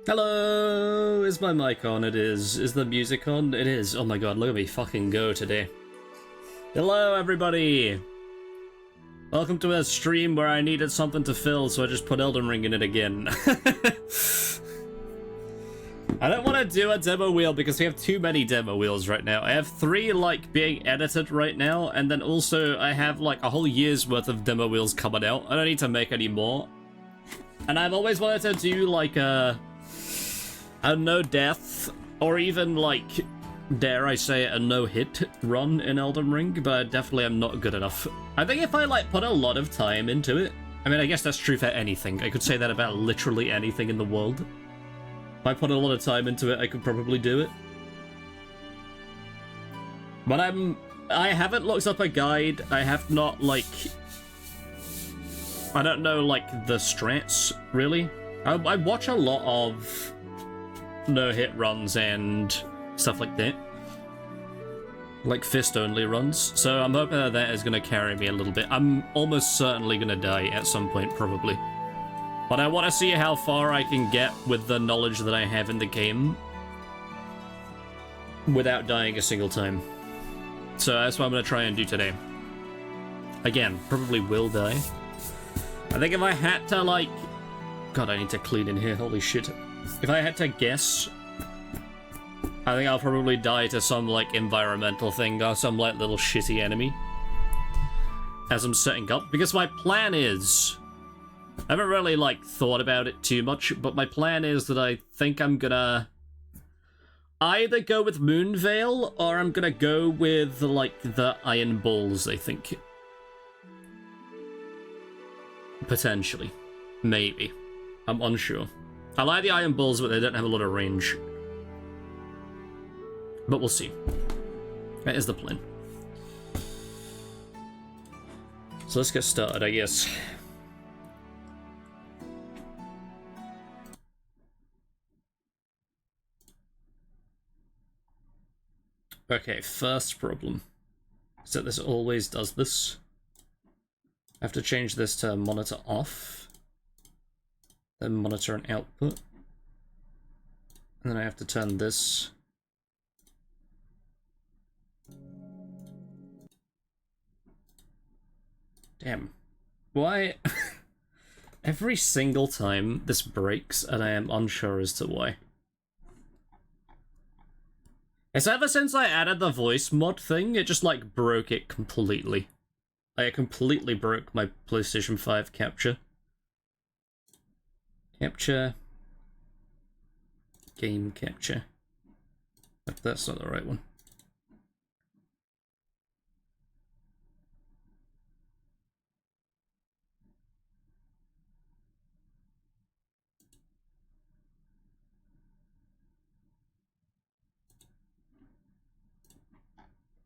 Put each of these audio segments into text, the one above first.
Hello! Is my mic on? It is. Is the music on? It is. Oh my god, look at me fucking go today. Hello, everybody! Welcome to a stream where I needed something to fill, so I just put Elden Ring in it again. I don't want to do a demo wheel because we have too many demo wheels right now. I have 3, like, being edited right now, and then also I have, like, a whole year's worth of demo wheels coming out. I don't need to make any more. And I've always wanted to do, like, a no death, or even, like, dare I say, a no-hit run in Elden Ring, but I definitely am not good enough. I think if I, like, put a lot of time into it, I mean, I guess that's true for anything. I could say that about literally anything in the world. If I put a lot of time into it, I could probably do it. But I haven't looked up a guide. I have not, like, I don't know, like, the strats, really. I watch a lot of no-hit runs and stuff like that. Like fist-only runs. So I'm hoping that that is going to carry me a little bit. I'm almost certainly going to die at some point, probably. But I want to see how far I can get with the knowledge that I have in the game without dying a single time. So that's what I'm going to try and do today. Again, probably will die. I think if I had to, like... God, I need to clean in here, holy shit. If I had to guess, I think I'll probably die to some, like, environmental thing or some, like, little shitty enemy as I'm setting up. Because my plan is... I haven't really, like, thought about it too much, but my plan is that I think I'm gonna either go with Moonveil, or I'm gonna go with, like, the Iron Balls, I think. Potentially. Maybe. I'm unsure. I like the Iron Balls, but they don't have a lot of range. But we'll see. That is the plan. So let's get started, I guess. Okay, first problem is that this always does this. I have to change this to monitor off, then monitor and output, and then I have to turn this damn. Why? Every single time this breaks, and I am unsure as to why. It's ever since I added the voice mod thing, it just, like, broke it completely. Like, it completely broke my PlayStation 5 capture. Capture. Game capture. That's not the right one.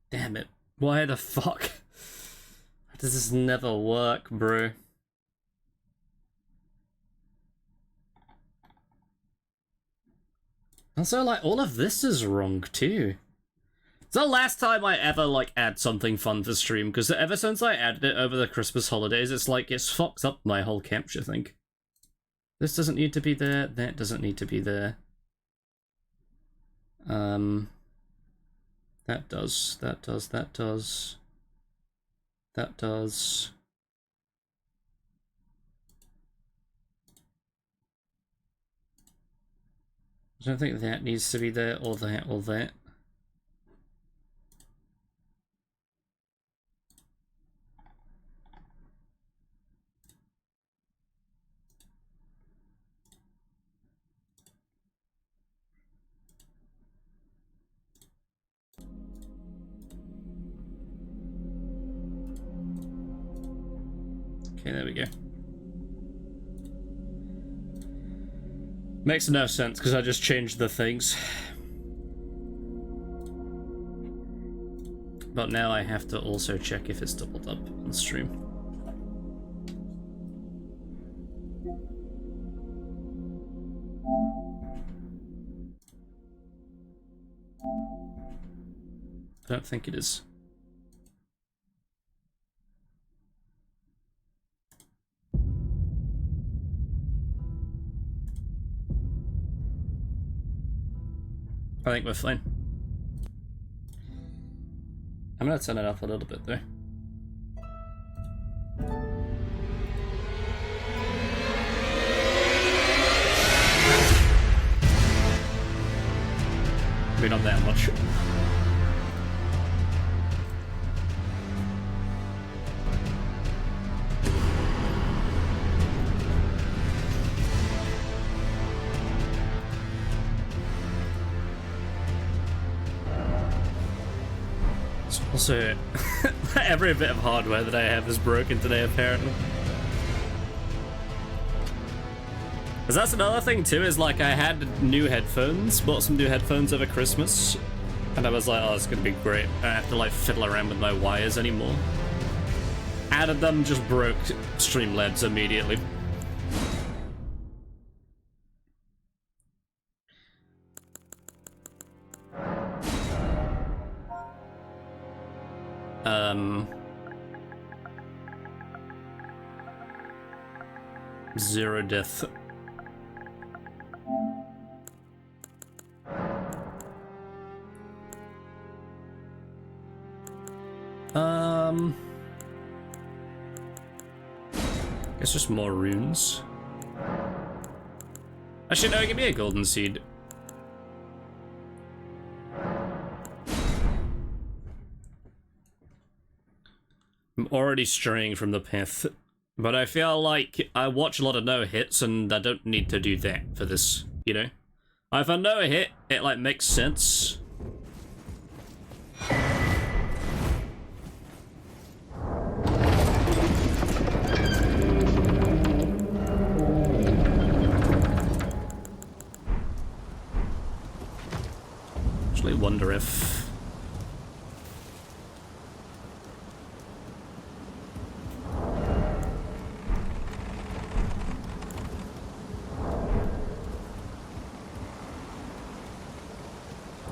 Damn it. Why the fuck? Why does this never work, bro? Also, like, all of this is wrong, too. It's the last time I ever, like, add something fun to stream, because ever since I added it over the Christmas holidays, it's like, it's fucked up my whole capture thing. This doesn't need to be there, that doesn't need to be there. That does, that does, that does. That does. I don't think that needs to be there, or that, or that. Okay, there we go. Makes no sense because I just changed the things. But now I have to also check if it's doubled up on stream. I don't think it is. I think we're fine. I'm gonna turn it up a little bit though. Maybe not that much. Also, every bit of hardware that I have is broken today, apparently. Because that's another thing too, is like I had new headphones, bought some new headphones over Christmas, and I was like, oh, it's gonna be great. I don't have to like fiddle around with my wires anymore. Added them, just broke Streamlabs immediately. Zero death. Guess just more runes. Actually, no, give me a golden seed. I'm already straying from the path, but I feel like I watch a lot of no-hits and I don't need to do that for this, you know? If I no-hit, it like makes sense. Actually wonder if...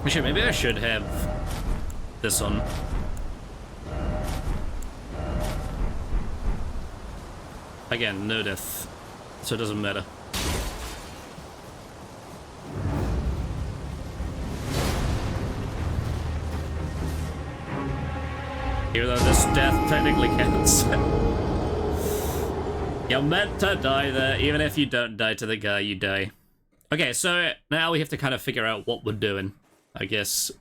Actually, maybe I should have this on. Again, no death, so it doesn't matter. Even though this death technically counts. You're meant to die there, even if you don't die to the guy, you die. Okay, so now we have to kind of figure out what we're doing, I guess.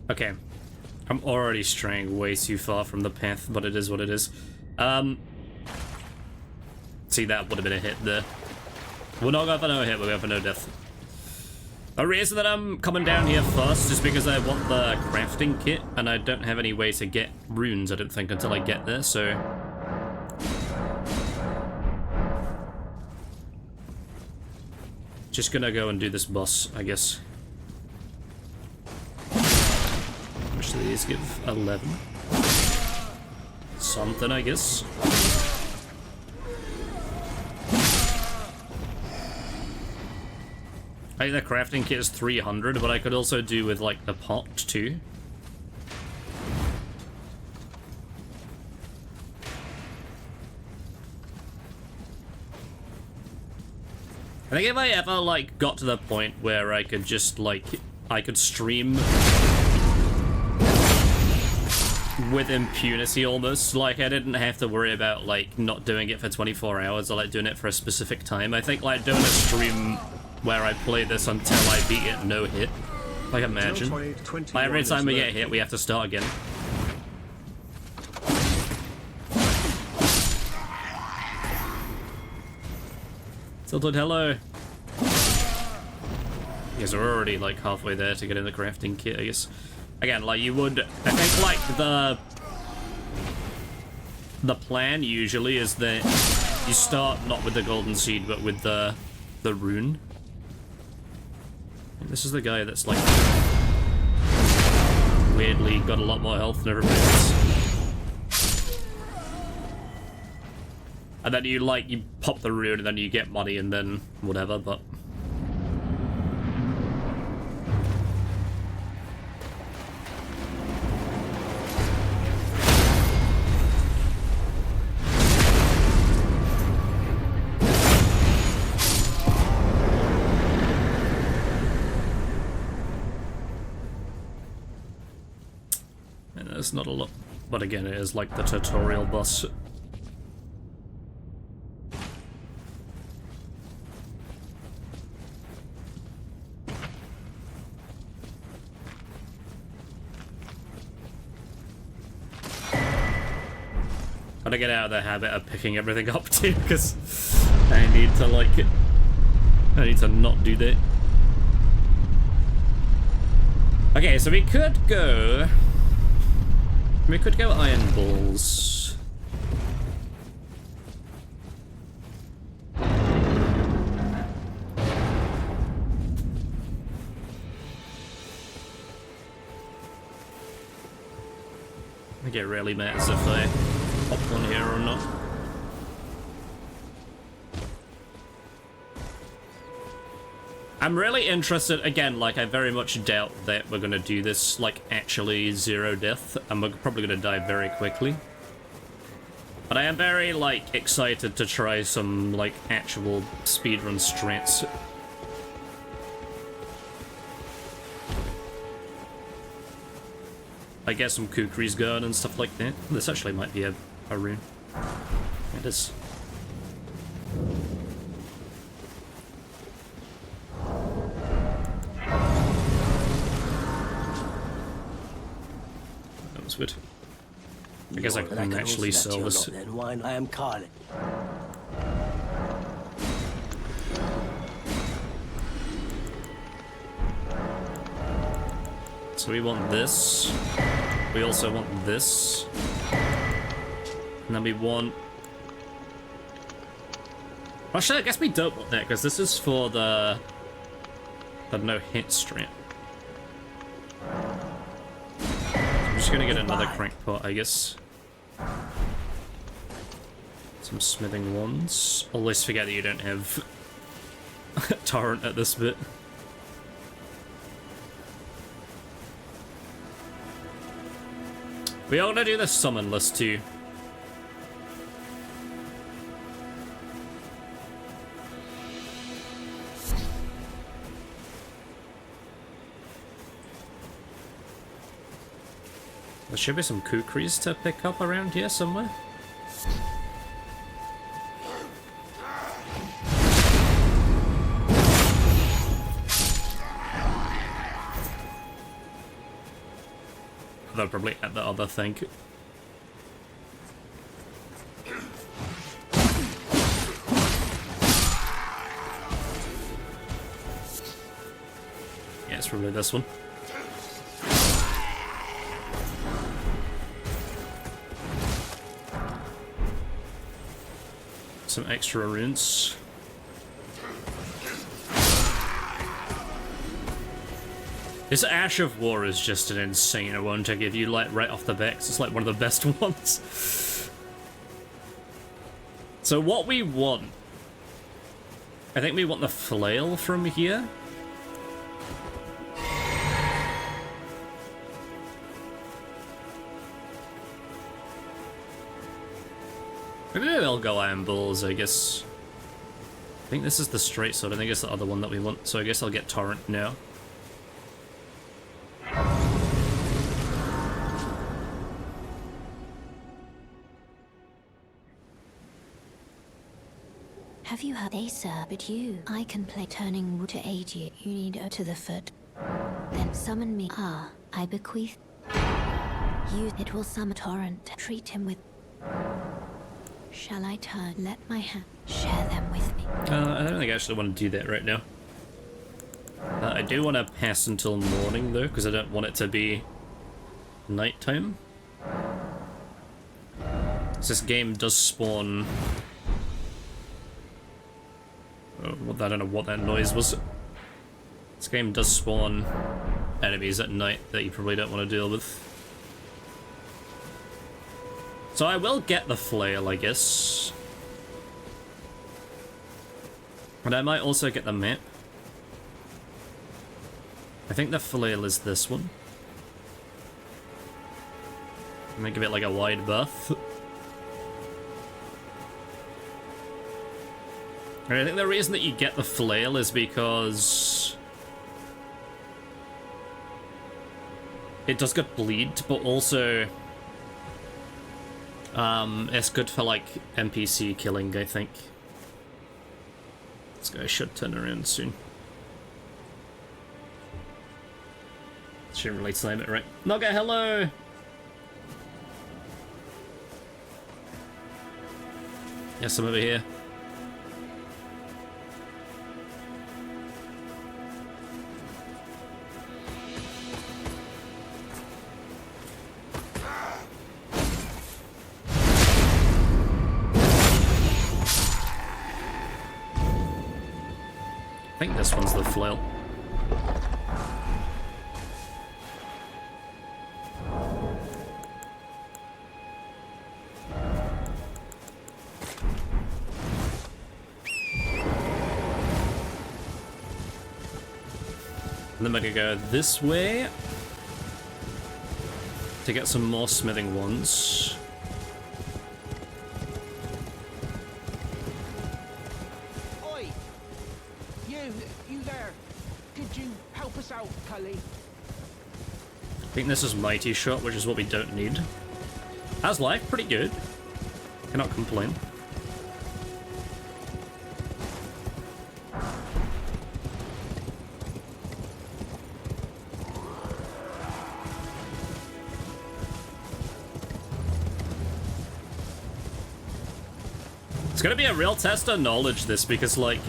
Okay, I'm already straying way too far from the path, but it is what it is. See, that would have been a hit there. We're not going for no hit, we're going for no death. The reason that I'm coming down here first is because I want the crafting kit, and I don't have any way to get runes, I don't think, until I get there, so... Just gonna go and do this boss, I guess. Which of these give 11? Something, I guess. I think the crafting kit is 300, but I could also do with, like, the pot, too. I think if I ever, like, got to the point where I could just, like, I could stream with impunity almost, like, I didn't have to worry about, like, not doing it for 24 hours or, like, doing it for a specific time. I think, like, doing a stream where I play this until I beat it no hit. Like, imagine. Like, every time we get hit, we have to start again. Tilted, hello. Yes, we're already like halfway there to get in the crafting kit, I guess. Again, like you would, I think like the plan usually is that you start not with the golden seed, but with the rune. And this is the guy that's like weirdly got a lot more health than everybody else. And then you like, you pop the rune and then you get money and then whatever, but... There's not a lot, but again, it is like the tutorial boss. Gotta get out of the habit of picking everything up too, because I need to like, I need to not do that. Okay, so we could go iron balls. I think it really matters if I pop one here or not. I'm really interested, again, like I very much doubt that we're gonna do this like actually zero death, and we're probably gonna die very quickly. But I am very like excited to try some like actual speedrun strats. I get some kukris going and stuff like that. This actually might be a rune. It is. That was good. I guess I can actually sell this. Then wine I am calling. So we want this. We also want this. And then we want... Actually, I guess we don't want that, because this is for the no hit strat. I'm just gonna get another crank pot, I guess. Some smithing wands. Always forget that you don't have torrent at this bit. We are gonna do the summon list too. There should be some kukris to pick up around here somewhere. They're probably at the other thing. Yeah, it's probably this one. Some extra runes. This Ash of War is just an insane one to give you, like, right off the bat. It's like one of the best ones. So what we want... I think we want the flail from here. Maybe I'll go iron balls, I guess. I think this is the straight sword. I think it's the other one that we want. So I guess I'll get torrent now. Have you heard they sir, but you? I can play turning wood to aid you. You need to the foot. Then summon me. Ah, I bequeath. You, it will summon torrent. Treat him with... Shall I turn? Let my hand share them with me. I don't think I actually want to do that right now. I do want to pass until morning though, because I don't want it to be nighttime. This game does spawn... Oh, I don't know what that noise was. This game does spawn enemies at night that you probably don't want to deal with. So I will get the flail, I guess. And I might also get the map. I think the flail is this one. I'm gonna give it like a wide berth. And I think the reason that you get the flail is because it does get bleed, but also it's good for like NPC killing, I think. This guy should turn around soon. Shouldn't really slam it, right? Nogga, hello! Yes, I'm over here. I think this one's the flail. And then we're gonna go this way to get some more smithing ones. Oi! You there. Could you help us out, Cully? I think this is Mighty Shot, which is what we don't need. How's life? Pretty good. Cannot complain. It's gonna be a real test of knowledge, this, because, like,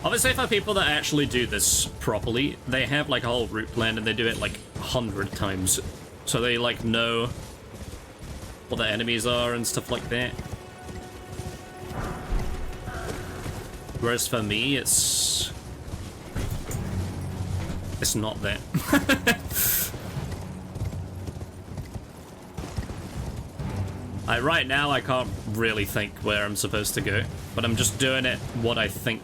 obviously for people that actually do this properly, they have, like, a whole route plan and they do it, like, 100 times. So they, like, know what the enemies are and stuff like that. Whereas for me, it's not that. Right now, I can't really think where I'm supposed to go, but I'm just doing it what I think.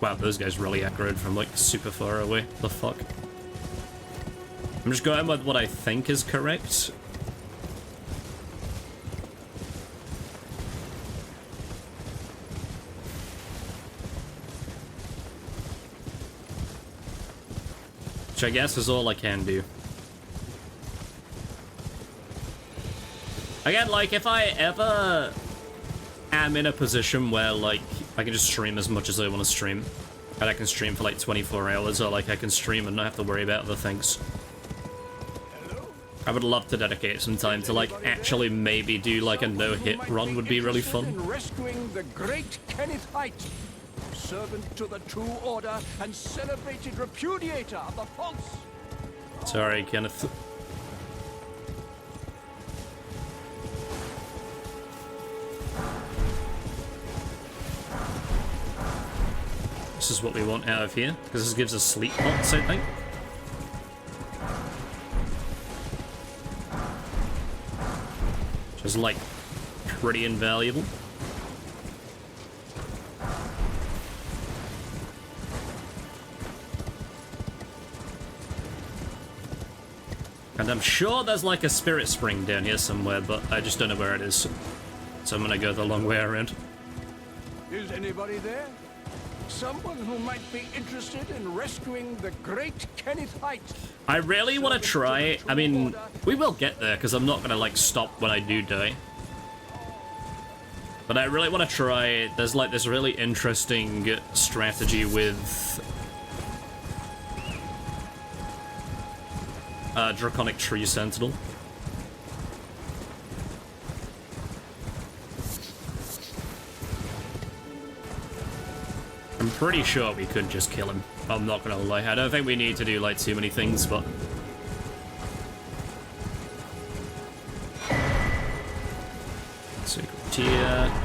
Wow, those guys really aggroed from, like, super far away. The fuck? I'm just going with what I think is correct. Which I guess is all I can do. Again, like, if I ever am in a position where, like, I can just stream as much as I want to stream, and I can stream for, like, 24 hours, or, like, I can stream and not have to worry about other things, I would love to dedicate some time to, like, actually maybe do, like, a no-hit run would be really fun. Rescuing the great Kenneth Height, servant to the True Order and celebrated repudiator of the false. Sorry, Kenneth. This is what we want out of here, because this gives us sleep pots, I think. Which is, like, pretty invaluable. And I'm sure there's, like, a spirit spring down here somewhere, but I just don't know where it is. So I'm gonna go the long way around. Is anybody there? Someone who might be interested in rescuing the great Kenneth Height. I really want to try. I mean, we will get there because I'm not going to, like, stop when I do die. But I really want to try. There's, like, this really interesting strategy with Draconic Tree Sentinel. I'm pretty sure we could just kill him. I'm not gonna lie. I don't think we need to do, like, too many things, but... Sacred Tear...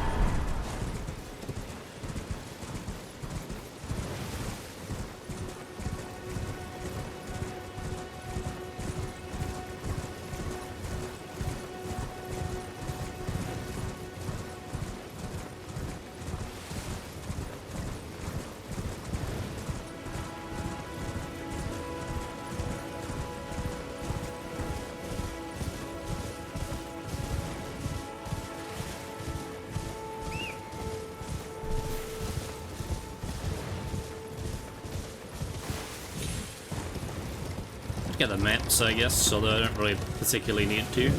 Get the maps, I guess, although I don't really particularly need to.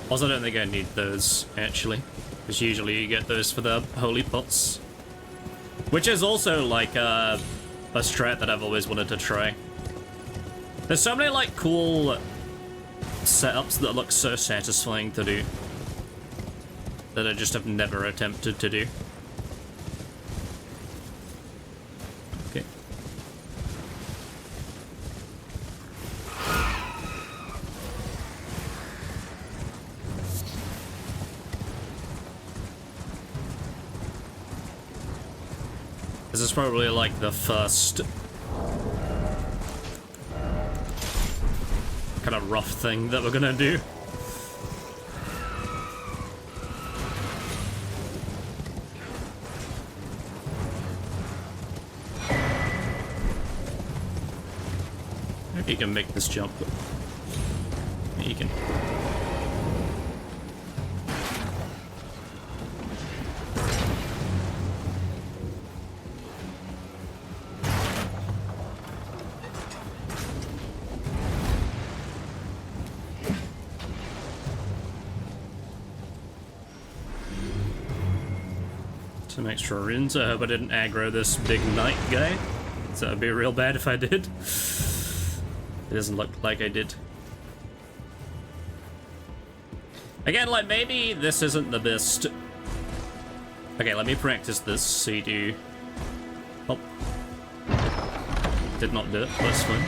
Also, I don't think I need those, actually, because usually you get those for the holy pots. Which is also, like, a strat that I've always wanted to try. There's so many, like, cool setups that look so satisfying to do that I just have never attempted to do. Okay. This is probably like the first kind of rough thing that we're gonna do. You can make this jump. Yeah, you can. Some extra runes. I hope I didn't aggro this big knight guy. So it'd be real bad if I did. It doesn't look like I did. Again, like, maybe this isn't the best. Okay, let me practice this, so you do... Oh. Did not do it, that's fine.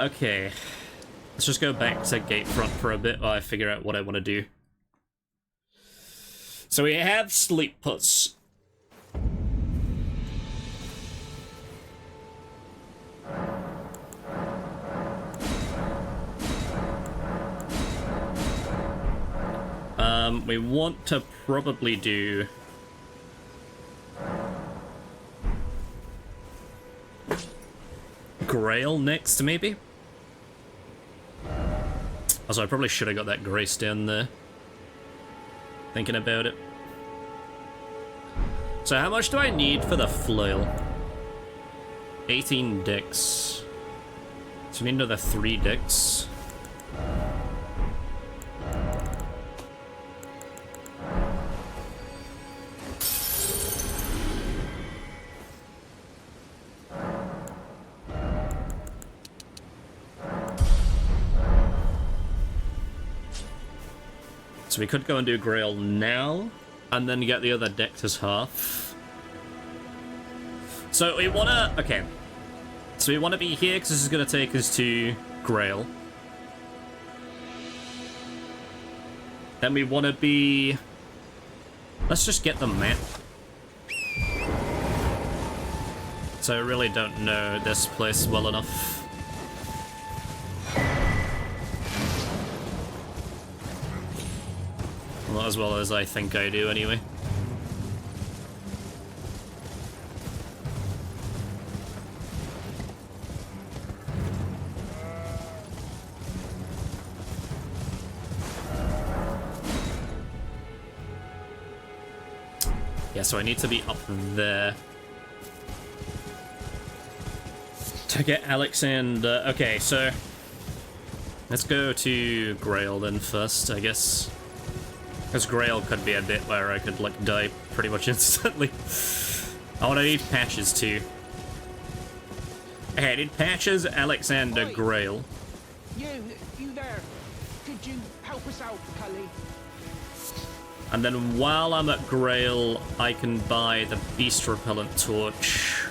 Okay. Let's just go back to Gatefront for a bit while I figure out what I want to do. So we have sleep puts. We want to probably do... Grail next, maybe? Also, I probably should have got that Grace down there. Thinking about it. So how much do I need for the flail? 18 dicks. So we need another 3 dicks. So we could go and do Grail now, and then get the other decked as half. So we wanna... Okay. So we wanna be here, because this is gonna take us to Grail. Then we wanna be... Let's just get the map. So I really don't know this place well enough. Not as well as I think I do, anyway. Yeah, so I need to be up there to get Alex and... okay, so... Let's go to Grail then first, I guess. Because Grail could be a bit where I could, like, die pretty much instantly. I want to need patches, too. Okay, it patches Alexander Oi. Grail. You there. Could you help us out, Cully? And then while I'm at Grail, I can buy the Beast Repellent Torch.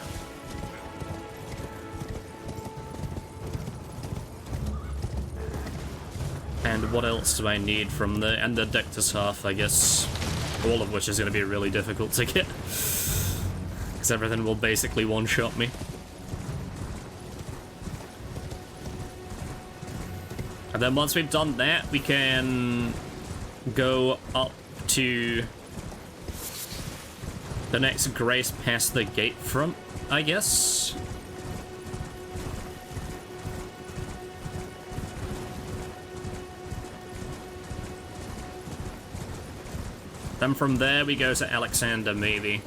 And what else do I need from the... and the Dectus Half, I guess. All of which is going to be really difficult to get. Because everything will basically one-shot me. And then once we've done that, we can go up to the next grace past the gate front, I guess. Then from there we go to Alexander, maybe.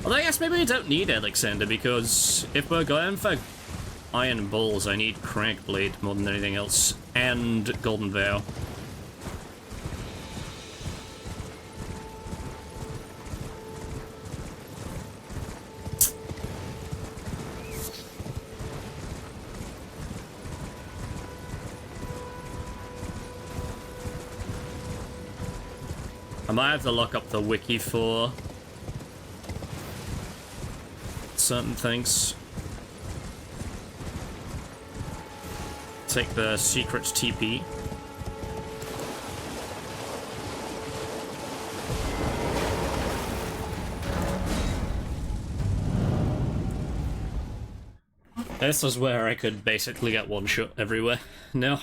Although I guess maybe we don't need Alexander, because if we're going for Iron Balls, I need Cragblade more than anything else, and Golden Vow. I might have to look up the wiki for certain things. Take the secret TP. This is where I could basically get one shot everywhere. No.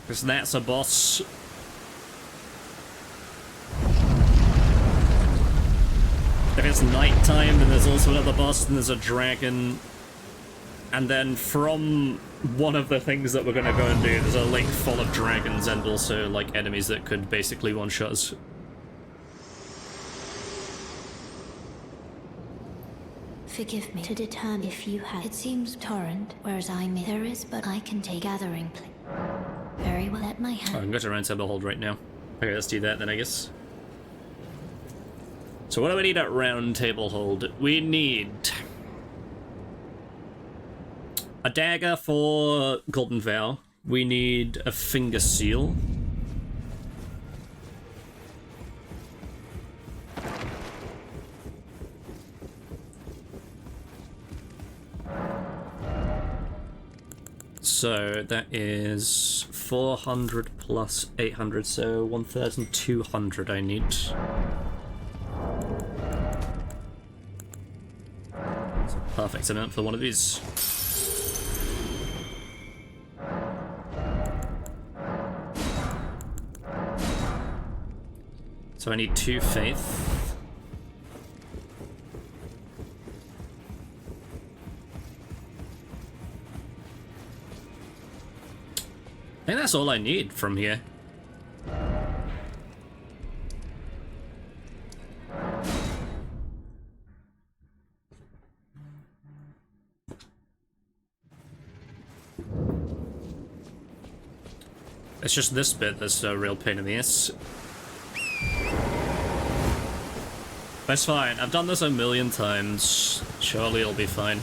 Because that's a boss. If it's nighttime, then there's also another boss, and there's a dragon. And then from one of the things that we're gonna go and do, there's a lake full of dragons and also, like, enemies that could basically one-shot us. Forgive me to determine if you have. It seems torrent, whereas I may. There is, but I can take gathering place. Very well at my hand. Oh, I can go to Round Table Hold right now. Okay, let's do that then, I guess. So what do we need at Round Table Hold? We need a dagger for Golden Vow. We need a finger seal. So that is 400 plus 800, so 1,200 I need. It's a perfect amount for one of these. So I need 2 faith. I think that's all I need from here. It's just this bit that's a real pain in the ass. That's fine. I've done this a million times. Surely it'll be fine.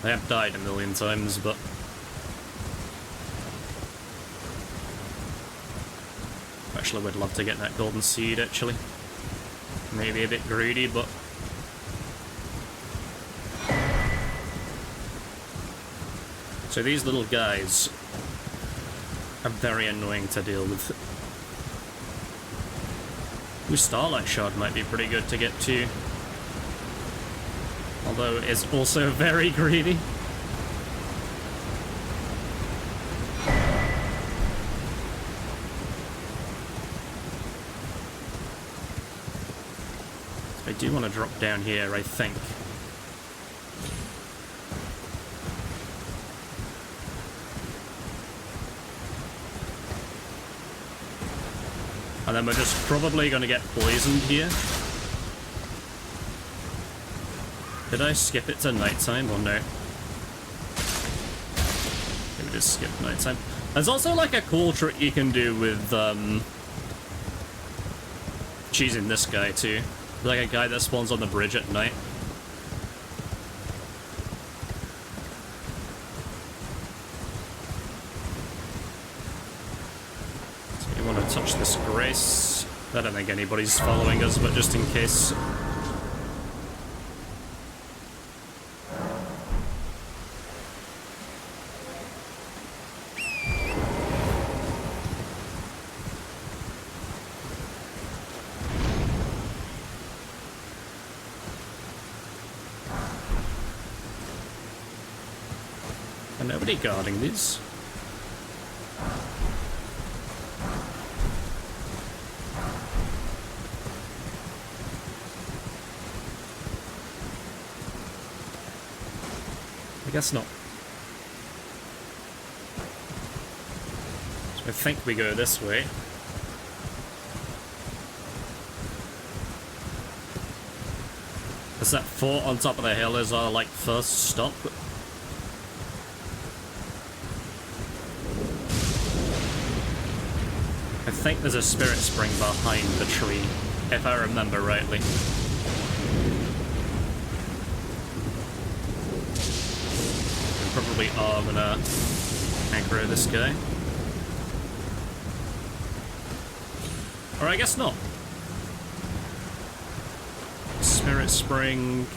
I have died a million times, but... Actually, I would love to get that golden seed, actually. Maybe a bit greedy, but... So these little guys are very annoying to deal with. Ooh, Starlight Shard might be pretty good to get to. Although it's also very greedy. So I do want to drop down here, I think. And then we're just probably going to get poisoned here. Did I skip it to nighttime or no? Maybe just skip nighttime. There's also like a cool trick you can do with Choosing this guy too. Like a guy that spawns on the bridge at night. So you want to touch this grace. I don't think anybody's following us, but just in case. And nobody guarding these. I guess not. So I think we go this way. Because that fort on top of the hill is our, like, first stop. I think there's a spirit spring behind the tree, if I remember rightly. We probably are gonna aggro this guy. Or I guess not. Spirit spring.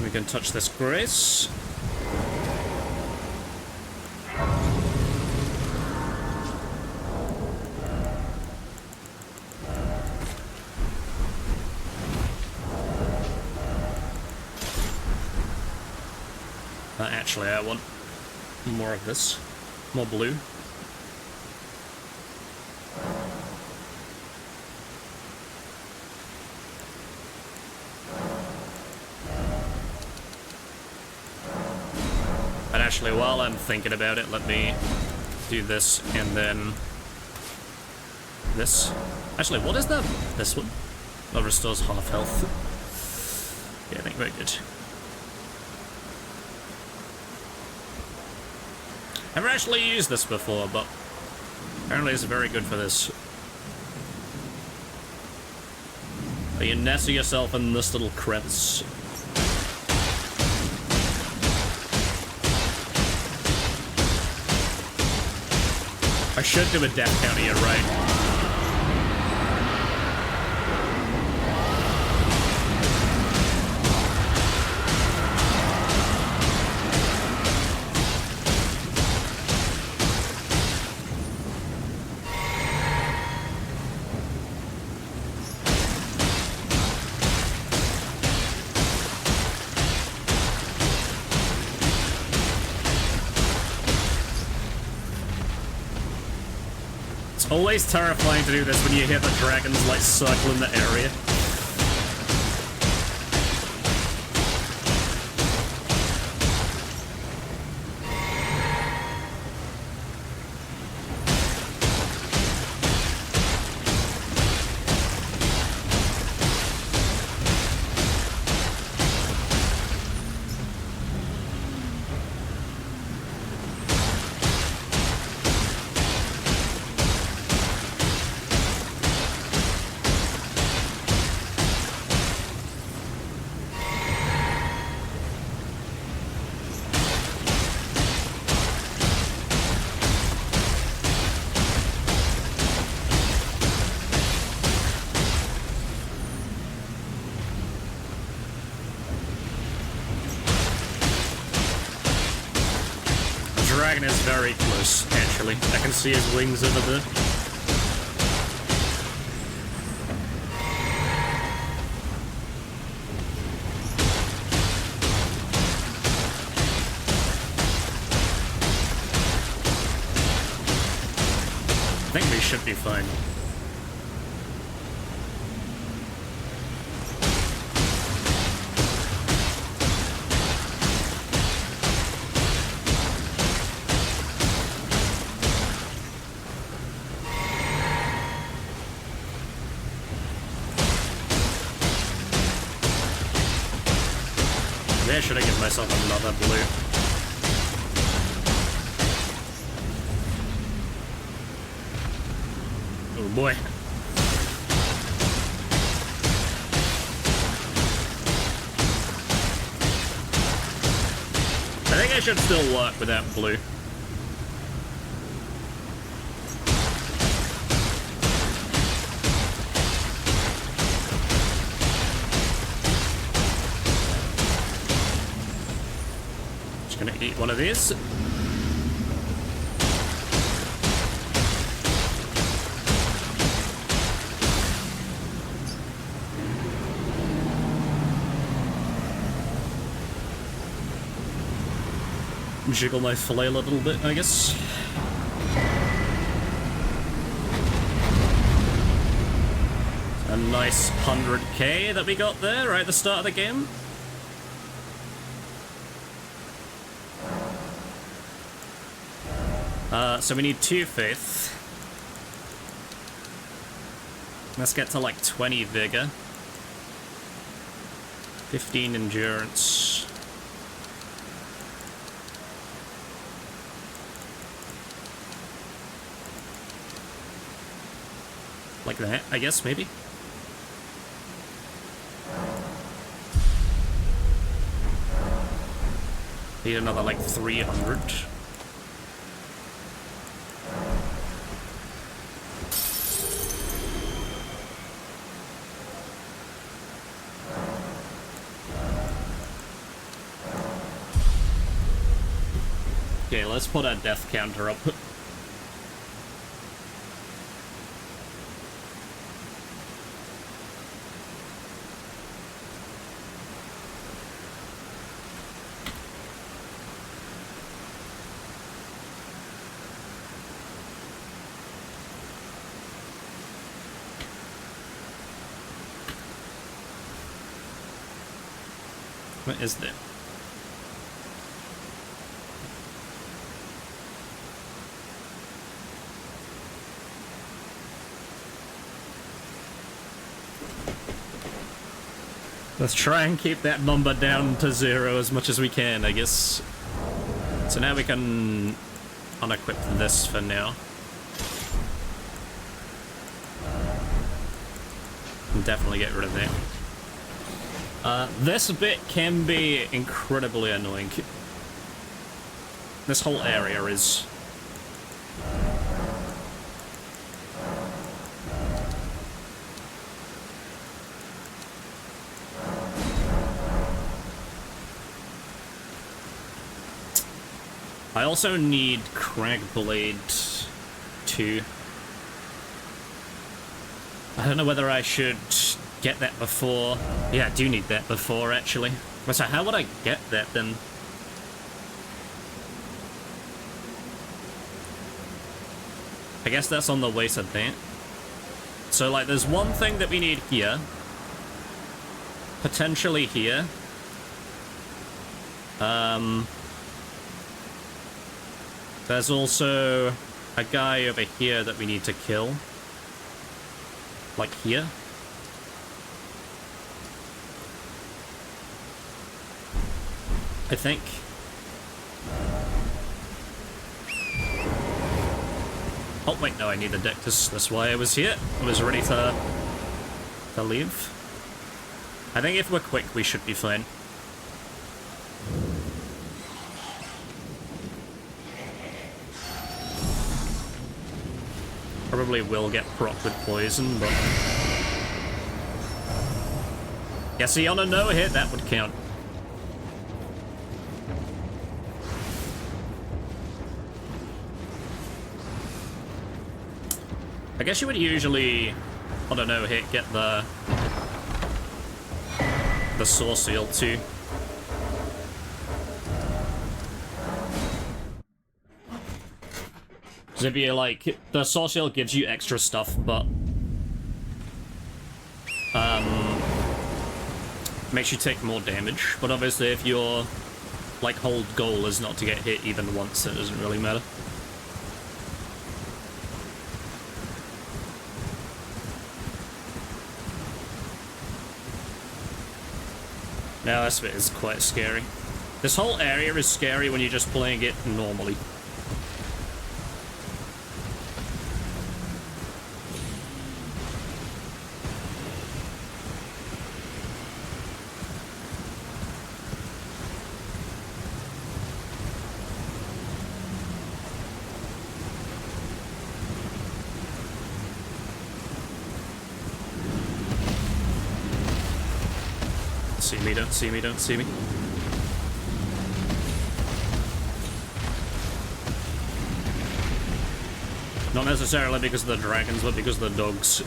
We can touch this grace. Actually, I want more of this. More blue. And actually, while I'm thinking about it, let me do this and then this. Actually, what is that? This one? That restores half health. Yeah, I think we're good. I've never actually used this before, but apparently it's very good for this. But you nestle yourself in this little crevice. I should do a death counter, you're right. Always terrifying to do this when you hear the dragons like circling the area. Dragon is very close, actually. I can see his wings over there. I think we should be fine. Maybe I should have given myself another blue. Oh boy. I think I should still work without blue. Just gonna eat one of these. Jiggle my flail a little bit, I guess. A nice 100k that we got there right at the start of the game. So we need 2 faith. Let's get to like 20 vigor. 15 endurance. Like that, I guess, maybe? Need another, like, 300. Okay, let's put our death counter up. What is that? Let's try and keep that number down to 0 as much as we can, I guess. So now we can unequip this for now. And definitely get rid of that. This bit can be incredibly annoying. This whole area is. I also need Cragblade 2. I don't know whether I should get that before. Yeah, I do need that before, actually. So how would I get that, then? I guess that's on the way to that. So, like, there's one thing that we need here. Potentially here. There's also a guy over here that we need to kill. Like here. I think. Oh wait, no, I need the Dectus. That's why I was here. I was ready to leave. I think if we're quick, we should be fine. Probably will get proc with poison, but yeah, see, on a no hit, that would count. I guess you would usually, on a no hit, get the Source Seal too. Because if you like, the Source Seal gives you extra stuff, but makes you take more damage. But obviously, if your like whole goal is not to get hit even once, it doesn't really matter. Now this bit is quite scary. This whole area is scary when you're just playing it normally. See me, don't see me, don't see me. Not necessarily because of the dragons, but because of the dogs.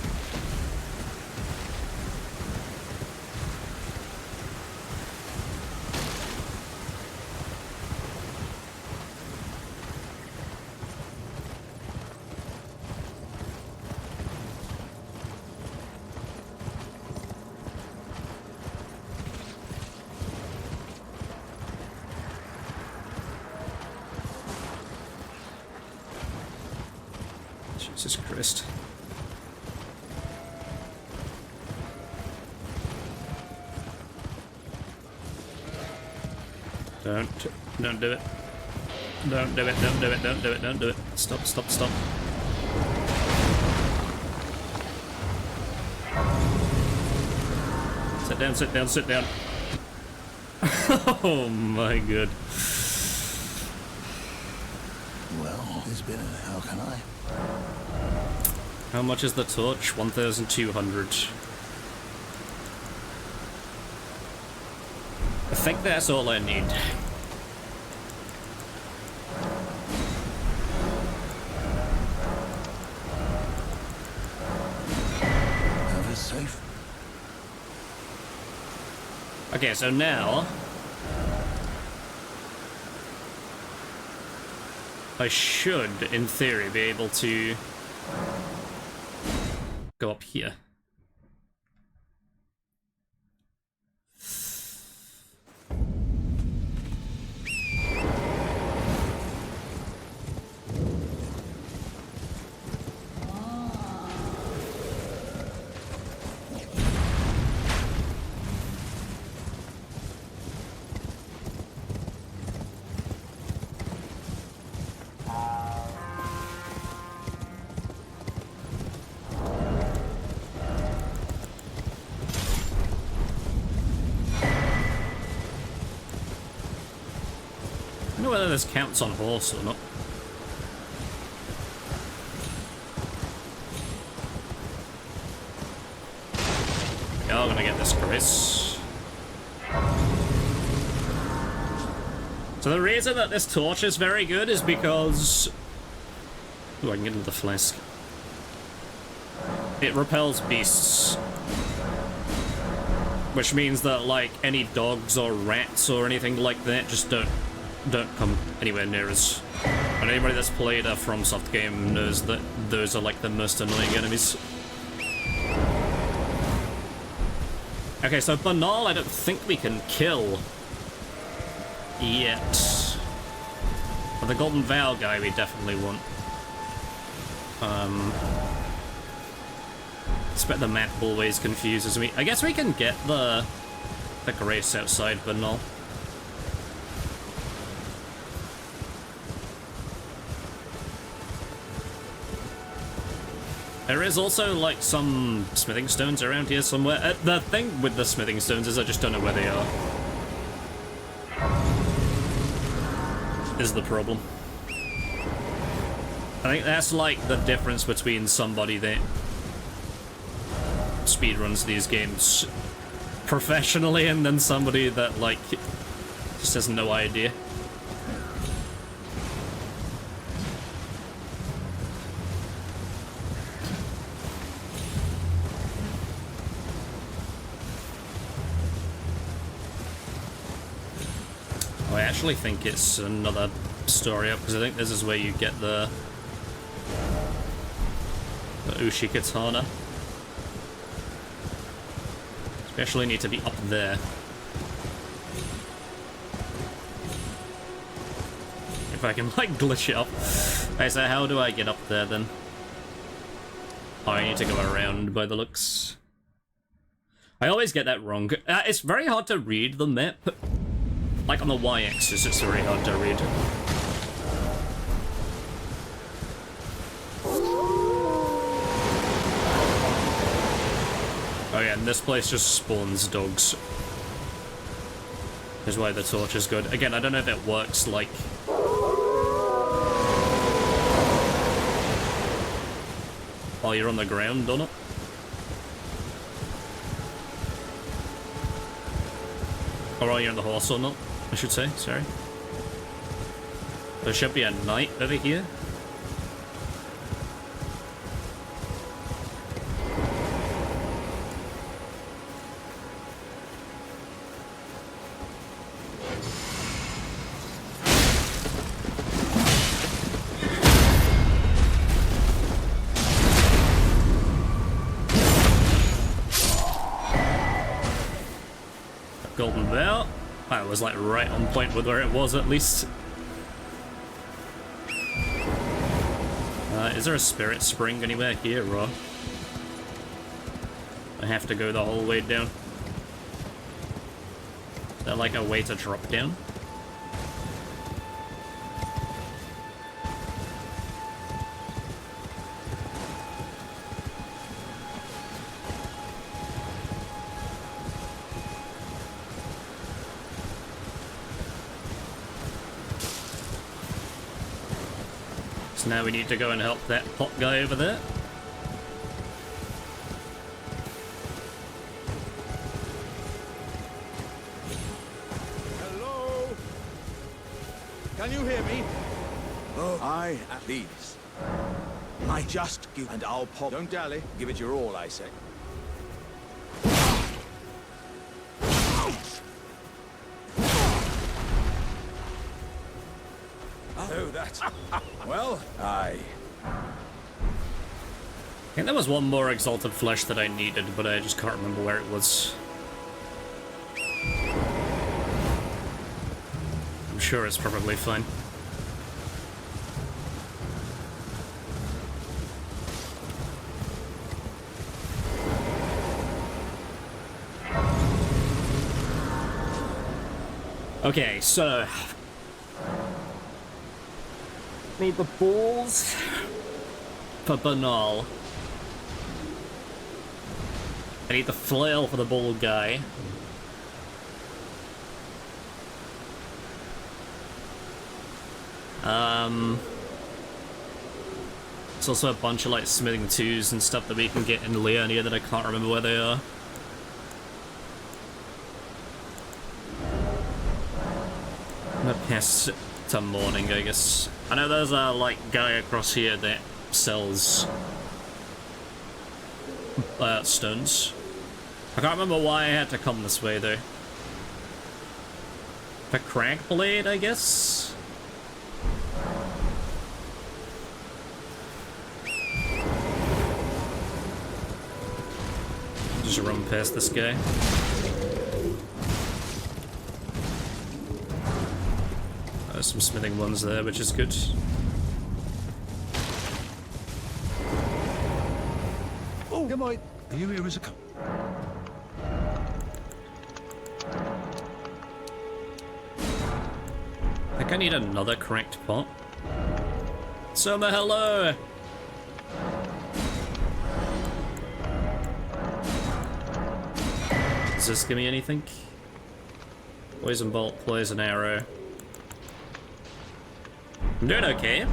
Jesus Christ. Don't do it. Don't do it, don't do it, don't do it, don't do it. Stop, stop, stop. Sit down, sit down, sit down. Oh my god. Well, it's been a how can I? How much is the torch? 1,200. I think that's all I need. Have it safe. Okay, so now I should, in theory, be able to go up here. I don't know whether this counts on horse or not. Yeah, I'm gonna get this, Chris. So the reason that this torch is very good is because... Ooh, I can get into the flask. It repels beasts. Which means that, like, any dogs or rats or anything like that just don't come anywhere near us. And anybody that's played a FromSoft game knows that those are like the most annoying enemies. Okay, so Banal I don't think we can kill yet. But the Golden Vow guy we definitely want. Expect the map always confuses me. I guess we can get the grace outside Banal. There is also, like, some smithing stones around here somewhere. The thing with the smithing stones is I just don't know where they are. Is the problem. I think that's, like, the difference between somebody that speedruns these games professionally and then somebody that, like, just has no idea. I actually think it's another story up, because I think this is where you get the Ushi Katana. Especially need to be up there. If I can, like, glitch it up. Okay, so how do I get up there, then? Oh, I need to go around by the looks. I always get that wrong. It's very hard to read the map. Like on the y-axis, it's very hard to read. Oh yeah, and this place just spawns dogs. Is why the torch is good. Again, I don't know if it works like... while you're on the ground on it. Or while you're on the horse or not, I should say, sorry. There should be a knight over here. Golden bell. I was like right on point with where it was at least. Is there a spirit spring anywhere here, or I have to go the whole way down? Is there like a way to drop down? Now we need to go and help that pot guy over there. Hello? Can you hear me? Oh, Aye, at least. I just give and I'll pop. Don't dally. Give it your all, I say. Oh, that's... well, aye. I think there was one more exalted flesh that I needed, but I just can't remember where it was. I'm sure it's probably fine. Okay, so... need the balls for banal. I need the flail for the ball guy. There's also a bunch of like smithing twos and stuff that we can get in Leonia that I can't remember where they are. I'm gonna pass to morning, I guess. I know there's a like guy across here that sells stones. I can't remember why I had to come this way though. For Crag Blade, I guess? Just run past this guy. There's some smithing ones there, which is good. Oh, come on. Are you here as a I think I need another cracked pot. Soma, hello! Does this give me anything? Poison bolt, poison arrow. I'm doing okay.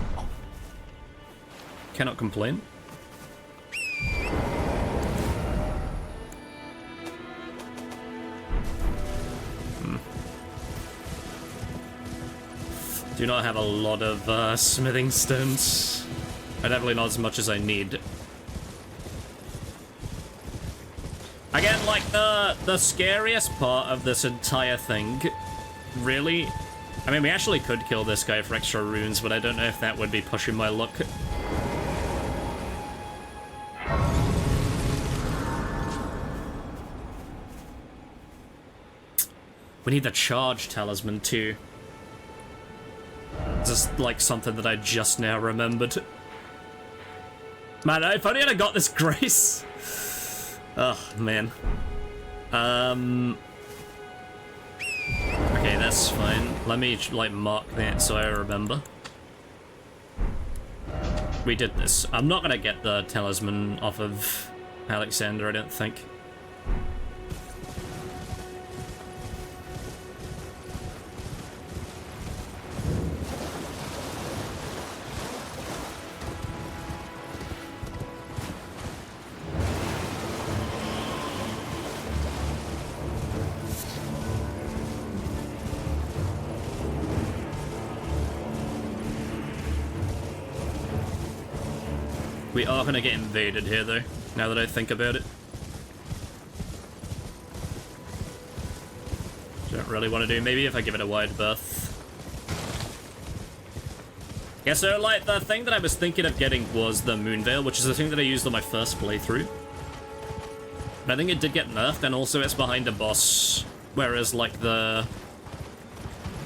Cannot complain. Do not have a lot of smithing stones. Definitely not as much as I need. Again, like the scariest part of this entire thing, really. I mean, we actually could kill this guy for extra runes, but I don't know if that would be pushing my luck. We need the charge talisman too. Just like something that I just now remembered. Man, if only I'd got this grace. Oh, man. Okay, that's fine. Let me, like, mark that so I remember. We did this. I'm not gonna get the talisman off of Alexander, I don't think. We are gonna get invaded here, though, now that I think about it. Don't really want to do. Maybe if I give it a wide berth. Yeah, so, like, the thing that I was thinking of getting was the Moonveil, which is the thing that I used on my first playthrough. But I think it did get nerfed, and also it's behind a boss, whereas, like, the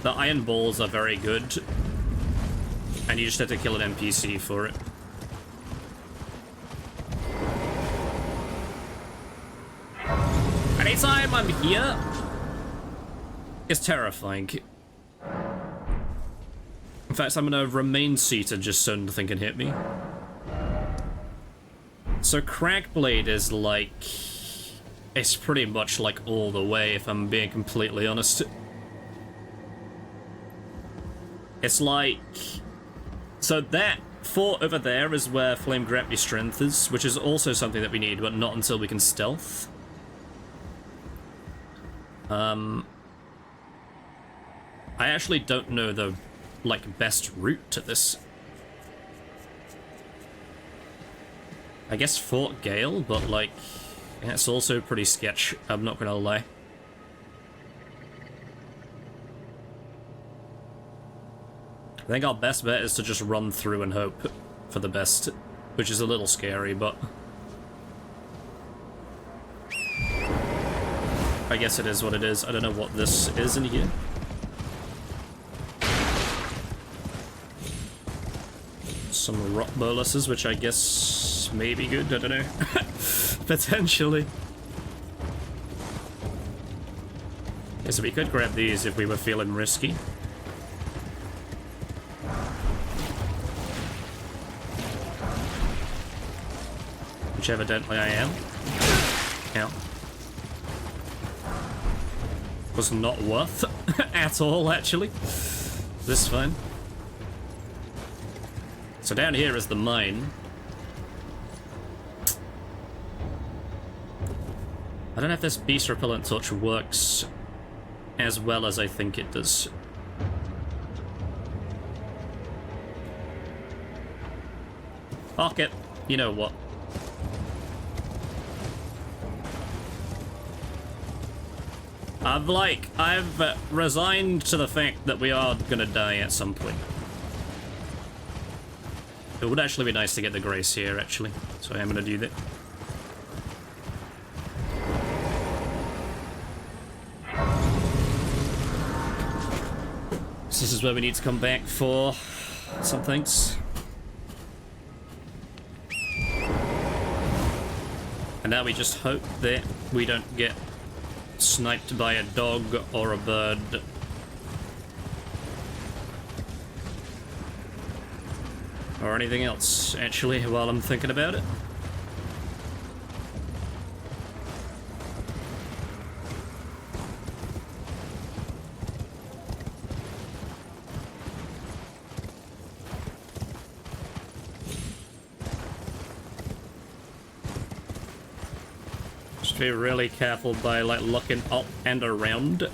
Iron Balls are very good, and you just have to kill an NPC for it. Anytime I'm here, it's terrifying. In fact, I'm gonna remain seated just so nothing can hit me. So Crackblade is like... it's pretty much like all the way, if I'm being completely honest. It's like... so that fort over there is where Flame Gravity Strength is, which is also something that we need, but not until we can stealth. I actually don't know the, like, best route to this. I guess Fort Gale, but, like, it's also pretty sketch, I'm not gonna lie. I think our best bet is to just run through and hope for the best, which is a little scary, but... I guess it is what it is. I don't know what this is in here. Some rock boluses, which I guess may be good. I don't know. Potentially. Yeah, so we could grab these if we were feeling risky. Which evidently I am. Yeah. Was not worth at all, actually. This is fine. So down here is the mine. I don't know if this beast repellent touch works as well as I think it does. Fuck it. You know what? I've resigned to the fact that we are gonna die at some point. It would actually be nice to get the grace here, actually. So I am gonna do that. So this is where we need to come back for some things. And now we just hope that we don't get sniped by a dog or a bird. Or anything else, actually, while I'm thinking about it. Just be really careful by, like, looking up and around.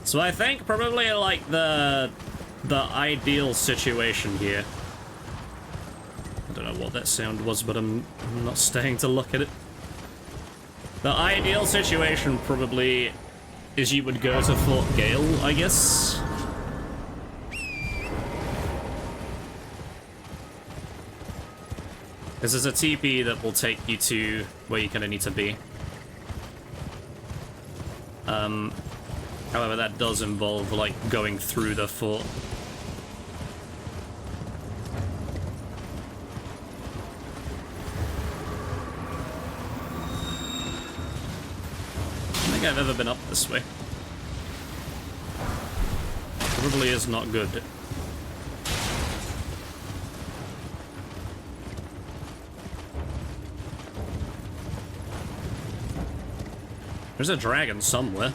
So I think probably, like, the ideal situation here. I don't know what that sound was, but I'm not staying to look at it. The ideal situation probably is you would go to Fort Gale, I guess. This is a TP that will take you to where you kind of need to be. However, that does involve, like, going through the fort. I've ever been up this way. Probably is not good. There's a dragon somewhere.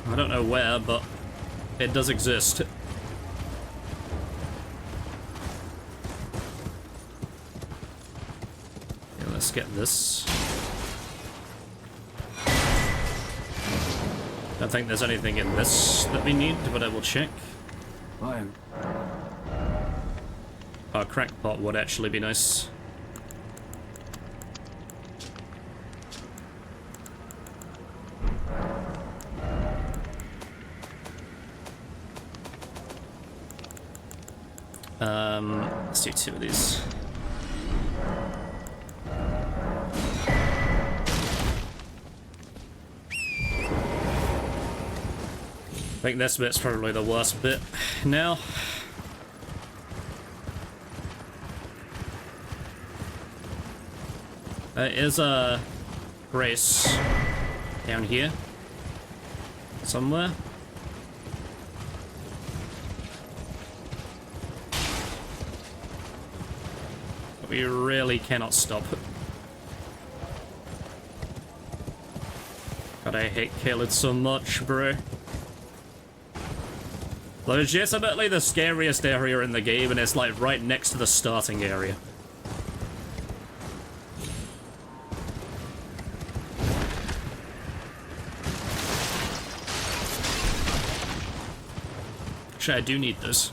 I don't know where, but it does exist. Yeah, let's get this. Don't think there's anything in this that we need, but I will check. I'm A crackpot would actually be nice. Let's do 2 of these. I think this bit's probably the worst bit now. There is a race down here somewhere. We really cannot stop. God, I hate Caled so much, bro. Legitimately the scariest area in the game, and it's like right next to the starting area. Actually, I do need this.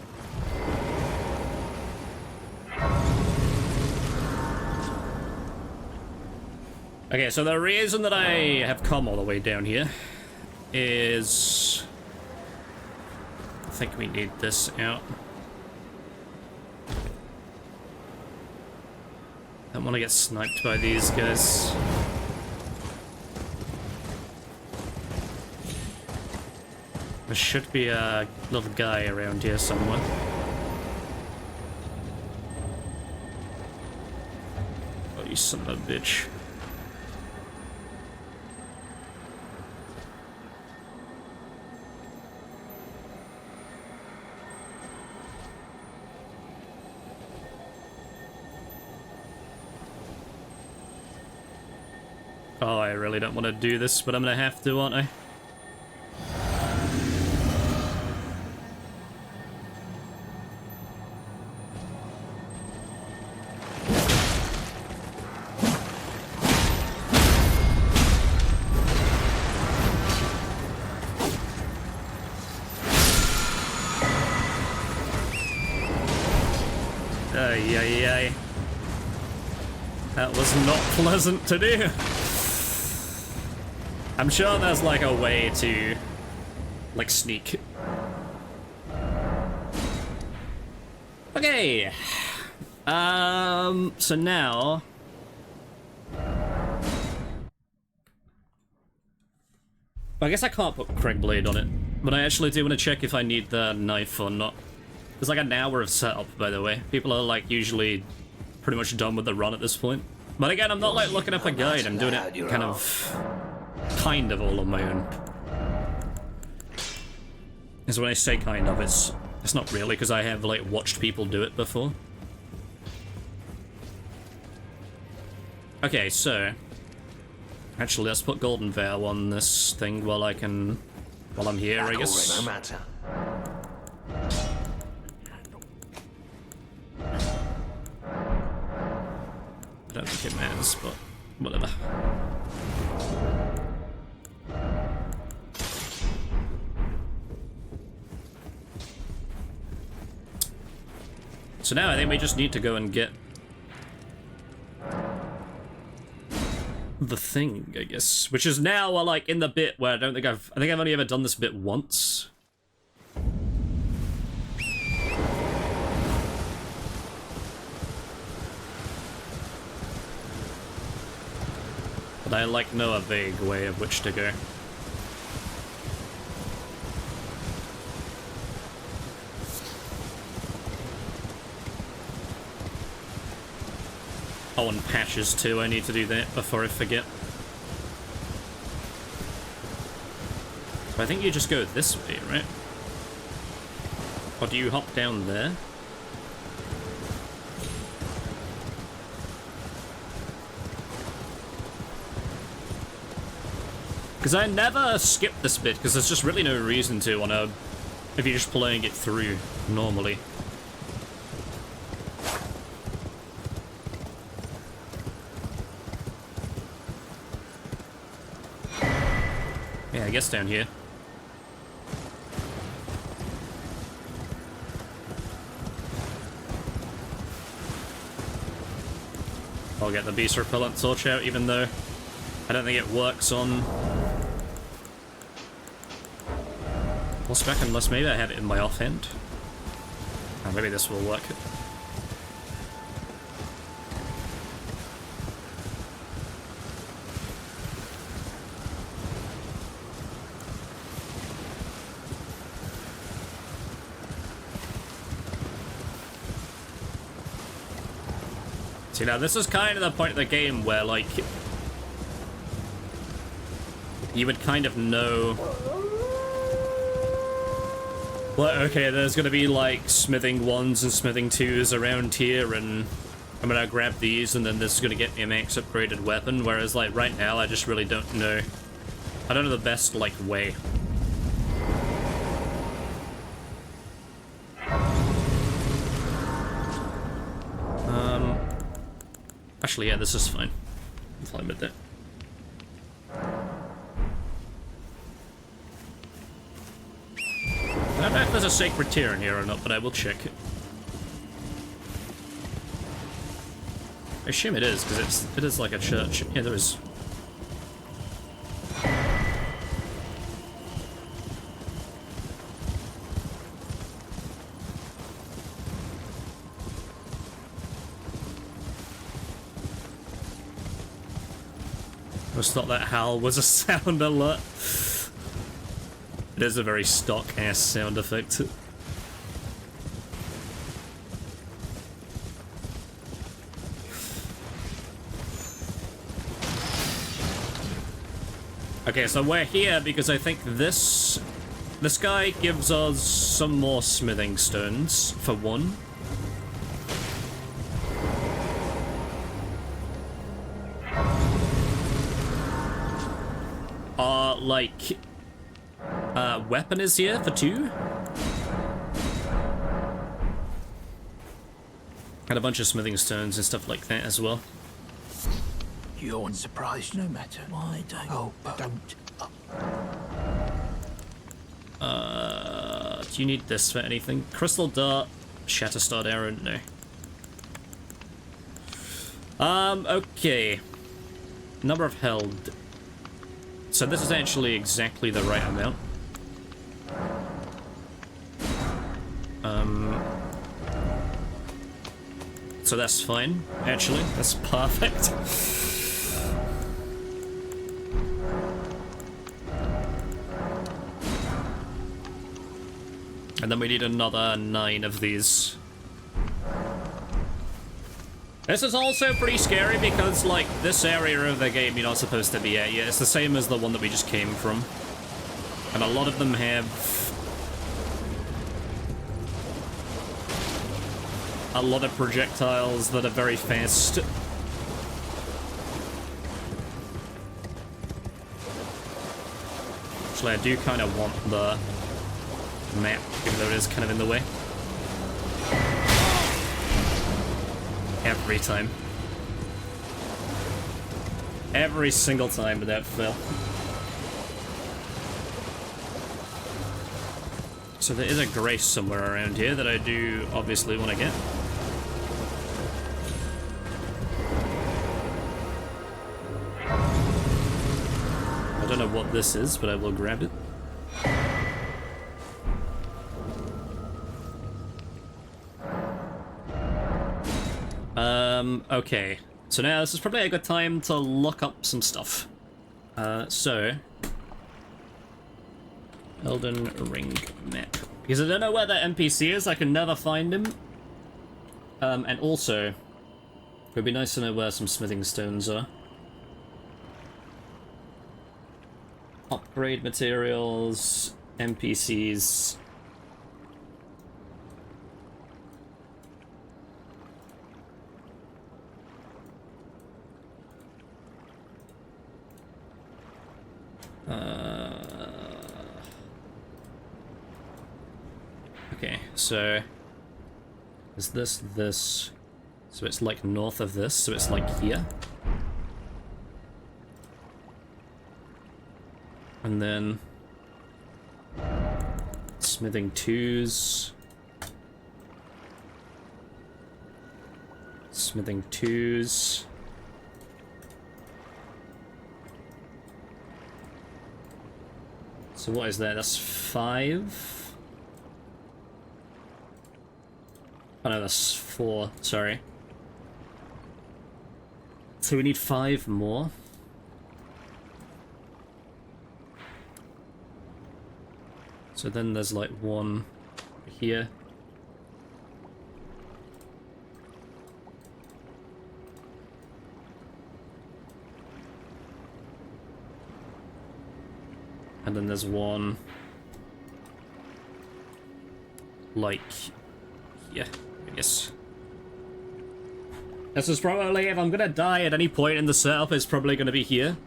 Okay, so the reason that I have come all the way down here is... I think we need this out. Don't want to get sniped by these guys. There should be a little guy around here somewhere. Oh, you son of a bitch. Oh, I really don't want to do this, but I'm gonna have to, aren't I? Ay, ay, ay. That was not pleasant to do. I'm sure there's like a way to like sneak. Okay. So now I guess I can't put Craig Blade on it, but I actually do want to check if I need the knife or not. There's like an hour of setup, by the way. People are like usually pretty much done with the run at this point. But again, I'm not like looking up a guide, I'm doing it kind of all on my own. Because when I say kind of, it's not really, because I have like watched people do it before. Okay, so actually let's put Golden Vow on this thing while I'm here, I guess. I don't think it matters, but whatever. So now I think we just need to go and get the thing, I guess, which is now like in the bit where I think I've only ever done this bit once. But I like know a vague way of which to go. Oh, and patches too, I need to do that before I forget. I think you just go this way, right? Or do you hop down there? Because I never skip this bit, because there's just really no reason to if you're just playing it through normally. Yeah, I guess down here. I'll get the beast repellent torch out, even though I don't think it works on... Well, spec, unless maybe I have it in my offhand. Oh, maybe this will work. See, now this is kind of the point of the game where, like, you would kind of know... Well, okay, there's gonna be, like, smithing 1s and smithing 2s around here, and I'm gonna grab these, and then this is gonna get me a max upgraded weapon, whereas, like, right now, I just really don't know. I don't know the best, like, way. Actually, yeah, this is fine. I'm fine with that. I don't know if there's a sacred tear in here or not, but I will check it. I assume it is, because it is like a church. Yeah, there is. I just thought that howl was a sound alert. It is a very stock-ass sound effect. Okay, so we're here because I think this guy gives us some more smithing stones, for one. Weapon is here for 2. And a bunch of smithing stones and stuff like that as well. You're unsurprised no matter. Why don't... Oh, don't. Do you need this for anything? Crystal Dart, Shatterstarred Arrow, no. Okay. Number of held. So this is actually exactly the right amount. So that's fine, actually. That's perfect. And then we need another 9 of these. This is also pretty scary because, like, this area of the game you're not supposed to be at yet. It's the same as the one that we just came from. And a lot of them have a lot of projectiles that are very fast. Actually, I do kind of want the map, even though it is kind of in the way. Every time. Every single time without fail. So there is a grace somewhere around here that I do obviously want to get. I don't know what this is, but I will grab it. Okay. So now this is probably a good time to look up some stuff. So... Elden Ring map. Because I don't know where that NPC is, I can never find him. And also, it would be nice to know where some smithing stones are. Upgrade materials, NPCs. Okay, so is this, so it's like north of this, so it's like here. And then smithing 2s. Smithing 2s. So what is that? That's 5. Oh no, that's 4, sorry. So we need 5 more. So then there's like 1 here. And then there's 1 like here, I guess. This is probably, if I'm gonna die at any point in the setup, it's probably gonna be here.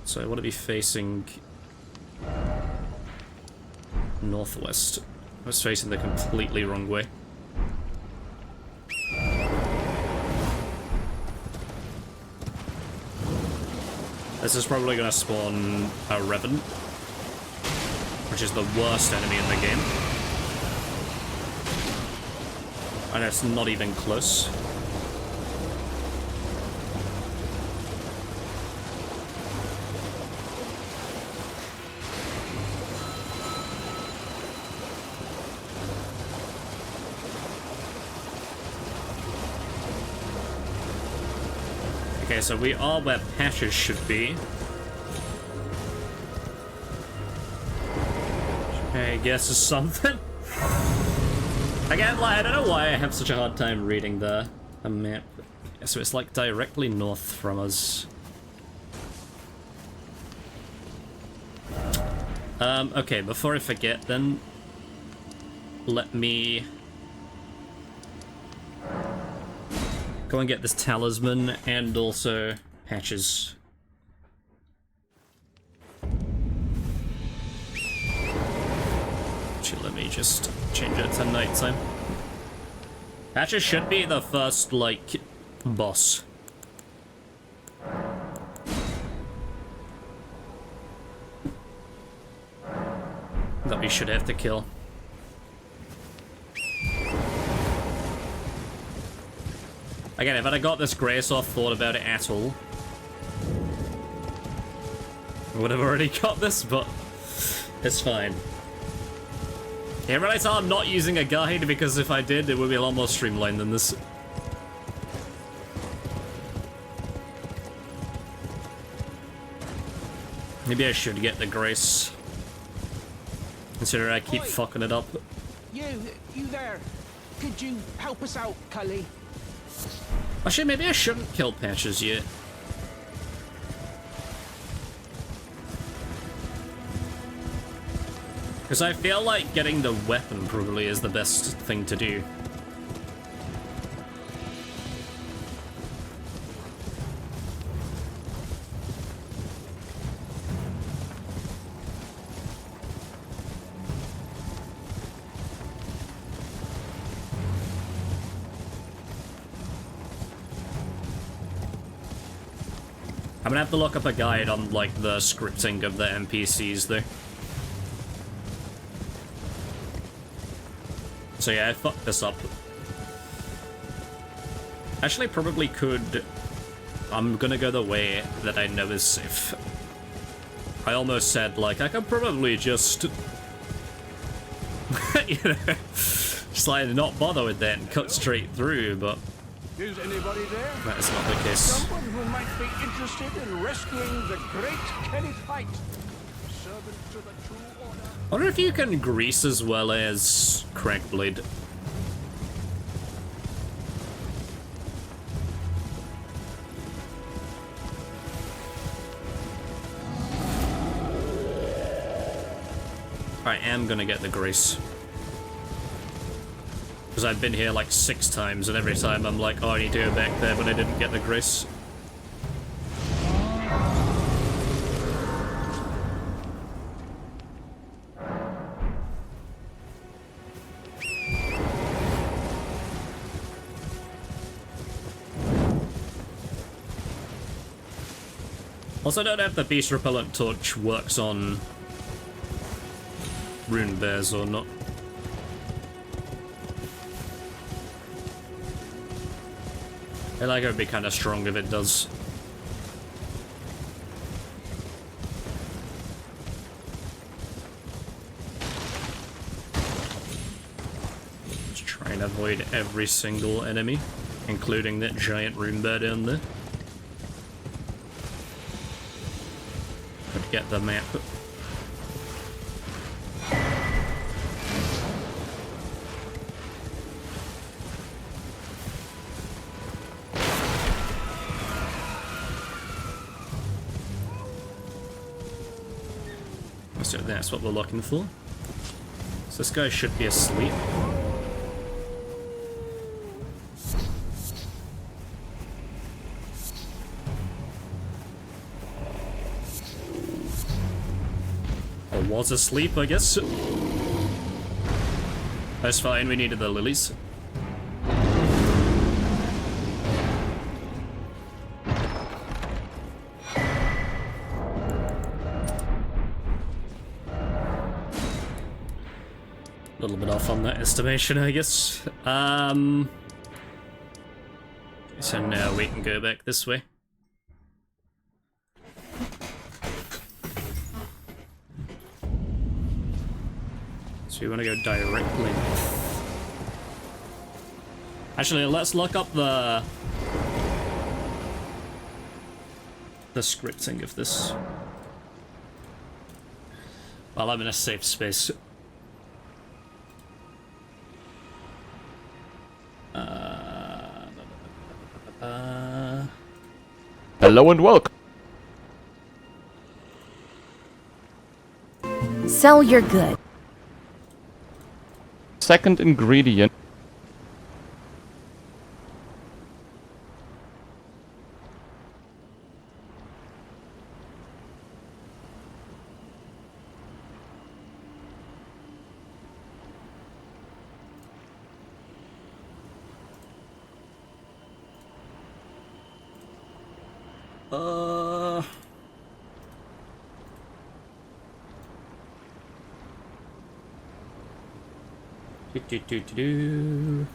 So I want to be facing northwest. I was facing the completely wrong way. This is probably going to spawn a Revenant, which is the worst enemy in the game. And it's not even close. Okay, so we are where patches should be. I guess is something. Again, like, I don't know why I have such a hard time reading the map. So it's like directly north from us. Okay, before I forget then, let me go and get this talisman and also patches. Actually, let me just change it to nighttime. Patches should be the first, like, boss. That we should have to kill. Again, if I'd have got this grace off, thought about it at all, I would have already got this, but it's fine. Yeah, realize I'm not using a guide, because if I did, it would be a lot more streamlined than this. Maybe I should get the grace, considering I keep fucking it up. You there? Could you help us out, Cully? Actually, maybe I shouldn't kill patches yet. Because I feel like getting the weapon probably is the best thing to do. I'm gonna have to look up a guide on, like, the scripting of the NPCs, though. So yeah, I fucked this up. Actually, probably could... I'm gonna go the way that I know is safe. I almost said, like, I could probably just... you know, just, like, not bother with that and cut straight through, but... Is anybody there? that is not the case. Someone who might be interested in rescuing the great Kenneth Height. Servant to the true order. I wonder if you can grease as well as Crackblade. I am gonna get the grace. Because I've been here like 6 times, and every time I'm like, oh, I need to go back there, but I didn't get the grace. Also, I don't know if the Beast Repellent Torch works on rune bears or not. I feel like it would be kind of strong if it does. Just try and avoid every single enemy, including that giant rune bear down there. Get the map. So that's what we're looking for. So this guy should be asleep. Was asleep, I guess. That's fine, we needed the lilies. A little bit off on that estimation, I guess. So now we can go back this way. So we want to go directly north. Actually, let's look up the scripting of this while I'm in a safe space. Hello and welcome. Sell your goods. Second ingredient. Do.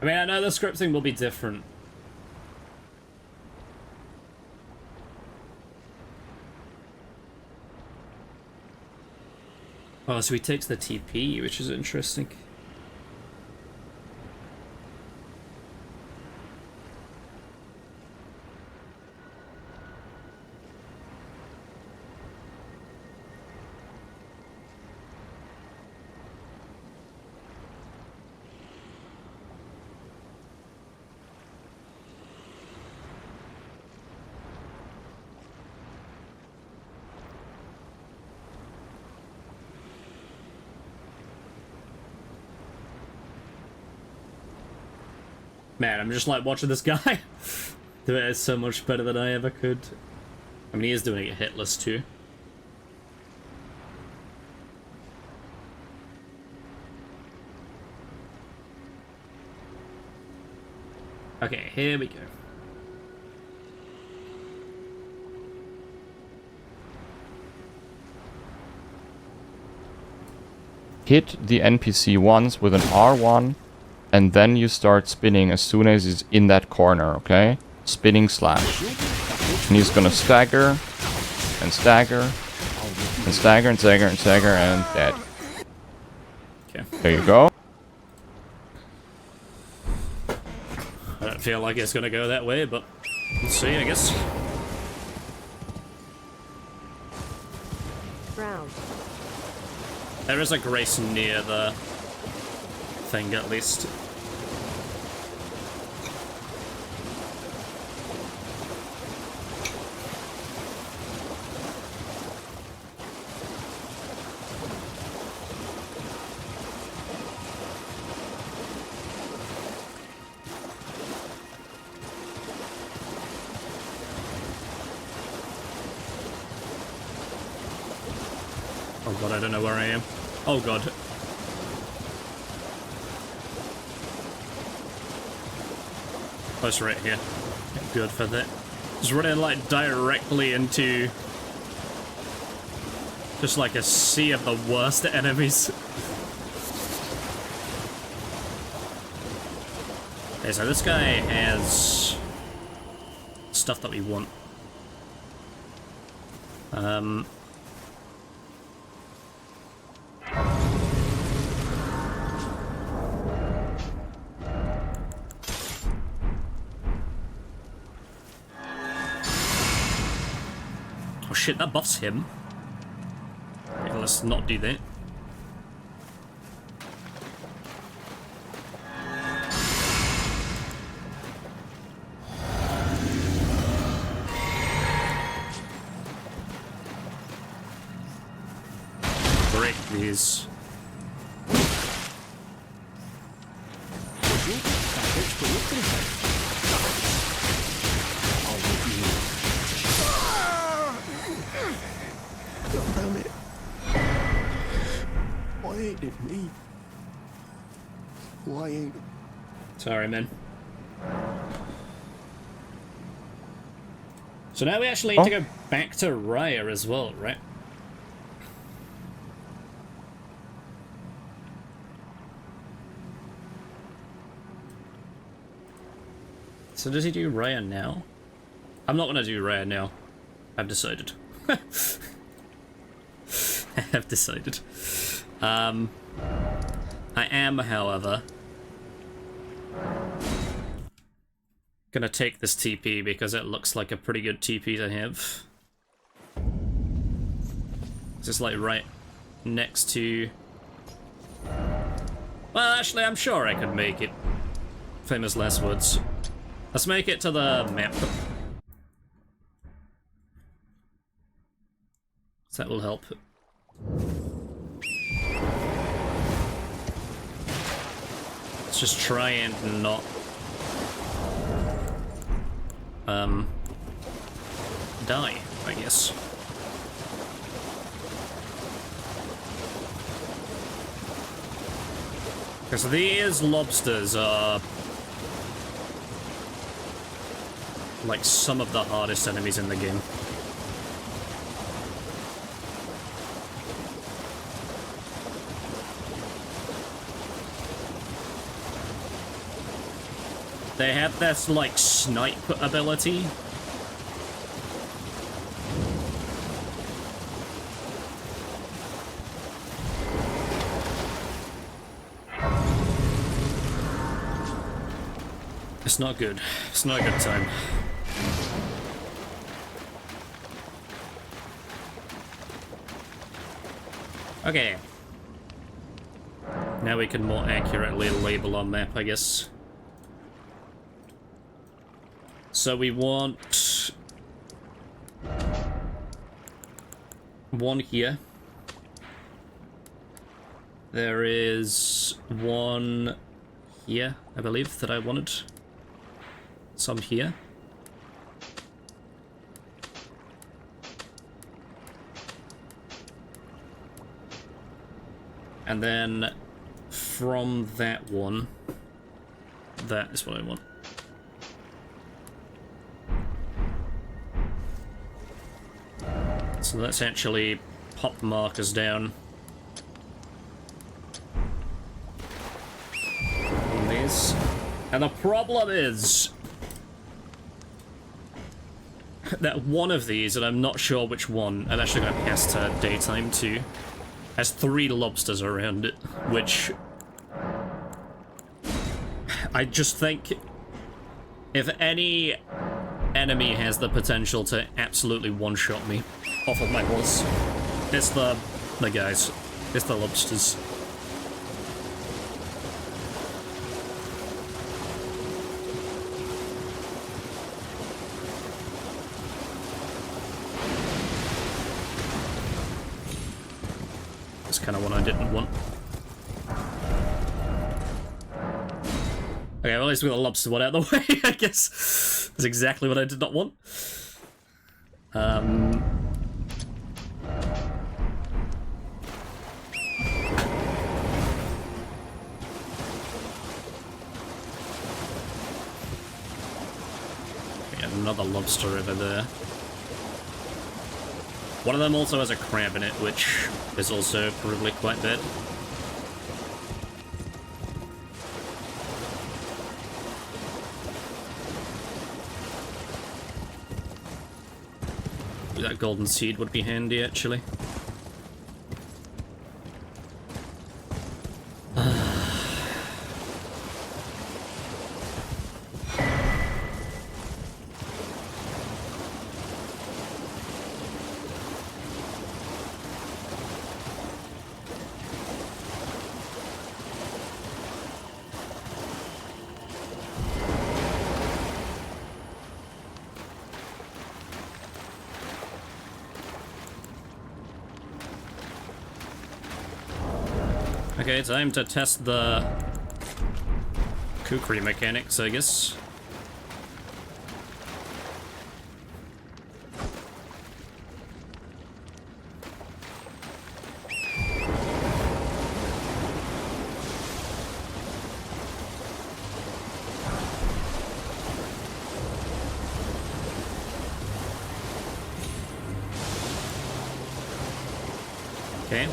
I mean, I know the scripting will be different. Oh, so he takes the TP, which is interesting. Man, I'm just like watching this guy do it so much better than I ever could. I mean, he is doing it hitless too. Okay, here we go. Hit the NPC once with an R1, and then you start spinning as soon as he's in that corner, okay? Spinning slash. And he's gonna stagger, and stagger, and stagger, and stagger, and stagger, and dead. Okay. There you go. I don't feel like it's gonna go that way, but let's see, I guess. Round. There is a grace near the thing at least. Oh god, I don't know where I am. Oh god. Oh, it's right here. Good for that. Just running like directly into just like a sea of the worst enemies. Okay, so this guy has stuff that we want. Oh shit, that buffs him. Okay, let's not do that. Break these. Damn it. Why ain't it me? Why ain't it? Sorry, man. So now we actually need to go back to Raya as well, right? So does he do Raya now? I'm not gonna do Raya now. I've decided. I have decided. I am, however, gonna take this TP because it looks like a pretty good TP to have. It's just like right next to... Well, actually, I'm sure I could make it. Famous last words. Let's make it to the map. So that will help. Let's just try and not die, I guess. Because these lobsters are like some of the hardest enemies in the game. They have this, like, snipe ability. It's not good. It's not a good time. Okay. Now we can more accurately label our map, I guess. So we want one here. There is one here, I believe, that I wanted. Some here. And then from that one, that is what I want. So let's actually pop markers down on these. And the problem is that one of these, and I'm not sure which one, I'm actually going to pass to daytime too, has 3 lobsters around it, which I just think if any enemy has the potential to absolutely one-shot me off of my horse, it's the guys. It's the lobsters. That's kind of what I didn't want. Okay, well, at least we got the lobster one out of the way, I guess. That's exactly what I did not want. Yeah, another lobster over there. One of them also has a crab in it, which is also probably quite bad. That golden seed would be handy, actually. Okay, time to test the kukri mechanics, I guess. Okay.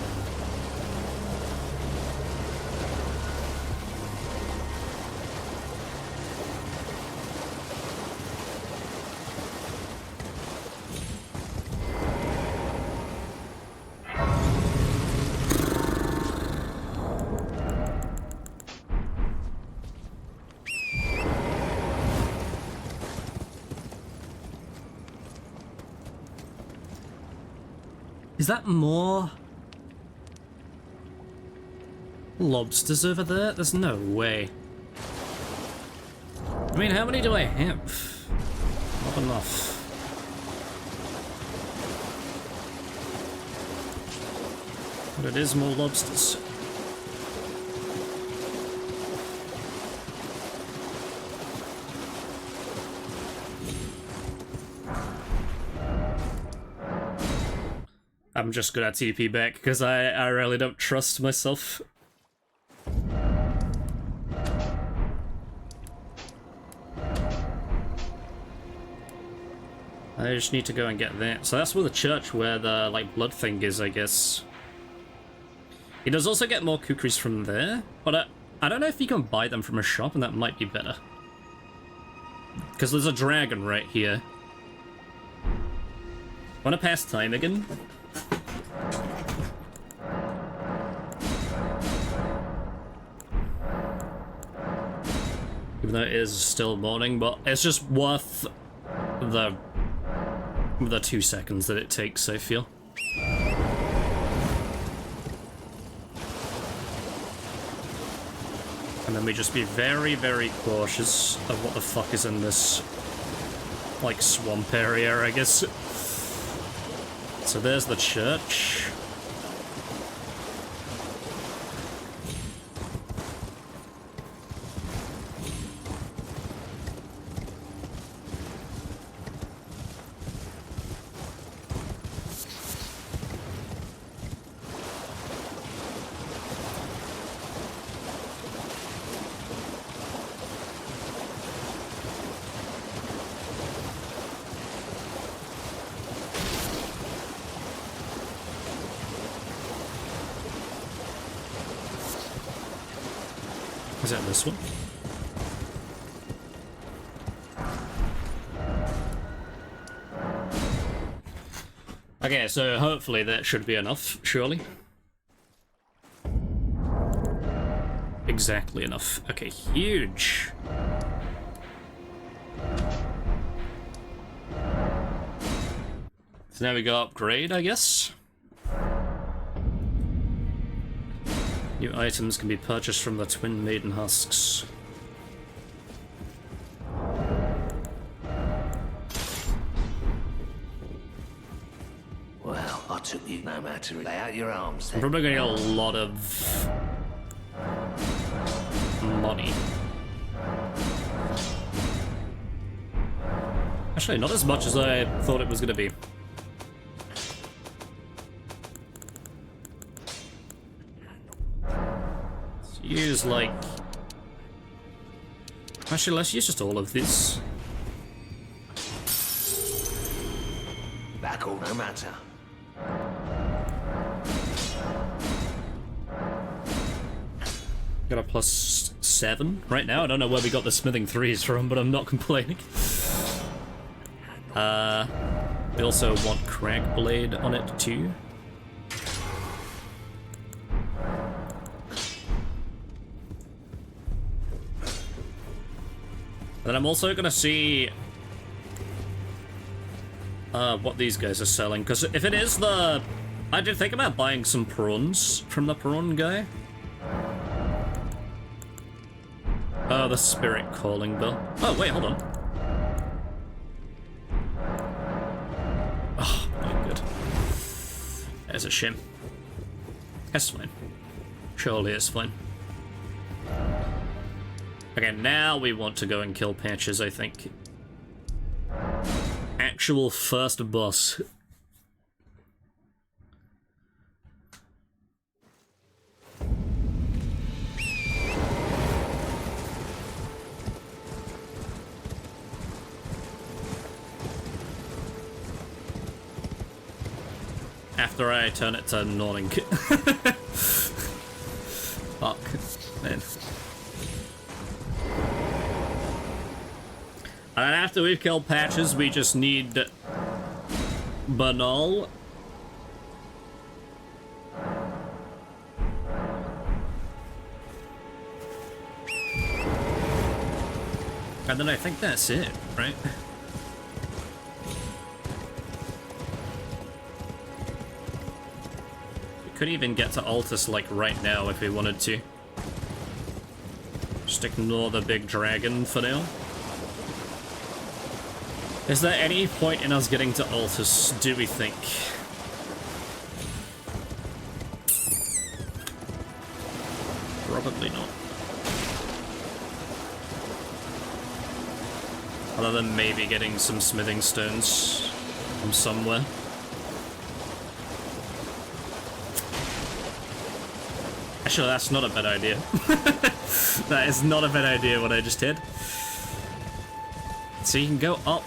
Is that more lobsters over there? There's no way. I mean, how many do I have? Not enough. But it is more lobsters. I'm just gonna TP back because I really don't trust myself. I just need to go and get that. So that's where the church where the like blood thing is, I guess. He does also get more kukris from there, but I don't know if you can buy them from a shop, and that might be better. Because there's a dragon right here. Wanna pass time again? Even though it is still morning, but it's just worth the 2 seconds that it takes, I feel. And then we just be very, very cautious of what the fuck is in this, like, swamp area, I guess. So there's the church. Is that this one? Okay, so hopefully that should be enough, surely. Exactly enough. Okay, huge. So now we go upgrade, I guess. New items can be purchased from the Twin Maiden Husks. Well, I took you no matter. to lay out your arms I'm then. probably gonna get a lot of money. Actually, not as much as I thought it was gonna be. Let's use like... Actually, let's use just all of this. Back all no matter. Got a +7 right now. I don't know where we got the smithing 3s from, but I'm not complaining. We also want Crag Blade on it too. And then I'm also gonna see what these guys are selling, because if it is the... I did think about buying some prawns from the prawn guy. Oh, the spirit calling bell. Oh, wait, hold on. Oh, my god. That's a shame. That's fine. Surely it's fine. Okay, now we want to go and kill Patches, I think. Actual first boss. After I turn it to Norning. Fuck, man. And after we've killed Patches, we just need Banal. And then I think that's it, right? We could even get to Altus like right now if we wanted to. Just ignore the big dragon for now. Is there any point in us getting to Altus, do we think? Probably not. Other than maybe getting some smithing stones from somewhere. Actually, that's not a bad idea. That is not a bad idea what I just did. So you can go up.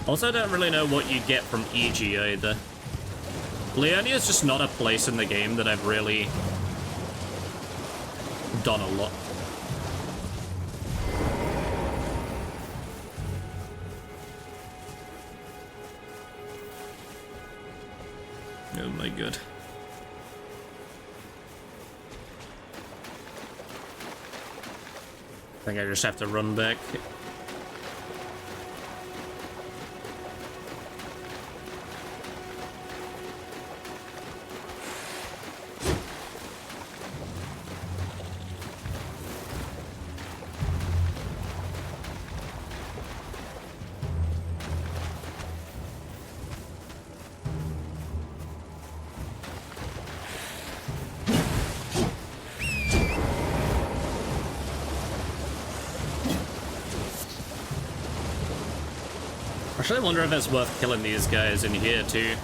Also, I don't really know what you get from EG either. Leonia is just not a place in the game that I've really done a lot. Oh my god. I think I just have to run back. Actually, I wonder if it's worth killing these guys in here too.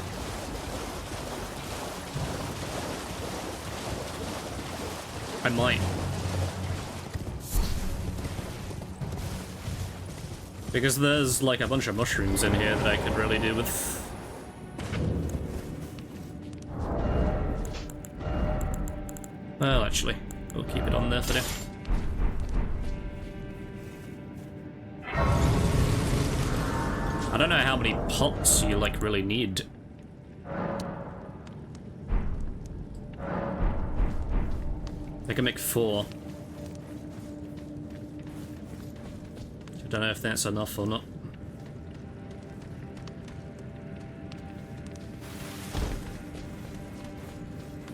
I might. Because there's like a bunch of mushrooms in here that I could really do with. Well, actually, we'll keep it on there for now. I don't know how many pots you like really need. I can make 4. I don't know if that's enough or not.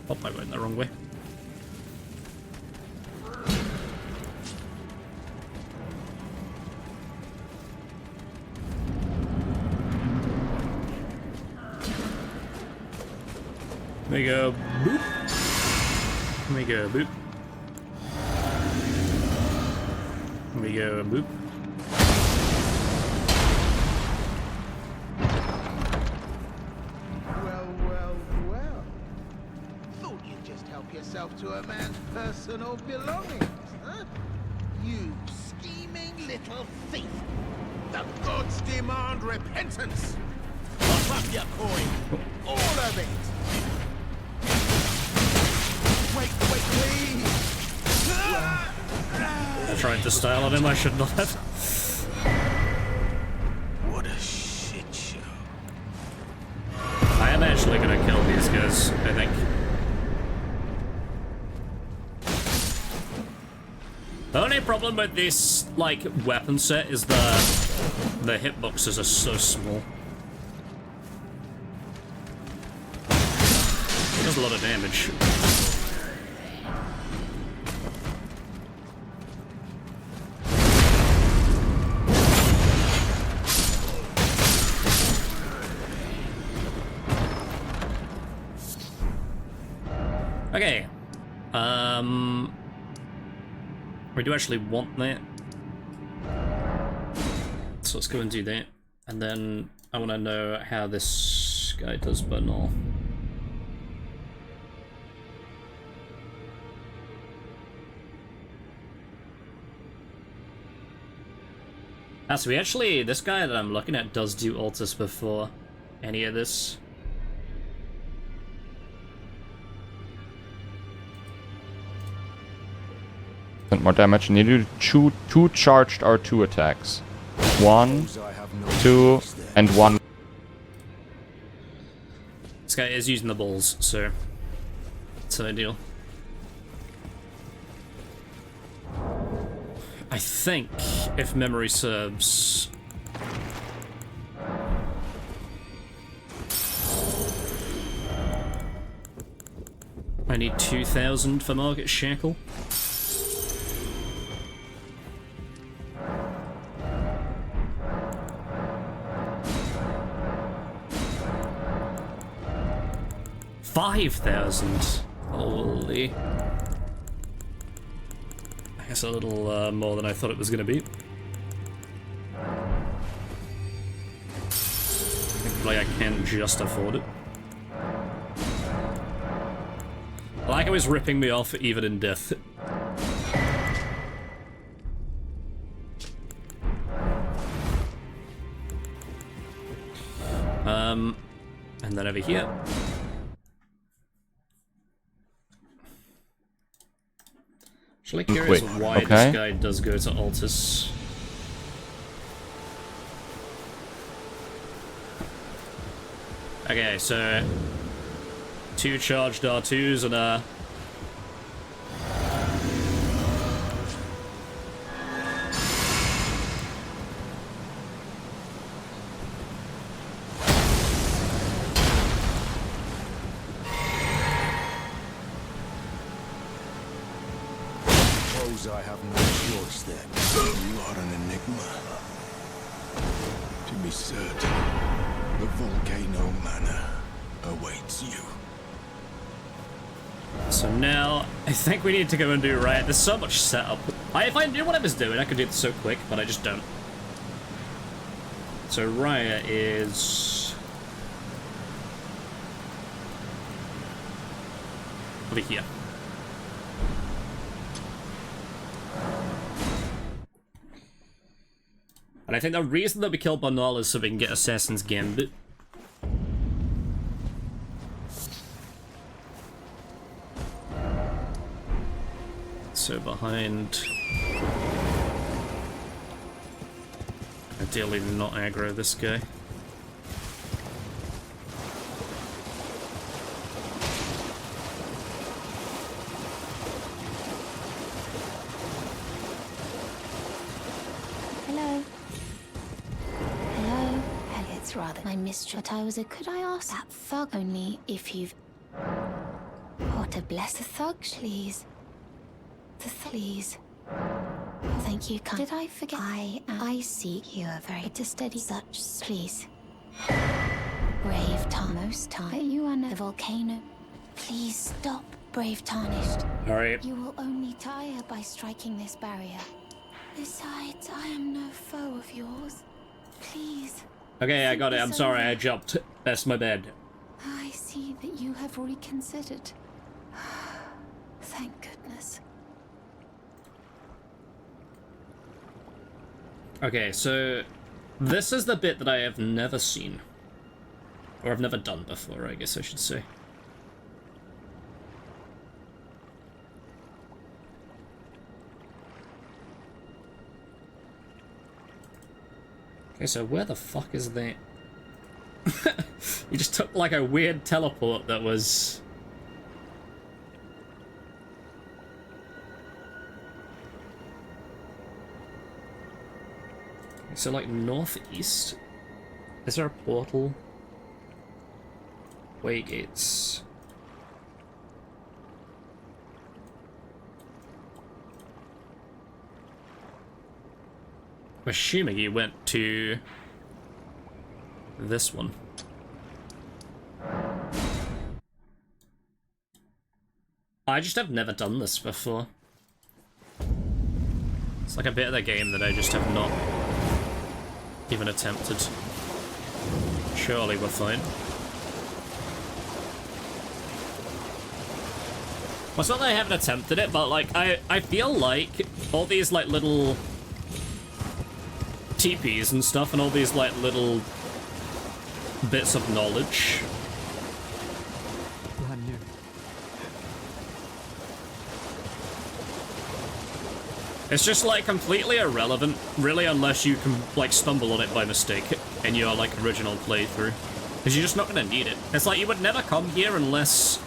Oh, I went the wrong way. We go boop. We go boop. We go boop. Well. Thought you'd just help yourself to a man's personal belongings, huh? You scheming little thief. The gods demand repentance. Pop up your coin. All of it. Wait, please. I tried to style on him, I should not have. What a shit show. I am actually gonna kill these guys, I think. The only problem with this, like, weapon set is the hitboxes are so small. It does a lot of damage. Okay. We do actually want that. So let's go and do that. And then I want to know how this guy does Bernal. So we actually, this guy that I'm looking at does do Altus before any of this. More damage, and you do two charged R2 attacks. 1, 2, and 1. This guy is using the balls, so it's ideal. I think, if memory serves, I need 2,000 for Market Shackle. $5,000. Holy. I guess a little more than I thought it was going to be. Like I can just afford it. I like how he's ripping me off even in death. And then over here. Actually curious why this guy does go to Altus. Okay, so 2 charged R2s and a I have no choice then. You are an enigma. To be certain, the Volcano Manor awaits you. So now, I think we need to go and do Riot. There's so much setup. If I knew what I was doing, I could do this so quick, but I just don't. So Riot is over here. And I think the reason that we killed Bernal is so we can get Assassin's Gambit. So behind... Ideally not aggro this guy. Rather my mistress, but I was a could I ask that thug only if you've what a bless the thug please please thank you did I forget I seek you are very to steady such please brave time most time you are no volcano Please stop, brave Tarnished. Alright. You will only tire by striking this barrier. Besides, I am no foe of yours. Please. Okay, I got it. Think I'm this sorry, over. I jumped. That's my bad. I see that you have reconsidered. Thank goodness. Okay, so this is the bit that I have never seen. Or I've never done before, I guess I should say. Okay, so where the fuck is that? You just took like a weird teleport that was... So like northeast? Is there a portal? Waygates. I'm assuming he went to this one. I just have never done this before. It's like a bit of the game that I just have not even attempted. Surely we're fine. Well, it's not that I haven't attempted it, but like I feel like all these like little teepees and stuff and all these like little bits of knowledge. It's just like completely irrelevant, really, unless you can like stumble on it by mistake in your like original playthrough. Because you're just not gonna need it. It's like you would never come here unless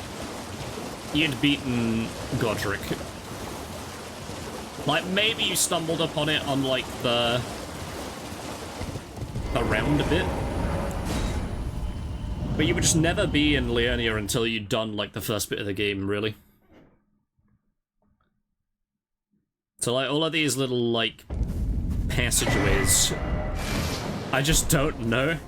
you'd beaten Godric. Like maybe you stumbled upon it on like the round bit. But you would just never be in Liurnia until you'd done like the first bit of the game, really. So like all of these little like passageways, I just don't know.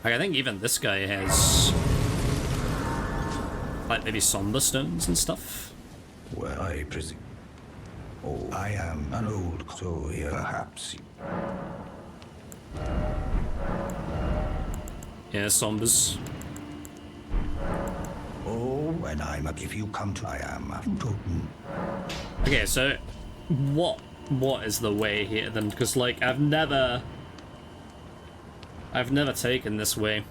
Like, I think even this guy has like maybe somber stones and stuff. Well, I presume. Oh, I am an old so here. Perhaps. Yeah, sombers. Oh, when I'm if you come to, I am a totem. Okay, so what is the way here then? Because like I've never taken this way.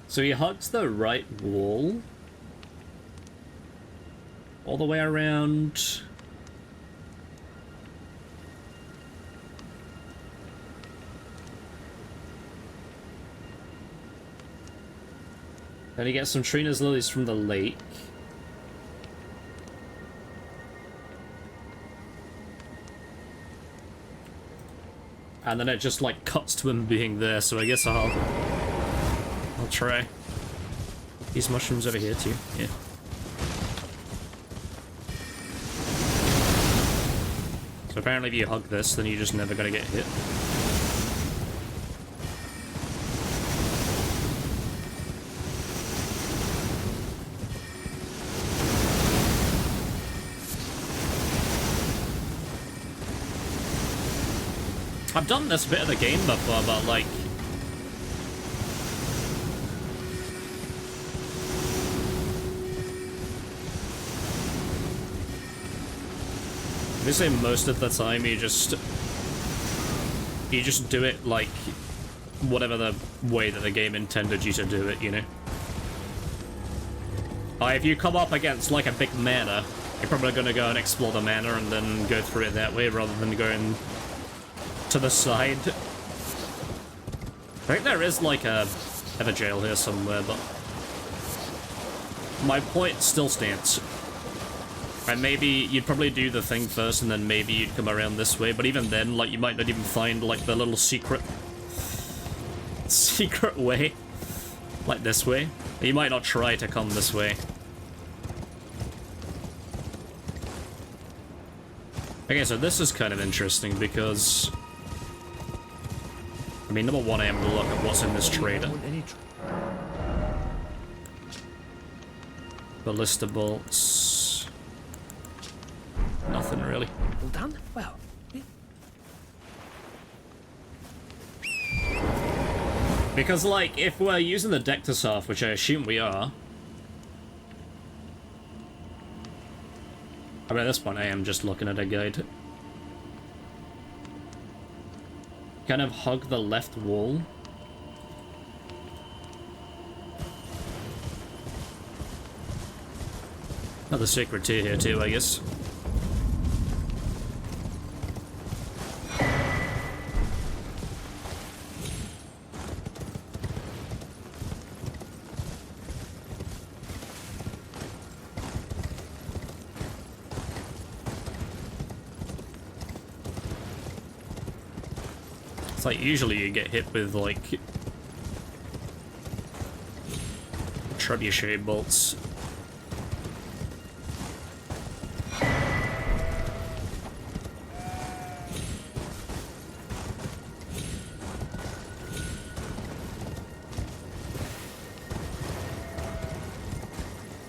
So he hugs the right wall all the way around. Then he gets some Trina's lilies from the lake. And then it just like cuts to him being there, so I guess I'll try. These mushrooms over here too, yeah. So apparently if you hug this, then you're just never gonna get hit. I've done this bit of the game before, but like... Obviously most of the time you just do it like whatever the way that the game intended you to do it, you know? If you come up against like a big mana, you're probably gonna go and explore the mana and then go through it that way rather than going to the side. I think there is like a jail here somewhere, but my point still stands. And maybe you'd probably do the thing first and then maybe you'd come around this way, but even then, like, you might not even find like the little secret way, like this way. You might not try to come this way. Okay, so this is kind of interesting because, I mean, number one, I am going to look at what's in this trader. Ballista bolts. Nothing really. All done? Well, Because, like, if we're using the Dectosaurus, which I assume we are, I mean, at this point, I am just looking at a guide. Kind of hug the left wall. Another secret tier here too, I guess. It's like usually you get hit with like trebuchet bolts.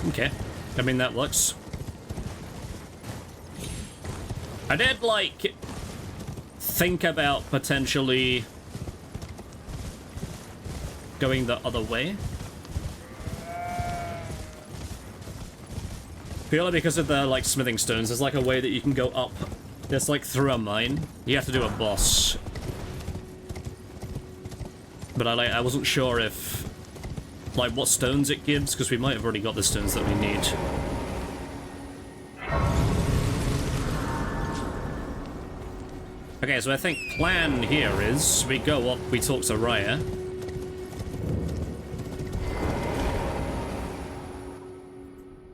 Okay, I mean that works. I did like think about potentially going the other way. Purely because of the like smithing stones, there's like a way that you can go up. It's like through a mine. You have to do a boss. But I wasn't sure if like what stones it gives, because we might have already got the stones that we need. Okay, so I think plan here is we go up, we talk to Raya.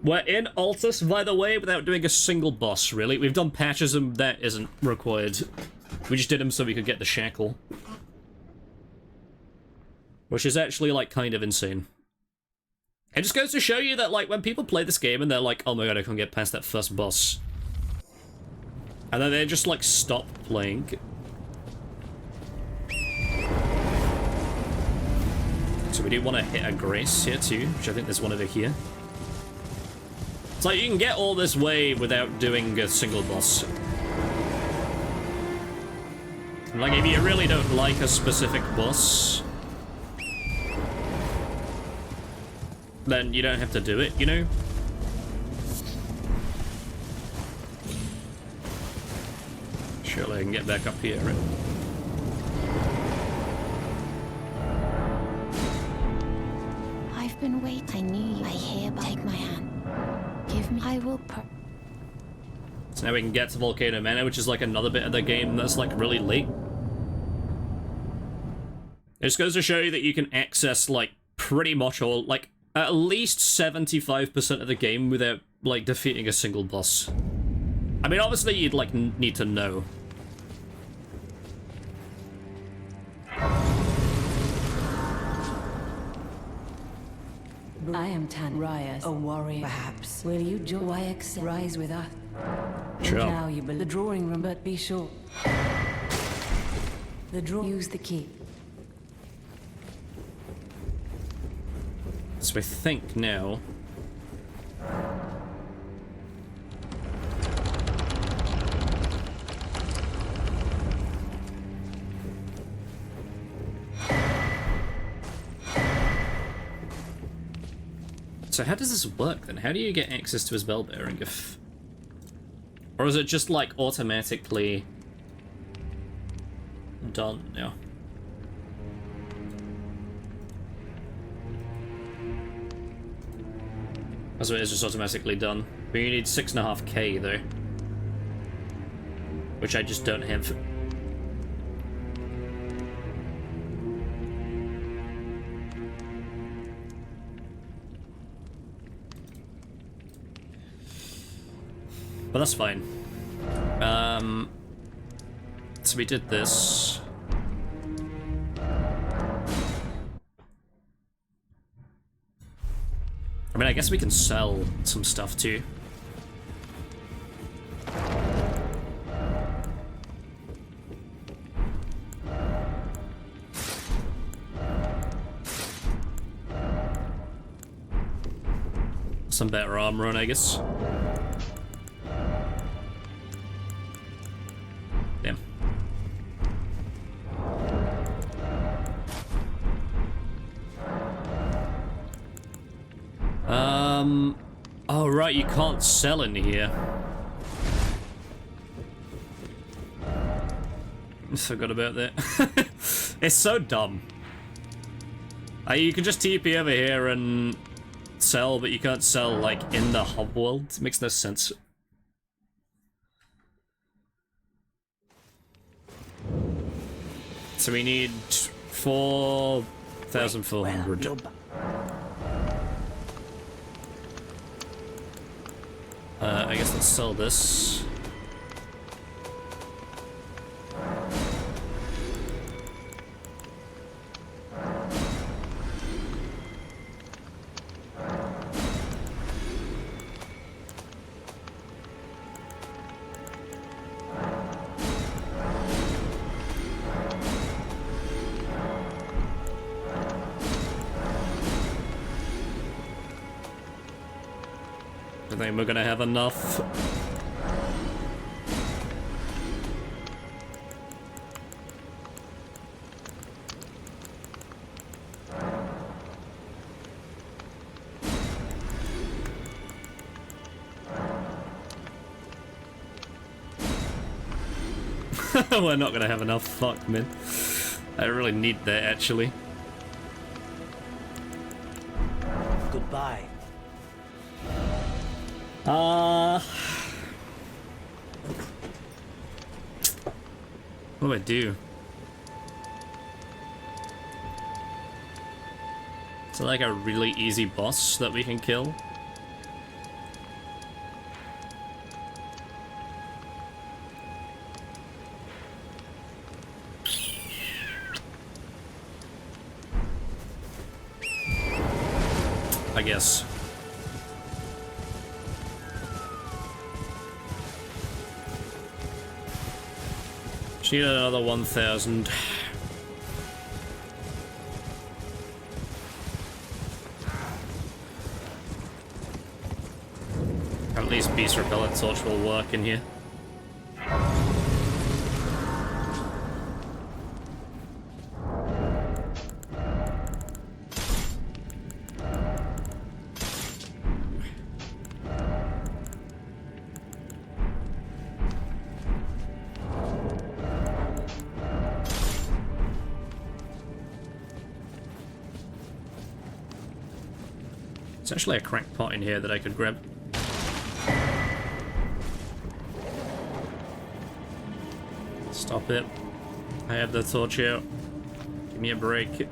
We're in Altus, by the way, without doing a single boss, really. We've done patches and that isn't required. We just did them so we could get the shackle. Which is actually, like, kind of insane. It just goes to show you that, like, when people play this game and they're like, oh my god, I can't get past that first boss. And then they just, like, stop playing. So we do want to hit a Grace here, too, which I think there's one over here. It's like you can get all this way without doing a single boss. Like, if you really don't like a specific boss, then you don't have to do it, you know? Surely I can get back up here, right? I've been waiting. I knew you. I hereby take my hand. Give me. I will. So now we can get to Volcano Manor, which is like another bit of the game that's like really late. It just goes to show you that you can access like pretty much all, like at least 75% of the game without like defeating a single boss. I mean, obviously you'd like need to know. I am Tan Raya, a warrior. Perhaps will you rise with us? Sure. Now you the drawing room, but be sure use the key. So I think now. So how does this work then? How do you get access to his bell bearing if... Or is it just like automatically done now? So it is just automatically done. But you need 6.5k though. Which I just don't have. But that's fine. So we did this. I mean, I guess we can sell some stuff too. Some better armor on, I guess. Damn. Oh right, you can't sell in here. I forgot about that. It's so dumb. You can just TP over here and sell, but you can't sell, like, in the hub world. It makes no sense. So we need 4,400. I guess let's sell this. I think we're gonna have enough. We're not gonna have enough. Fuck, man. I really need that, actually. Goodbye. What do I do? Is there like a really easy boss that we can kill? I guess. Just need another 1,000. At least beast repellent torch will work in here. There's actually a cracked pot in here that I could grab. Stop it. I have the torch out. Give me a break.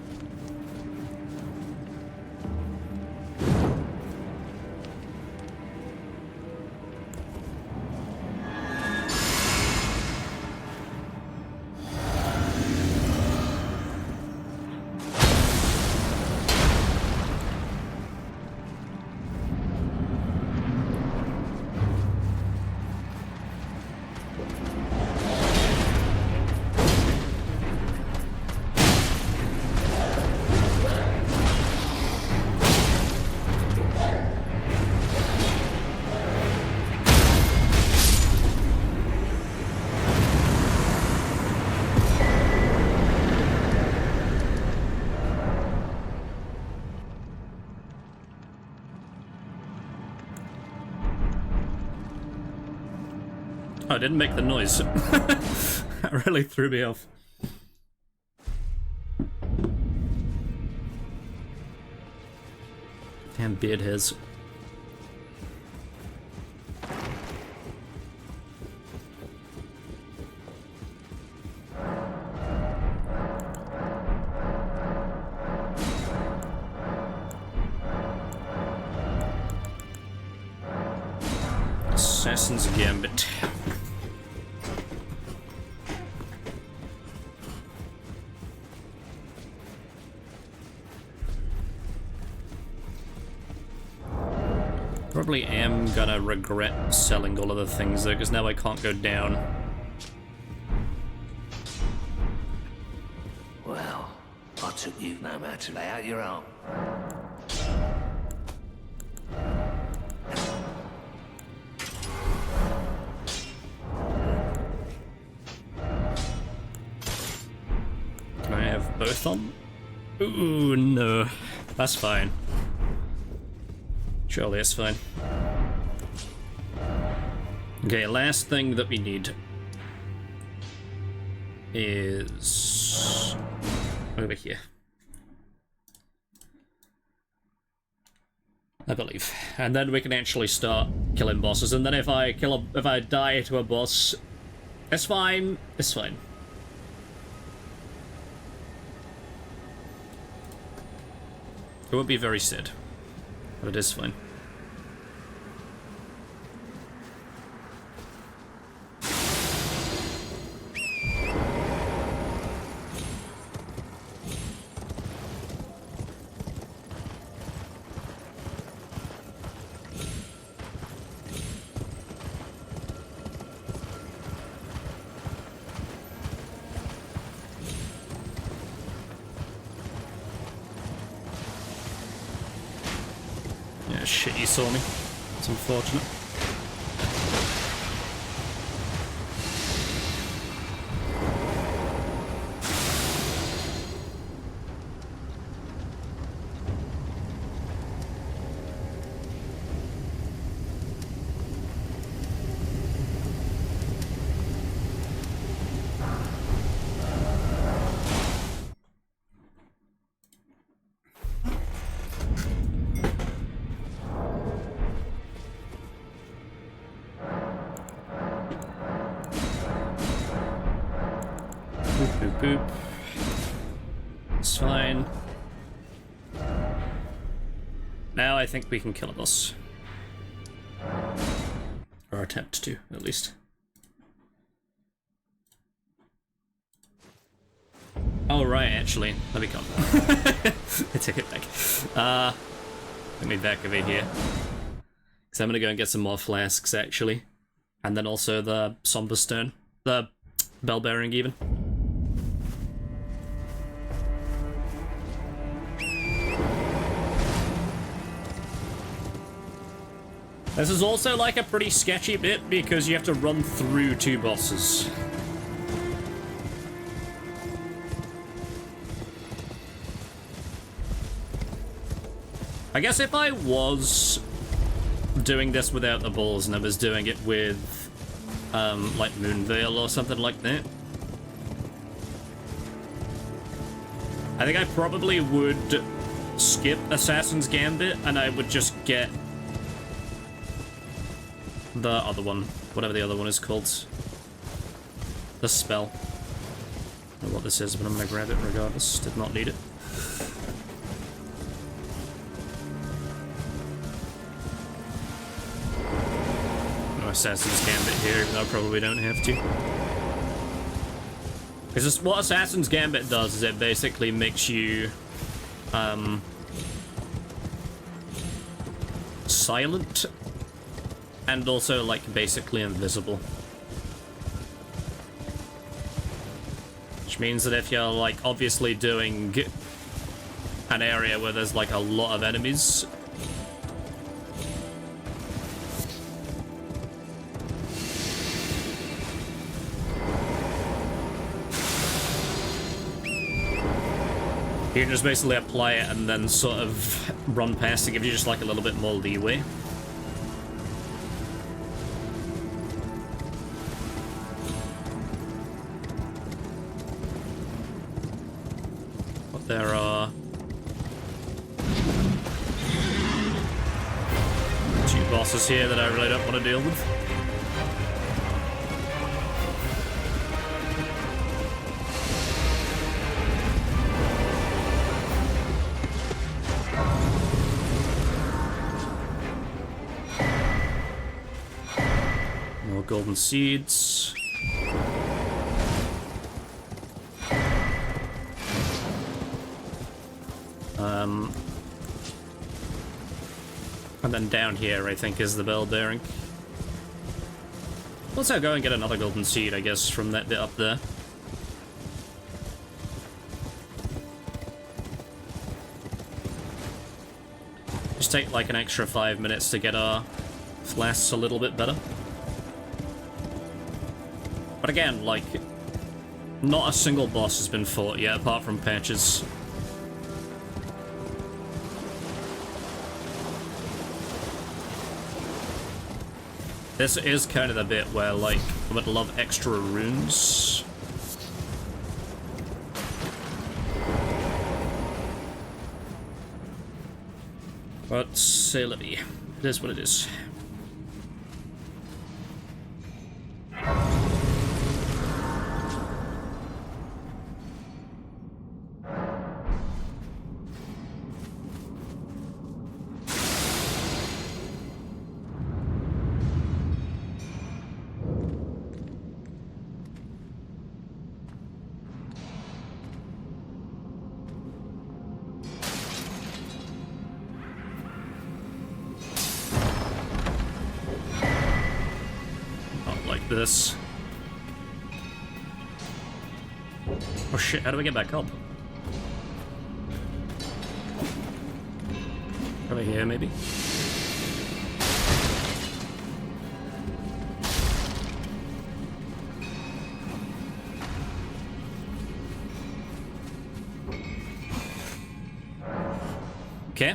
Oh, I didn't make the noise. That really threw me off. Damn beard hairs. Assassin's Gambit. Probably am gonna regret selling all of the things though, because now I can't go down. Well, I took you no matter. Lay out your arm. Can I have both on? Ooh, no. That's fine. Surely it's fine. Okay, last thing that we need is over here, I believe, and then we can actually start killing bosses. And then if I die to a boss, it's fine. It's fine. It won't be very sad, but it is fine. Yeah, shit, you saw me. It's unfortunate. Boop, boop, boop. It's fine. Now I think we can kill a boss. Or attempt to, at least. Oh, right, actually. Let me come. I take it back. Let me back over here. Because I'm going to go and get some more flasks, actually. And then also the Somber Stone. The Bell Bearing, even. This is also like a pretty sketchy bit because you have to run through two bosses. I guess if I was doing this without the balls and I was doing it with like Moonveil or something like that, I think I probably would skip Assassin's Gambit and I would just get the other one, whatever the other one is called. The spell. I don't know what this is, but I'm gonna grab it regardless. Did not need it. No Assassin's Gambit here, even though I probably don't have to. It's just what Assassin's Gambit does is it basically makes you silent. And also, like, basically invisible. Which means that if you're, like, obviously doing an area where there's, like, a lot of enemies, you can just basically apply it and then sort of run past to give you just, like, a little bit more leeway. There are two bosses here that I really don't want to deal with. golden seeds. And then down here, I think, is the bell bearing. Let's go and get another golden seed, I guess, from that bit up there. Just take like an extra 5 minutes to get our flasks a little bit better. But again, like, not a single boss has been fought yet, apart from patches. This is kind of the bit where, like, I would love extra runes. But, say la vie. It is what it is. This. Oh shit, how do we get back up? Over here, maybe? Okay.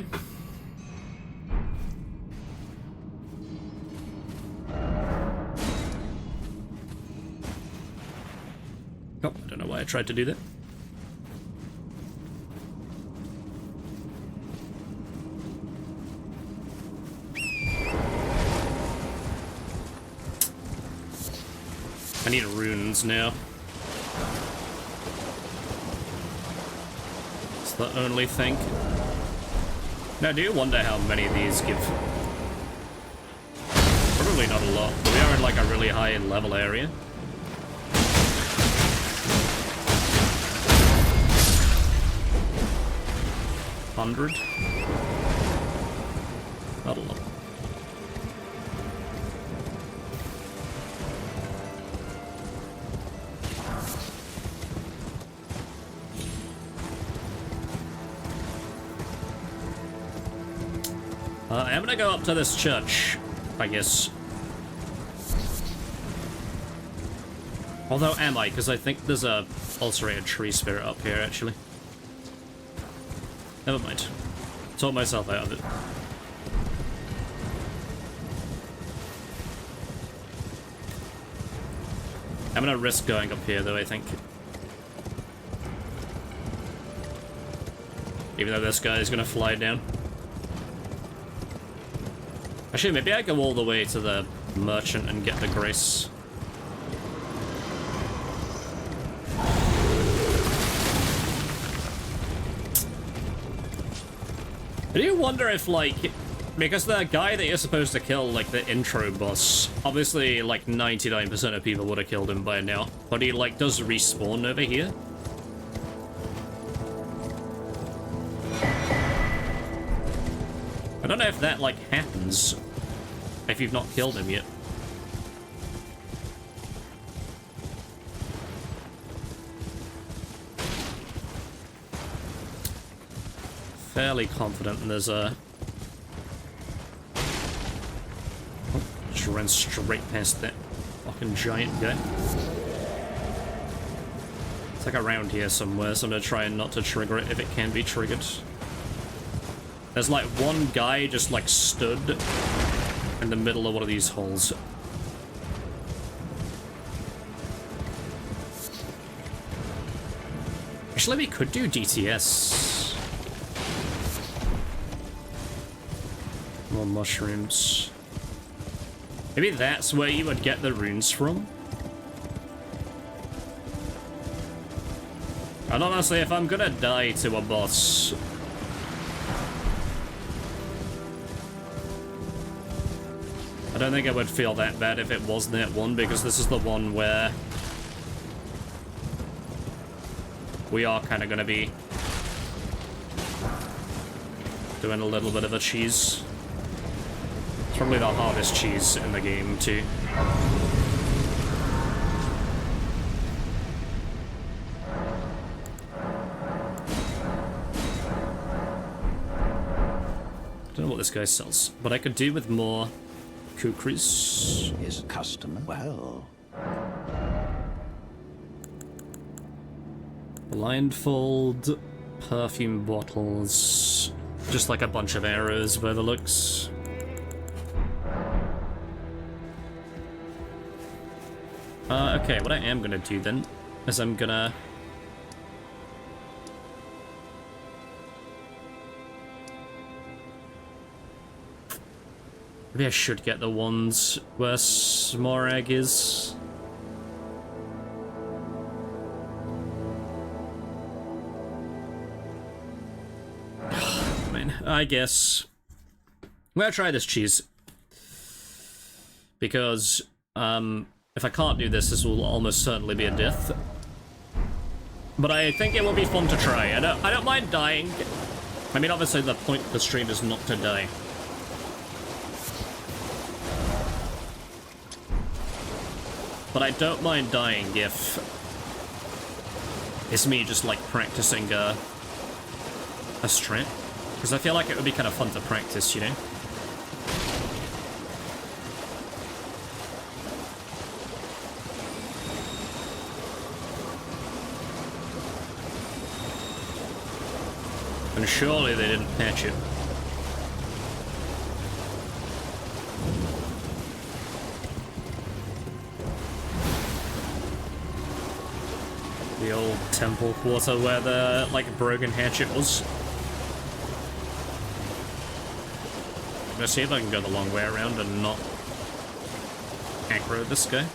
Oh, I don't know why I tried to do that. I need runes now. It's the only thing. Now, I do wonder how many of these give. Probably not a lot, but we are in like a really high level area. Not a lot. I'm gonna go up to this church, I guess. Although, am I? Because I think there's a ulcerated tree spirit up here, actually. Never mind. Talk myself out of it. I'm gonna risk going up here, though, I think. Even though this guy is gonna fly down. Actually, maybe I go all the way to the merchant and get the grace. I do wonder if, like, because the guy that you're supposed to kill, like, the intro boss, obviously, like, 99% of people would have killed him by now, but he, like, does respawn over here. I don't know if that, like, happens if you've not killed him yet. Fairly confident there's a... Oh, just ran straight past that fucking giant guy. It's like around here somewhere, so I'm gonna try not to trigger it if it can be triggered. There's like one guy just like stood in the middle of one of these holes. Actually, we could do DTS. More mushrooms. Maybe that's where you would get the runes from. And honestly, if I'm gonna die to a boss, I don't think I would feel that bad if it was that one, because this is the one where we are kind of going to be doing a little bit of a cheese. It's probably the hardest cheese in the game, too. Don't know what this guy sells, but I could do with more kukris. His customer. Well, Blindfold, perfume bottles, just like a bunch of arrows by the looks. Okay, what I am gonna do then is I'm gonna maybe I should get the ones where Smorag is. I guess I'm gonna try this cheese because if I can't do this, this will almost certainly be a death. But I think it will be fun to try. I don't mind dying. I mean, obviously the point of the stream is not to die. But I don't mind dying if it's me just like practicing a strat. Because I feel like it would be kind of fun to practice, you know? And surely they didn't patch it. The old temple quarter where the, like, broken hatchet was. I'm gonna see if I can go the long way around and not aggro this guy.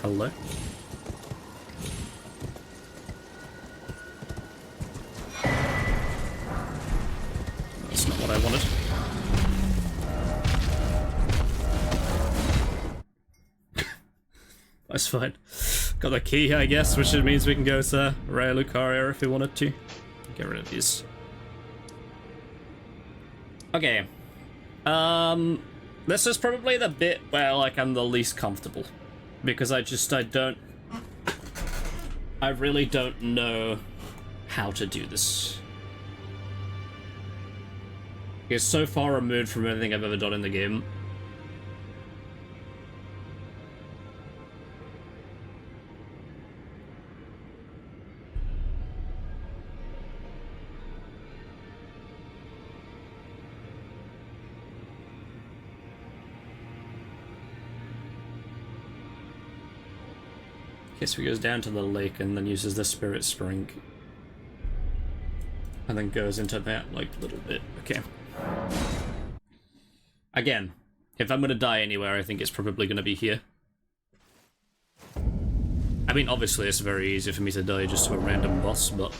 Hello? That's not what I wanted. That's fine. Got the key, I guess, which means we can go to Raya Lucaria if we wanted to. Get rid of these. Okay. This is probably the bit where, like, I'm the least comfortable. Because I really don't know how to do this. It's so far removed from anything I've ever done in the game. Guess he goes down to the lake and then uses the spirit spring. And then goes into that, like, little bit. Okay. Again, if I'm gonna die anywhere, I think it's probably gonna be here. I mean, obviously it's very easy for me to die just to a random boss, but...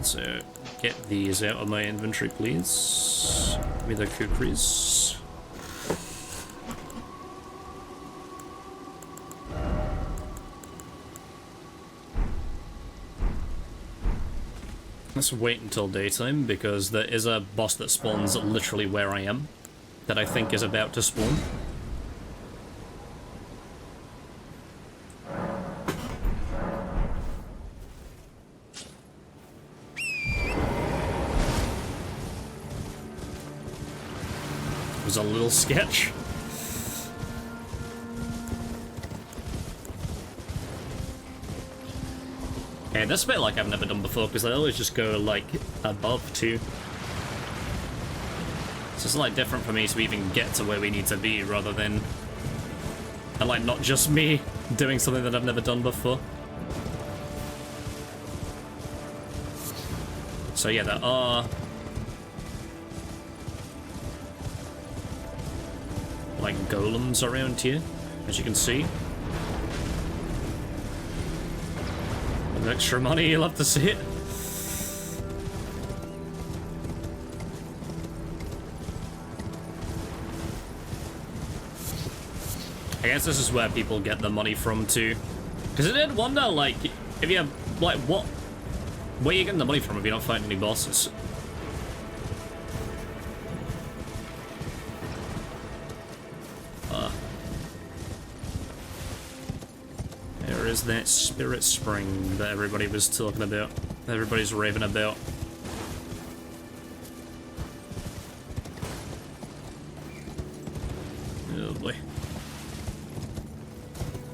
So, get these out of my inventory, please. With the kukris. Let's wait until daytime, because there is a boss that spawns literally where I am, that I think is about to spawn. Was a little sketch. Okay, this bit like I've never done before, because I always just go, like, above, too. So it's, like, different for me to even get to where we need to be, rather than... And, like, not just me doing something that I've never done before. So, yeah, there are... like, golems around here, as you can see. With extra money, you'll have to see it. I guess this is where people get the money from, too. Because I did wonder, like, if you have, like, where are you getting the money from if you're not fighting any bosses? There is that spirit spring that everybody was talking about. Everybody's raving about. Oh boy.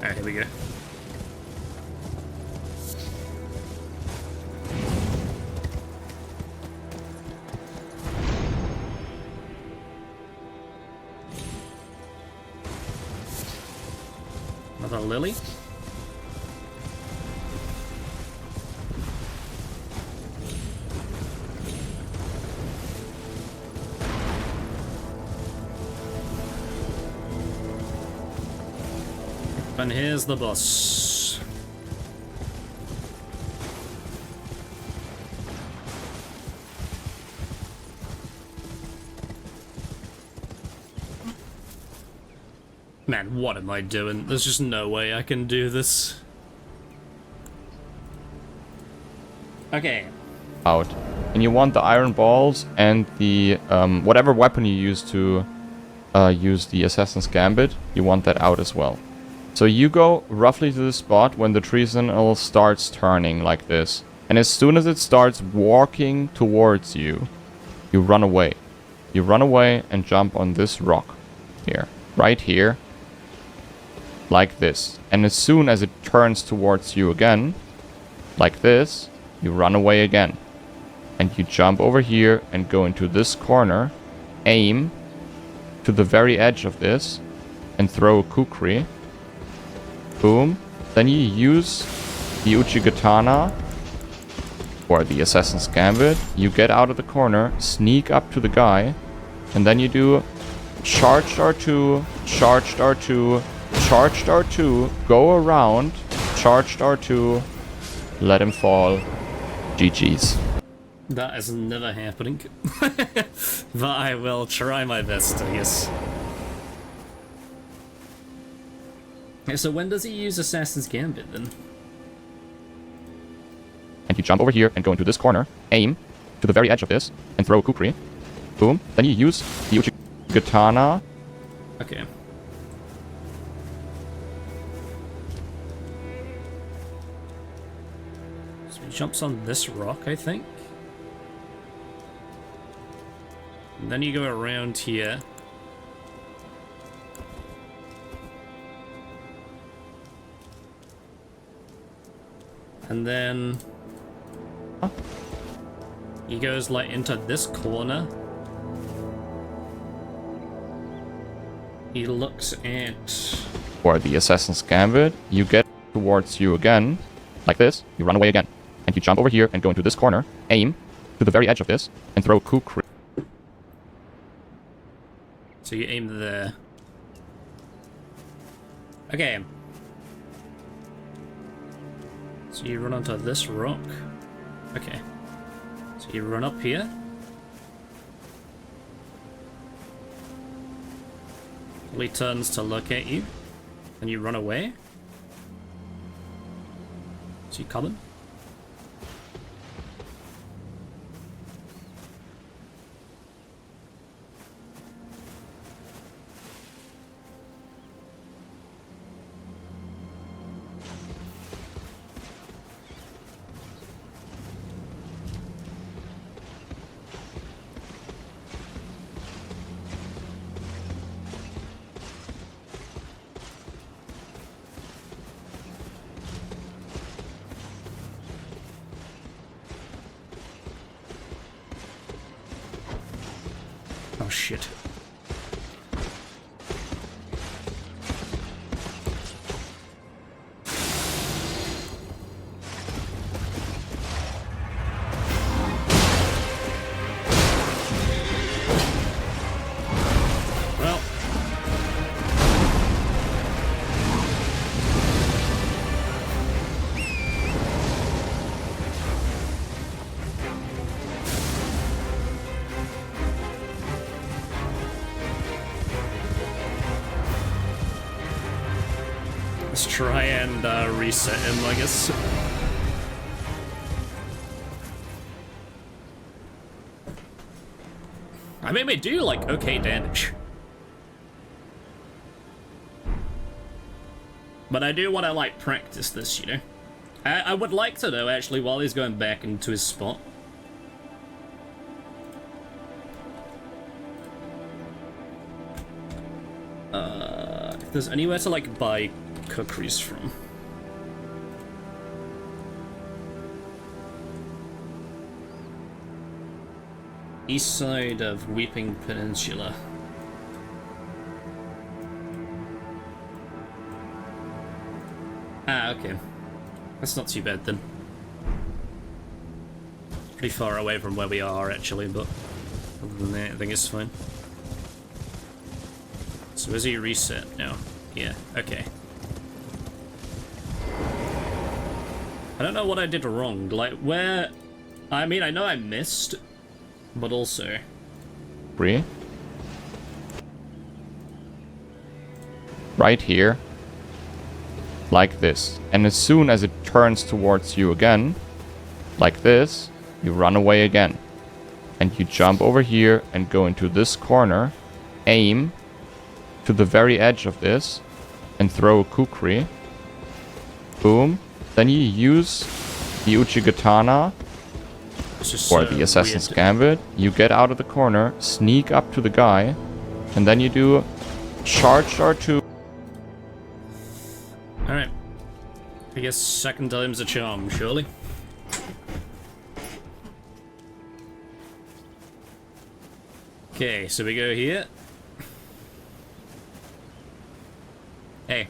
Alright, here we go. Another lily. And here's the boss. Man, what am I doing? There's just no way I can do this. Okay. Out. And you want the iron balls and the whatever weapon you use to use the Assassin's Gambit, you want that out as well. So you go roughly to the spot when the tree sentinel starts turning like this. And as soon as it starts walking towards you, you run away. You run away and jump on this rock here, right here, like this. And as soon as it turns towards you again, like this, you run away again. And you jump over here and go into this corner, aim to the very edge of this, and throw a kukri. Boom. Then you use the Uchigatana, or the Assassin's Gambit. You get out of the corner, sneak up to the guy, and then you do charged R2, charged R2, charged R2, go around, charged R2, let him fall. GG's. That is never happening. But I will try my best, I guess. Okay, so when does he use Assassin's Gambit, then? And you jump over here and go into this corner, aim to the very edge of this, and throw a kukri. Boom. Then you use the Uchigatana. Okay. So he jumps on this rock, I think. And then you go around here. And then he goes like into this corner. He looks at... For the Assassin's Gambit, you get towards you again, like this, you run away again. And you jump over here and go into this corner, aim to the very edge of this, and throw a kukri. So you aim there. Okay. So you run onto this rock. Okay. So you run up here. He turns to look at you. And you run away. So you coming? Oh shit. Well. Let's try and reset him, I guess. I mean, we do, like, okay damage. But I do want to, like, practice this, you know? I would like to know, actually, while he's going back into his spot. If there's anywhere to, like, buy cookeries from. East side of Weeping Peninsula. Ah, okay. That's not too bad then. Pretty far away from where we are actually, but other than that, I think it's fine. So is he reset now? Yeah, okay. I don't know what I did wrong. Like, where... I mean, I know I missed, but also... Right here. Like this. And as soon as it turns towards you again, like this, you run away again. And you jump over here and go into this corner, aim to the very edge of this, and throw a kukri. Boom. Then you use the Uchigatana, or the Assassin's Gambit. You get out of the corner, sneak up to the guy, and then you do charged R2. Alright. I guess second time's a charm, surely. Okay, so we go here. Hey.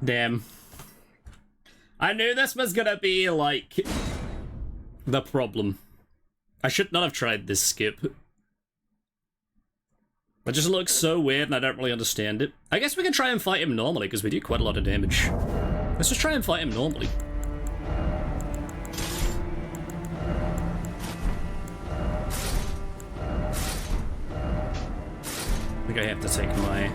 Damn. I knew this was gonna be, like, the problem. I should not have tried this skip. It just looks so weird and I don't really understand it. I guess we can try and fight him normally, because we do quite a lot of damage. Let's just try and fight him normally. I think I have to take my...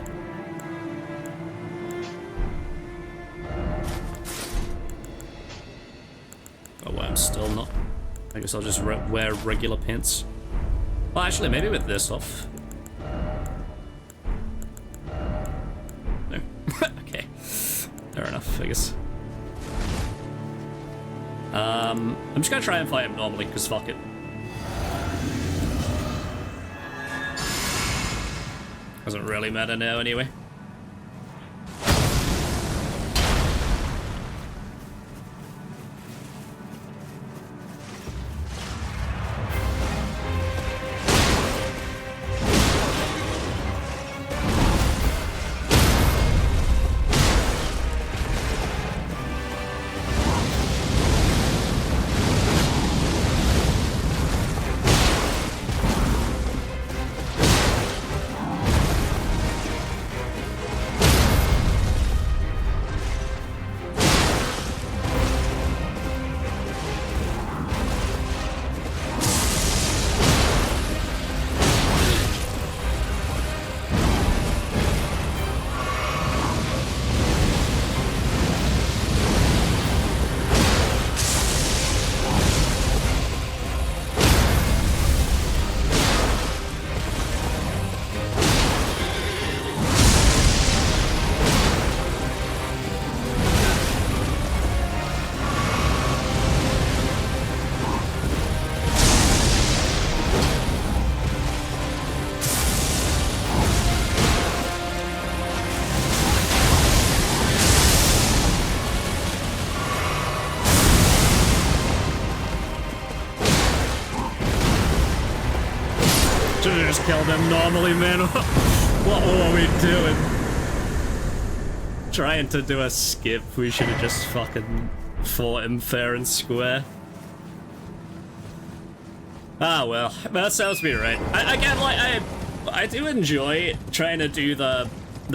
Oh, well, I'm still not. I guess I'll just wear regular pants. Well, actually, maybe with this off. No. Okay. Fair enough, I guess. I'm just gonna try and fight him normally, because fuck it. Doesn't really matter now, anyway. killed him normally, man. What were we doing? Trying to do a skip. We should have just fucking fought him fair and square. Ah, well, that sounds me right. Again, like, I do enjoy trying to do the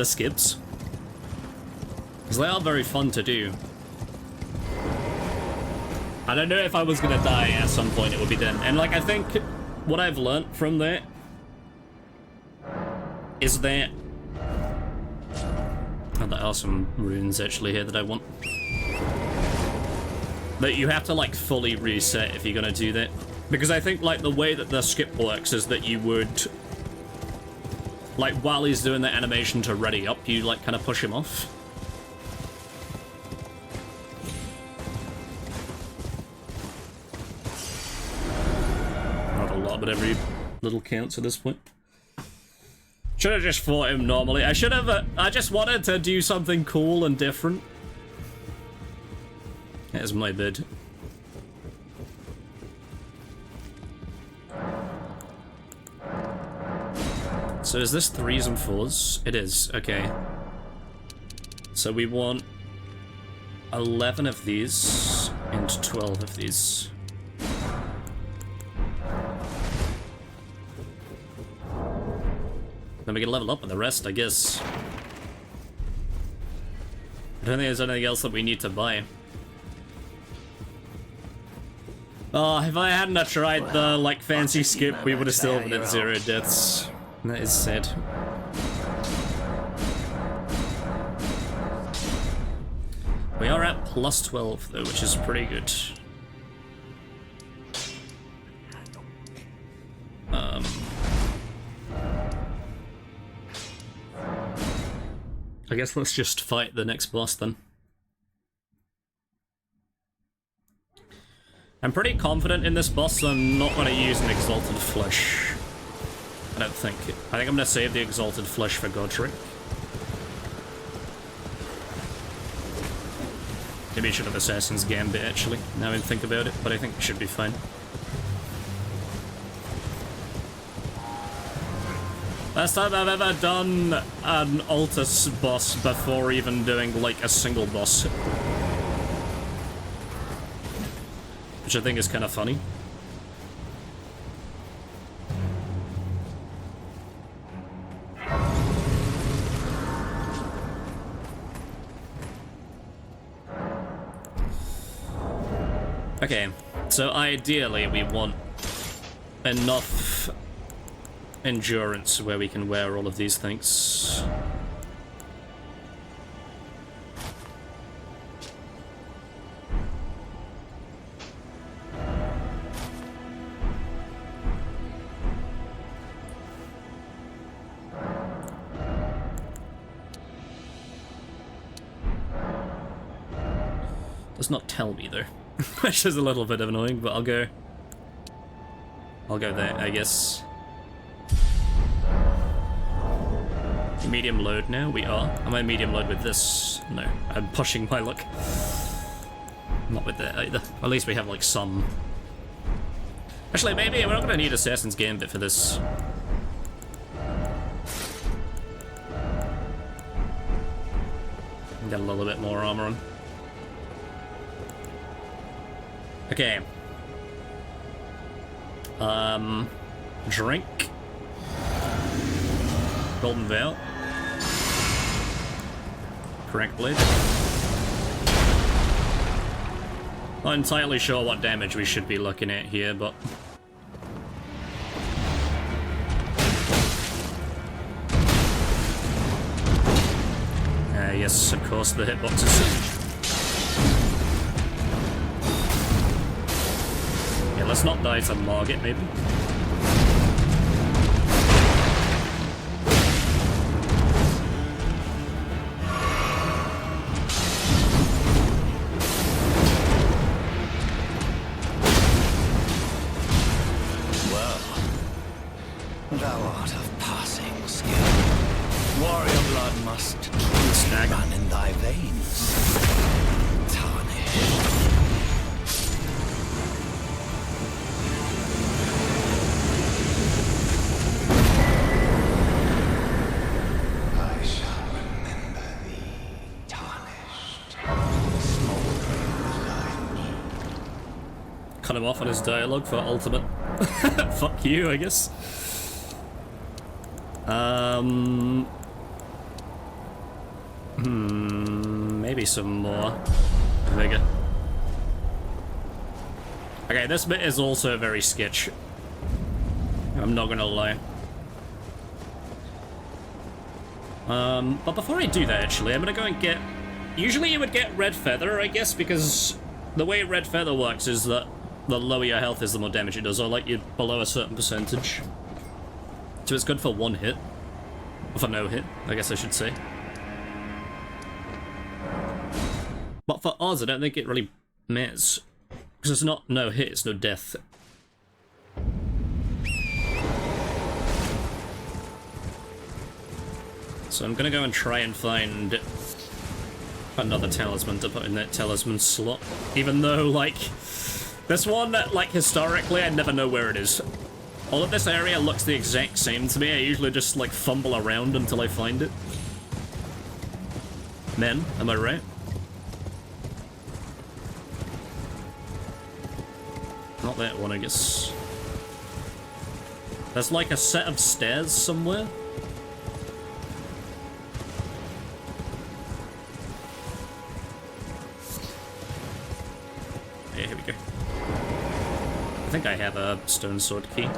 skips. Because they are very fun to do. I don't know if I was gonna die at some point, it would be then. And, like, I think what I've learnt from that is that... Oh, there are some runes actually here that I want. That you have to, like, fully reset if you're gonna do that. Because I think, like, the way that the skip works is that you would... Like, while he's doing the animation to ready up, you, like, kind of push him off. Not a lot, but every little counts at this point. Should have just fought him normally. I should have... I just wanted to do something cool and different. There's my bid. So is this 3s and 4s? It is, okay. So we want 11 of these and 12 of these. Then we can level up with the rest, I guess. I don't think there's anything else that we need to buy. Oh, if I hadn't tried the, like, fancy skip, we would have still been at 0 deaths. That is sad. We are at plus 12, though, which is pretty good. I guess let's just fight the next boss, then. I'm pretty confident in this boss, so I'm not going to use an Exalted Flesh. I don't think. I think I'm going to save the Exalted Flesh for Godric. Maybe I should have Assassin's Gambit, actually, now I think about it, but I think it should be fine. Last time I've ever done an Altus boss before even doing, like, a single boss. Which I think is kind of funny. Okay, so ideally we want enough endurance where we can wear all of these things. Does not tell me though, which is a little bit annoying, but I'll go there, I guess. Medium load now? We are. Am I medium load with this? No, I'm pushing my luck. Not with that either. At least we have like some. Actually, maybe we're not gonna need Assassin's Gambit for this. Get a little bit more armor on. Okay. Drink. Golden Veil. Correct blade. Not entirely sure what damage we should be looking at here, but... yes, of course, the hitboxes. Yeah, let's not die to Margit, maybe. Thou art of passing skill. Warrior blood must run in thy veins. Tarnished. cut him off on his dialogue for ultimate. Fuck you, I guess. Maybe some more vigor. Okay, this bit is also very sketch. I'm not gonna lie. But before I do that, actually, I'm gonna go and get... Usually you would get Red Feather, I guess, because the way Red Feather works is that the lower your health is, the more damage it does, or like you're below a certain percentage. So it's good for one hit. Or for no hit, I guess I should say. But for Oz, I don't think it really matters. Because it's not no hit, it's no death. So I'm gonna go and try and find another talisman to put in that talisman slot. Even though, like, this one, like, historically, I never know where it is. All of this area looks the exact same to me. I usually just, like, fumble around until I find it. Men, am I right? Not that one, I guess. There's, like, a set of stairs somewhere. Yeah, here we go. I think I have a stone sword key.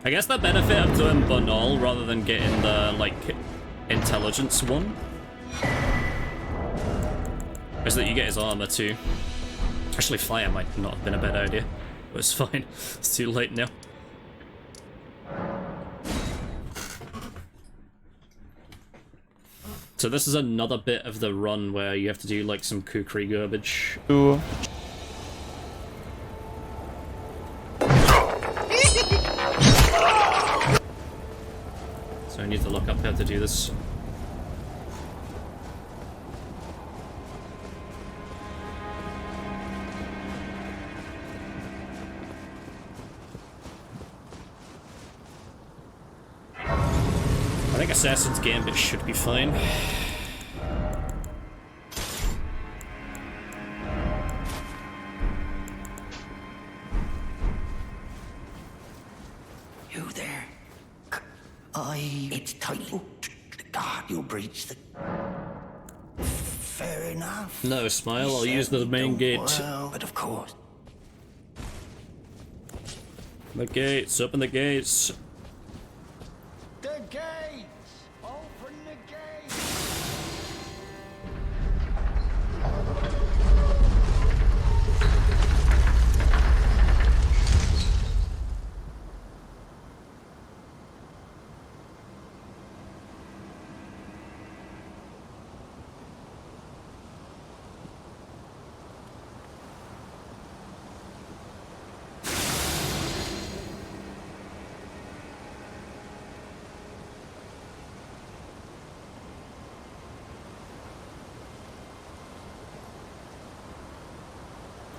I guess the benefit of doing Banal rather than getting the, like, intelligence one is that you get his armor too. Actually, fire might not have been a bad idea, but it's fine. It's too late now. So this is another bit of the run where you have to do, like, some kukri garbage. Ooh. So I need to look up how to do this. I think Assassin's Gambit should be fine. You there? It's tight. God, you'll breach the... Fair enough. No, Smile, I'll use the main gate. Well, but of course. The gates, open the gates. The gates! Open the gates!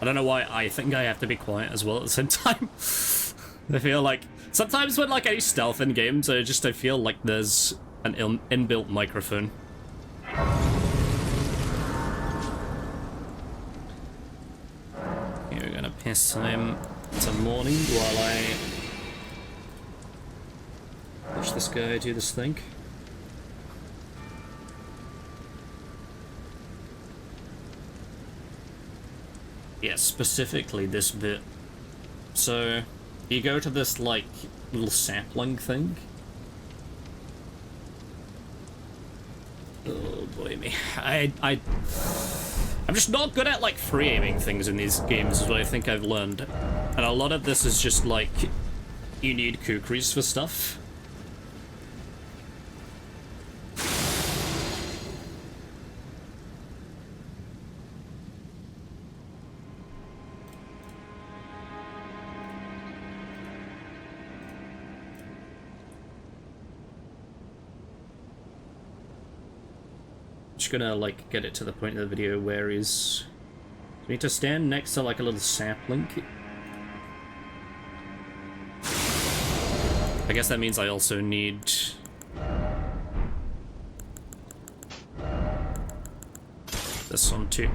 I don't know why I think I have to be quiet as well at the same time. I feel like sometimes when, like, I do stealth in games, I feel like there's an inbuilt microphone. Here we're gonna pass time to morning while I watch this guy do this thing. Yeah, specifically this bit. So, you go to this, like, little sapling thing. Oh, boy me. I'm just not good at, like, free aiming things in these games, is what I think I've learned. And a lot of this is just, like, you need kukris for stuff. Just gonna, like, get it to the point of the video where he's... We need to stand next to, like, a little sapling. I guess that means I also need... this one too.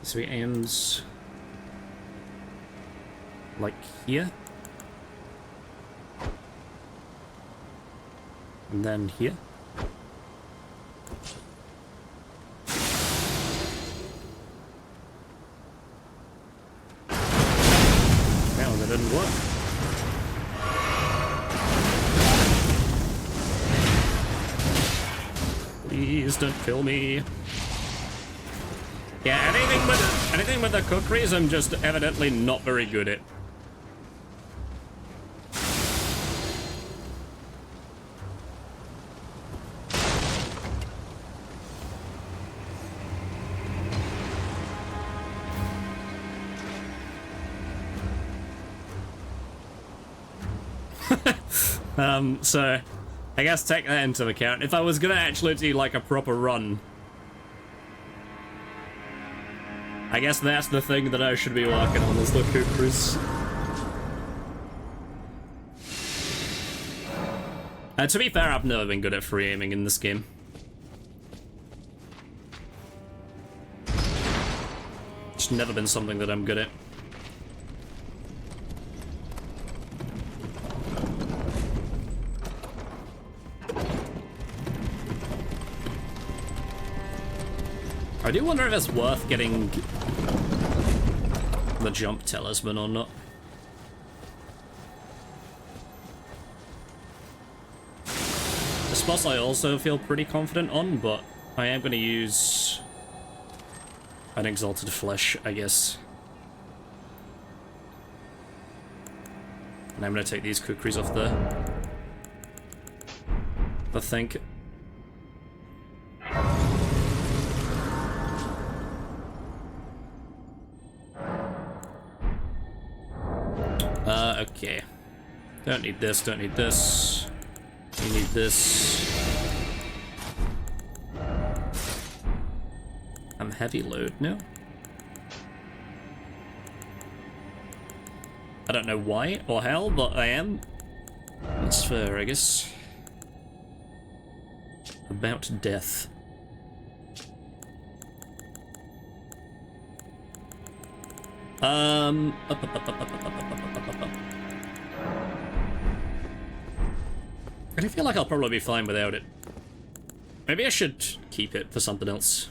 So he aims like here, and then here. Well, that didn't work. Please don't kill me. Yeah, anything with the cookeries, I'm just evidently not very good at. So I guess take that into account. If I was gonna actually do like a proper run, I guess that's the thing that I should be working on, is the cookeries. To be fair, I've never been good at free aiming in this game. It's never been something that I'm good at. I do wonder if it's worth getting the jump talisman or not. This boss I also feel pretty confident on, but I am going to use an exalted flesh, I guess. And I'm going to take these kukris off there. I think. Okay. Don't need this, don't need this. You need this. I'm heavy load now. I don't know why or how, but I am. That's fair, I guess. About death. I feel like I'll probably be fine without it. Maybe I should keep it for something else.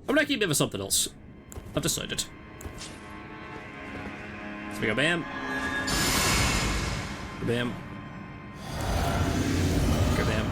I'm gonna keep it for something else. I've decided. So we go bam. Bam. Go bam.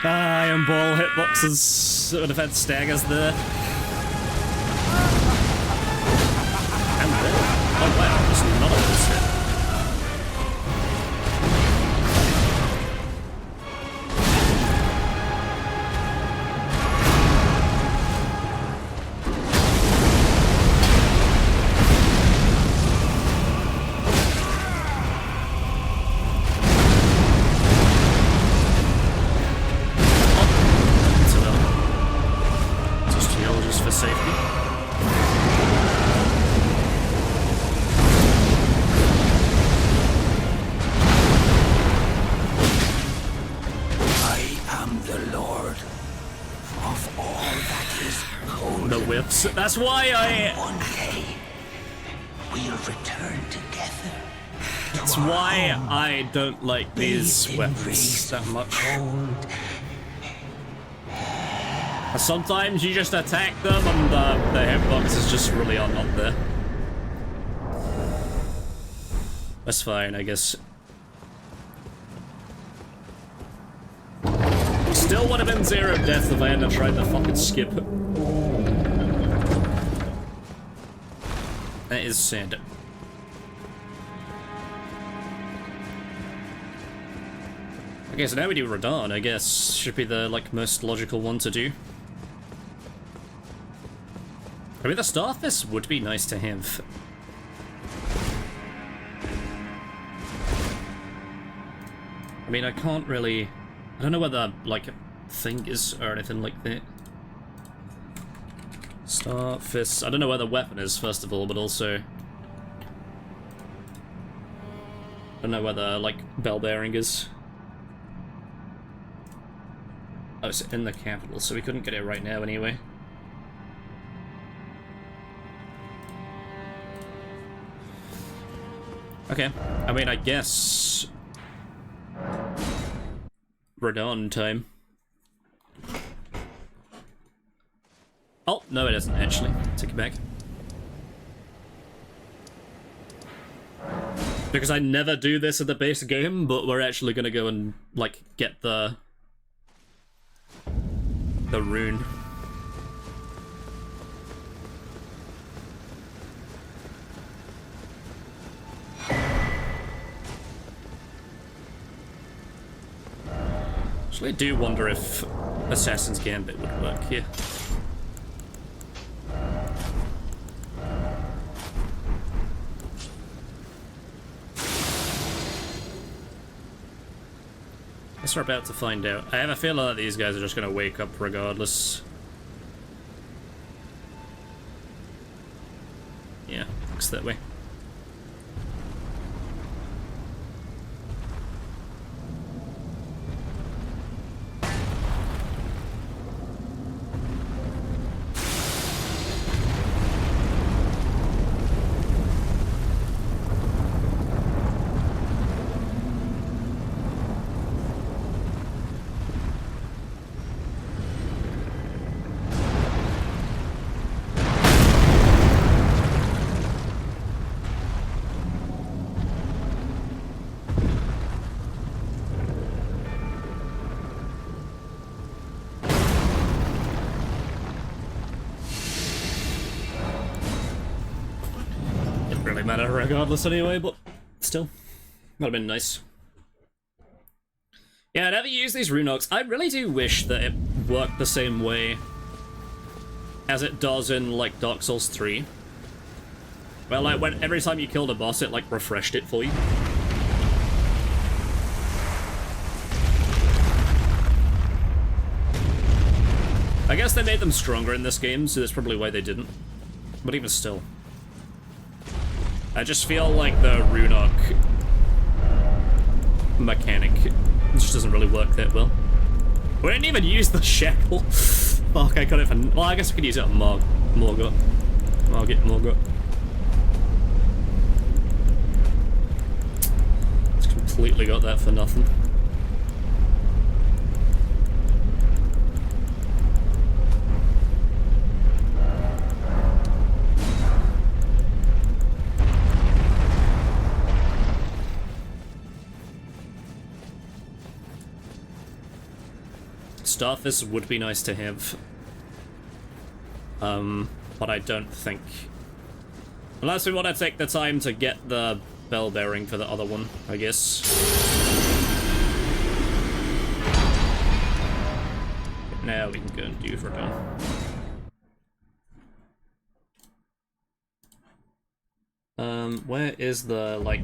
Iron ball hitboxes would have had staggers there. And there. Oh wow, there's none of this hit. Just heal. So that's why I... One day, we'll return together. That's why I don't like these weapons that much. Sometimes you just attack them and the hitbox is just really not there. That's fine, I guess. Still would have been 0 death if I hadn't tried to fucking skip. That is sad. Okay, so now we do Radahn, I guess. Should be the, like, most logical one to do. I mean, the Starfish would be nice to have. I mean, I can't really... I don't know whether, like, a thing is or anything like that. Starfish... I don't know where the weapon is, first of all, but also... I don't know whether, like, bell bearing is. Oh, it's in the capital, so we couldn't get it right now anyway. Okay, I mean, I guess... Radahn time. Oh, no it isn't, actually. Take it back. Because I never do this at the base game, but we're actually gonna go and, like, get the rune. Actually, I do wonder if Assassin's Gambit would work here. Guess we're about to find out. I have a feeling that these guys are just gonna wake up regardless. Yeah, looks that way. Matter regardless anyway, but still. Might have been nice. Yeah, I never use these rune arcs. I really do wish that it worked the same way as it does in, like, Dark Souls 3. Well, like, when every time you killed a boss, it, like, refreshed it for you. I guess they made them stronger in this game, so that's probably why they didn't. But even still. I just feel like the rune arc mechanic just doesn't really work that well. We didn't even use the shackle. Fuck, I got it for... Well, I guess we could use it on Morgott. Morgott. Just completely got that for nothing. Starfish would be nice to have. But I don't think... Unless we want to take the time to get the bell bearing for the other one, I guess. Now we can go and do Radahn. Where is the, like...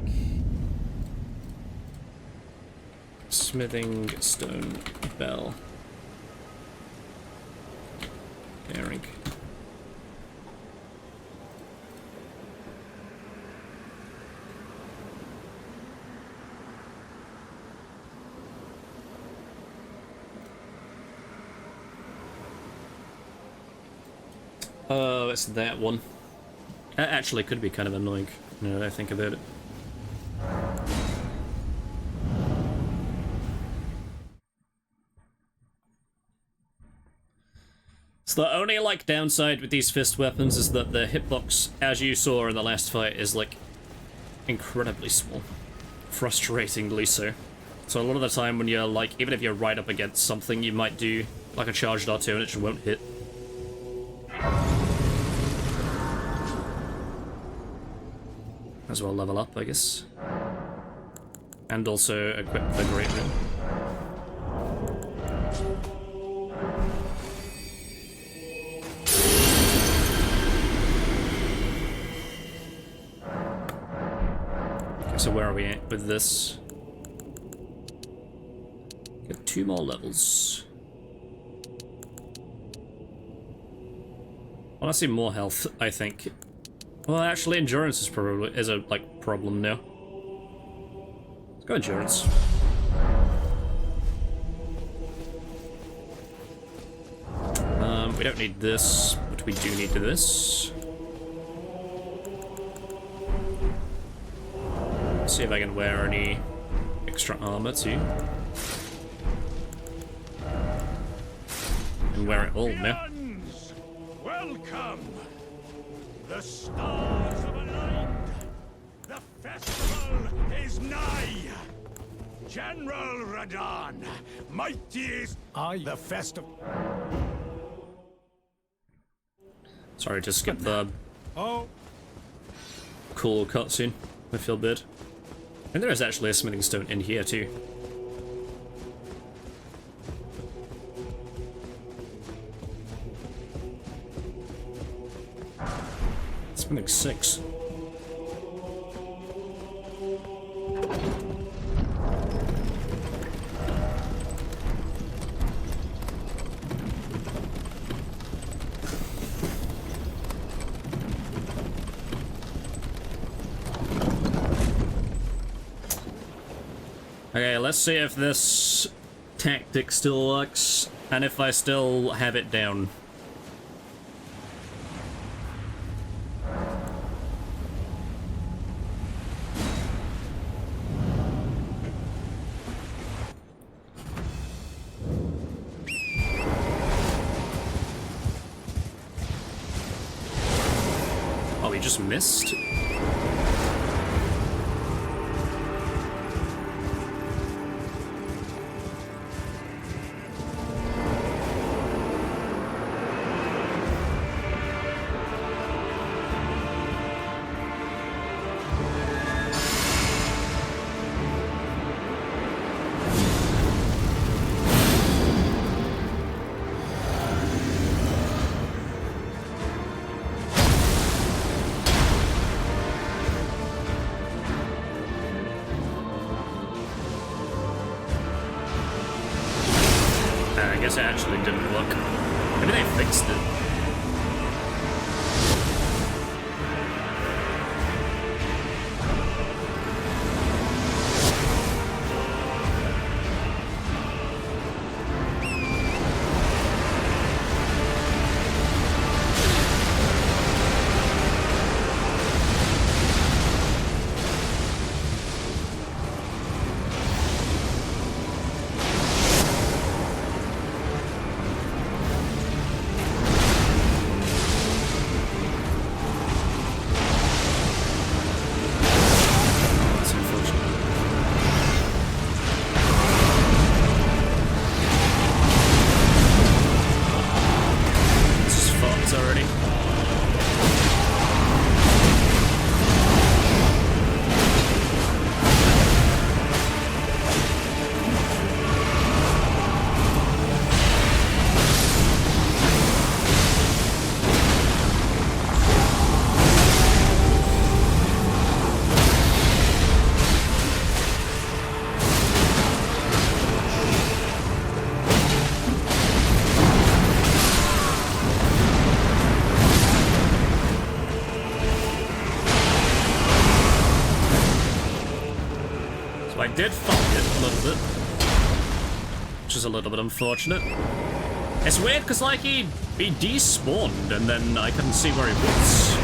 smithing stone bell? Bearing. Oh, it's that one. That actually could be kind of annoying, now that I think about it. So the only, like, downside with these fist weapons is that the hitbox, as you saw in the last fight, is, like, incredibly small. Frustratingly so. So a lot of the time when you're, like, even if you're right up against something, you might do, like, a charged R2 and it just won't hit. As well level up, I guess. And also equip the Great Ring. Okay, so where are we at with this? Got 2 more levels. Honestly, more health, I think. Well, actually, endurance is probably a like problem now. Let's go endurance. We don't need this, but we do need this. Let's see if I can wear any extra armor too. And wear it all now. Welcome! The stars have aligned! The festival is nigh! General Radon, mighty is the festival. Sorry to skip the cool cutscene. I feel bad. And there is actually a smithing stone in here too. Smithing 6. Okay, let's see if this tactic still works, and if I still have it down. Oh, we just missed? I guess it actually didn't work. Maybe they fixed it. I did fuck it a little bit, which is a little bit unfortunate. It's weird because, like, he He despawned, and then I couldn't see where he was.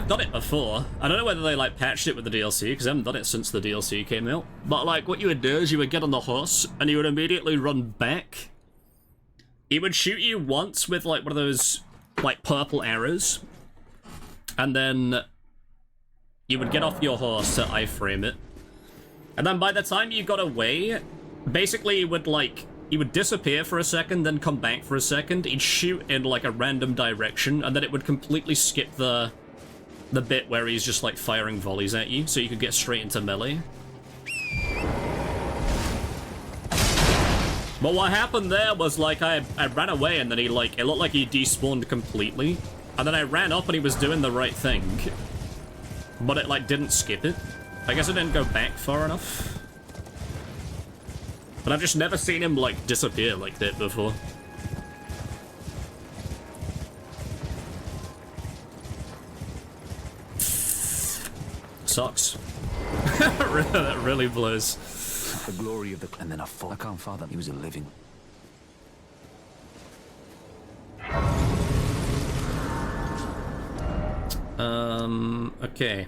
Done it before. I don't know whether they like patched it with the DLC because I haven't done it since the DLC came out. But like what you would do is you would get on the horse and you would immediately run back. He would shoot you once with like one of those like purple arrows, and then you would get off your horse to iframe it. And then by the time you got away, basically you would disappear for a second, then come back for a second. He'd shoot in like a random direction, and then it would completely skip the bit where he's just like firing volleys at you, so you could get straight into melee. But what happened there was like I ran away and then he like, it looked like he despawned completely. And then I ran up and he was doing the right thing. But it like didn't skip it. I guess it didn't go back far enough. But I've just never seen him like disappear like that before. Sucks. That really blows. The glory of the and then I can't fathom he was a living. Okay.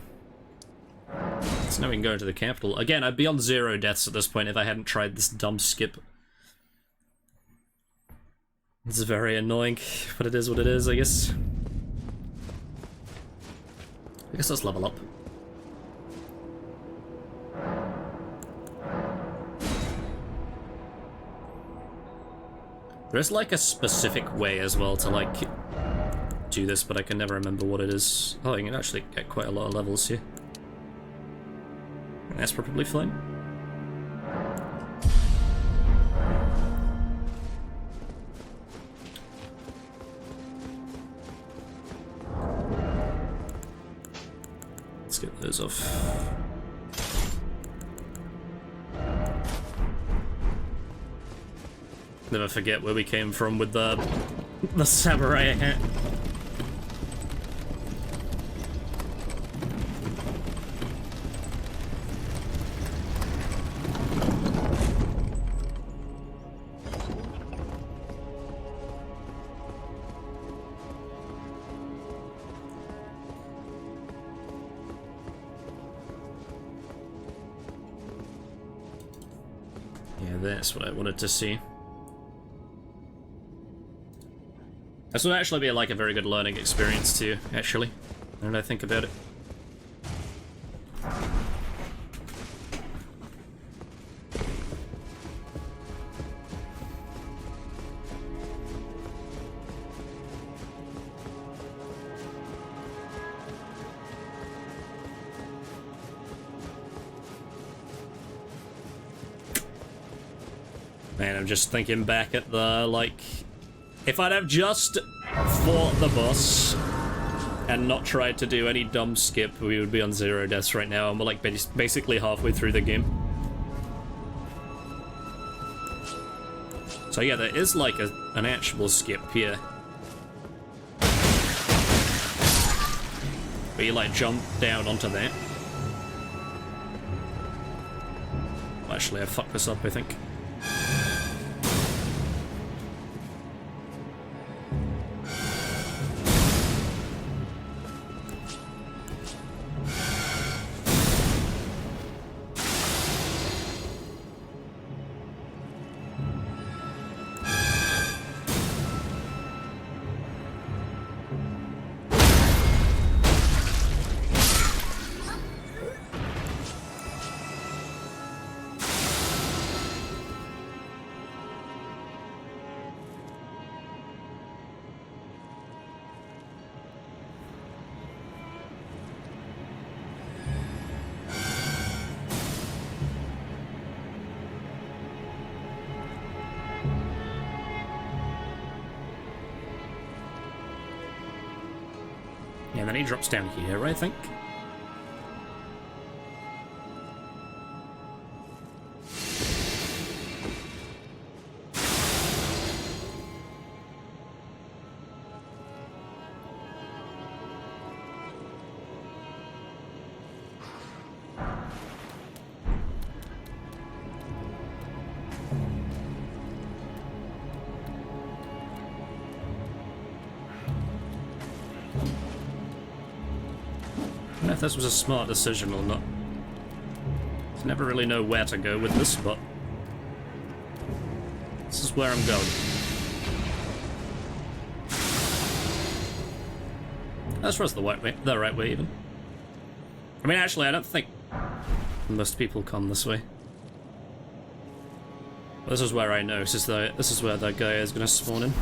So now we can go into the capital. Again, I'd be on 0 deaths at this point if I hadn't tried this dumb skip. It's very annoying, but it is what it is, I guess. I guess let's level up. There's like a specific way as well to like do this, but I can never remember what it is. Oh, you can actually get quite a lot of levels here. That's probably fine. Let's get those off. Never forget where we came from with the samurai hat. Yeah, that's what I wanted to see. This would actually be like a very good learning experience too, actually, now that I think about it. Man, I'm just thinking back at the, like, if I'd have just fought the boss and not tried to do any dumb skip, we would be on 0 deaths right now, and we're like basically halfway through the game. So yeah, there is like an actual skip here. Where you like jump down onto that. Well, actually, I fucked this up, I think. he drops down here, I think. I don't know if this was a smart decision or not. I never really know where to go with this, but this is where I'm going. That's just the right way, even. I mean, actually, I don't think most people come this way. This is where I know. This is where that guy is going to spawn in.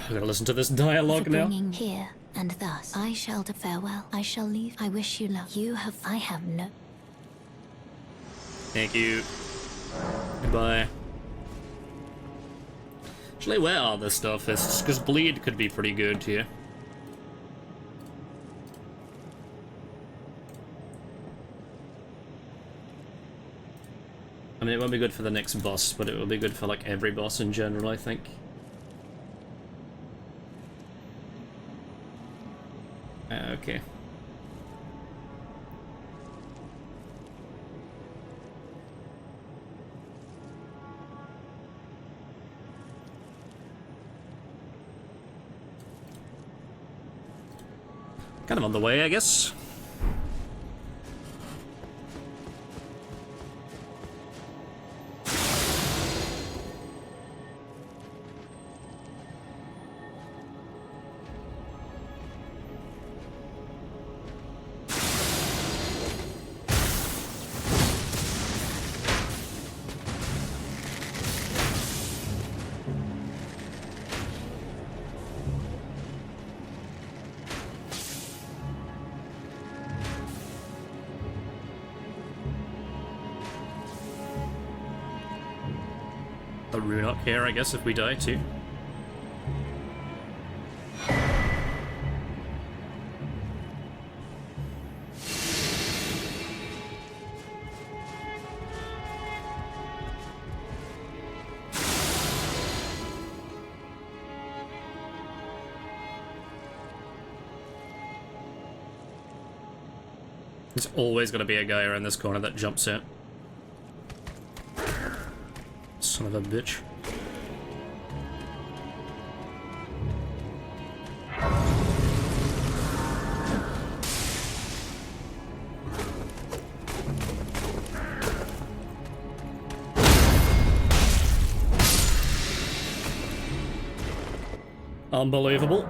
I'm gonna listen to this dialogue For now. bringing here, and thus I shall to farewell. I shall leave. I wish you luck. I have no. Thank you. Goodbye. Actually, where are the starfists? Because bleed could be pretty good here. I mean, it won't be good for the next boss, but it will be good for like every boss in general, I think. Okay. Kind of on the way, I guess. A rune up here, I guess, if we die too. There's always going to be a guy around this corner that jumps out. Son of a bitch. Unbelievable.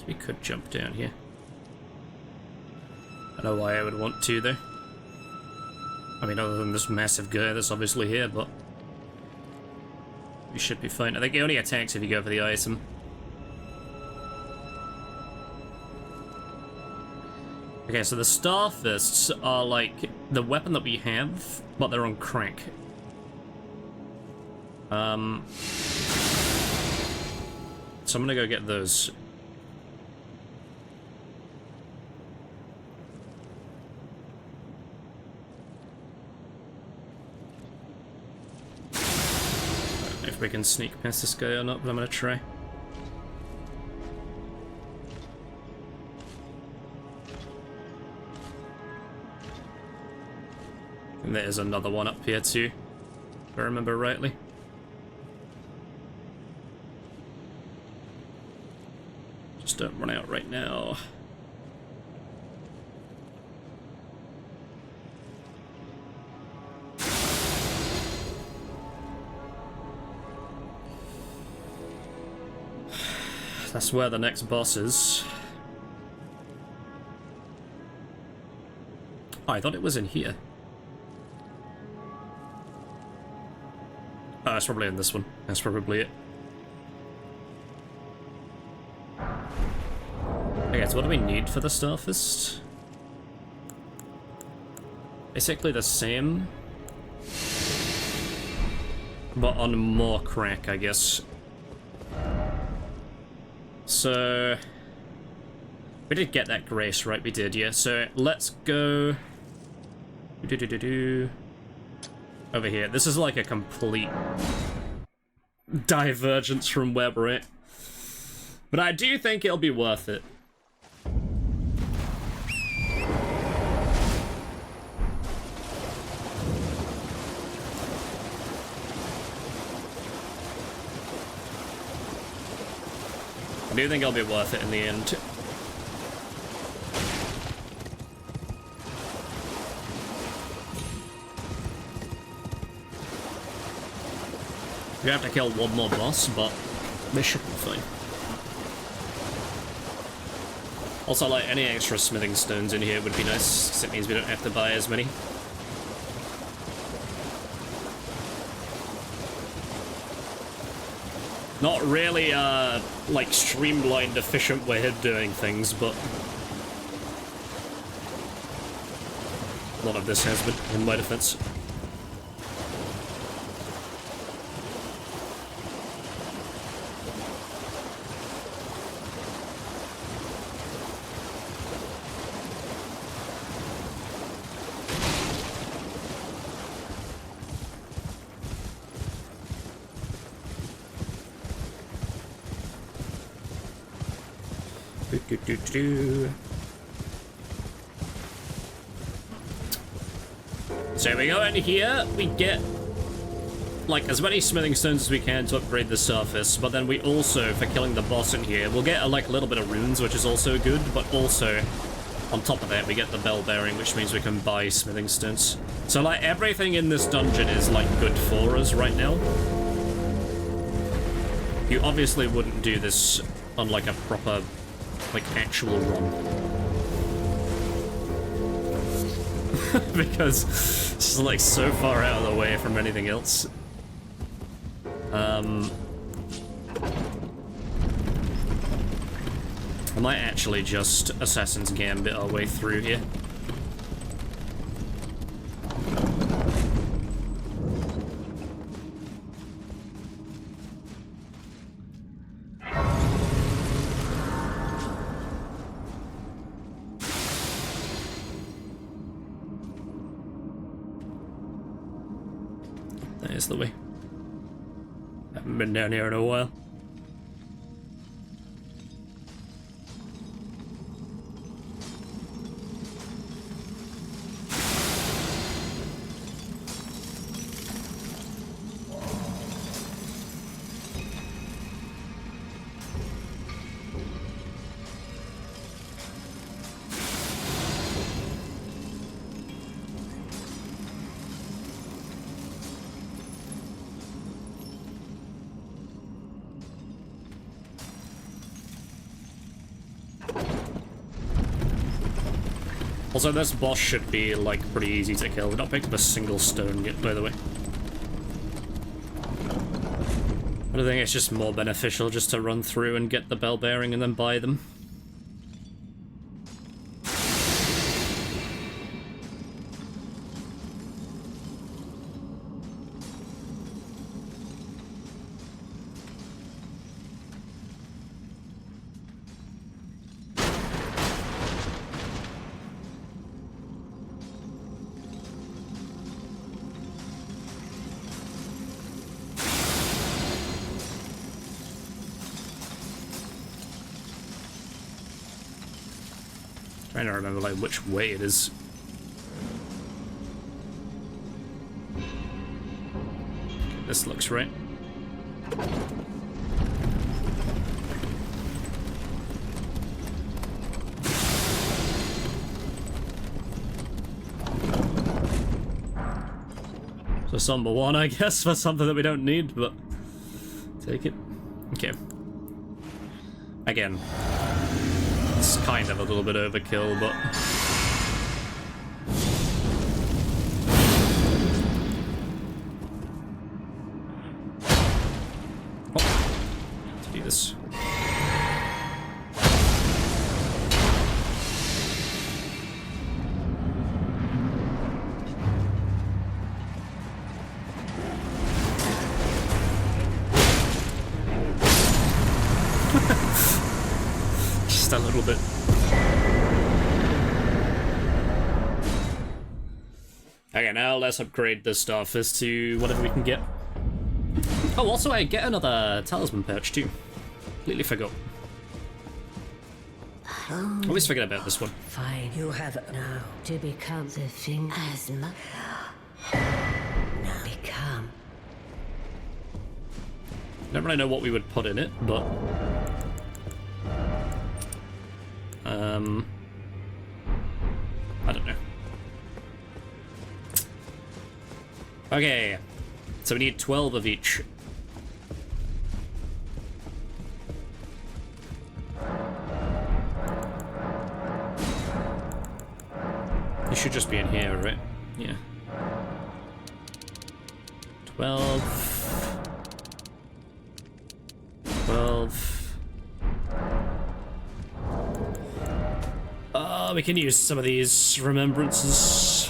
We could jump down here. I don't know why I would want to, though. I mean, other than this massive guy that's obviously here, but we should be fine. I think he only attacks if you go for the item. Okay, so the Starfists are like the weapon that we have, but they're on crank. So I'm gonna go get those. If we can sneak past this guy or not, but I'm gonna try. And there's another one up here too, if I remember rightly. Just don't run out right now. That's where the next boss is. Oh, I thought it was in here. Oh, it's probably in this one. That's probably it. Okay, so what do we need for the Starfist? Basically the same. But on more crack, I guess. So... we did get that grace, right? We did, yeah. So let's go... over here. This is like a complete divergence from where we're at. But I do think it'll be worth it. I do think it'll be worth it in the end. We have to kill one more boss, but this should be fine. Also, like, any extra smithing stones in here would be nice, because it means we don't have to buy as many. Not really, like, streamlined, efficient way of doing things, but... a lot of this has been, in my defense. So we go in here, we get like as many smithing stones as we can to upgrade the surface, but then we also, for killing the boss in here, we'll get like a little bit of runes, which is also good, but also on top of that we get the bell bearing, which means we can buy smithing stones. So like everything in this dungeon is like good for us right now. You obviously wouldn't do this on like a proper like actual run. Because it's just like so far out of the way from anything else. I might actually just Assassin's Gambit our way through here. That is the way. Haven't been down here in a while. Also, this boss should be, like, pretty easy to kill. We've not picked up a single stone yet, by the way. I think it's just more beneficial just to run through and get the bell bearing and then buy them. Trying to remember like which way it is. This looks right. So it's number one, I guess, for something that we don't need, but take it. Okay. Again, it's kind of a little bit overkill, but... Oh, let's do this. Just a little bit. Okay, now let's upgrade this stuff as to whatever we can get. Oh, also I get another talisman perch too. Completely forgot. Always forget about this one. Fine. You have now to become the thing as much. Now become. Don't really know what we would put in it, but I don't know. Okay, so we need 12 of each. You should just be in here, right? Yeah. 12. 12. We can use some of these remembrances.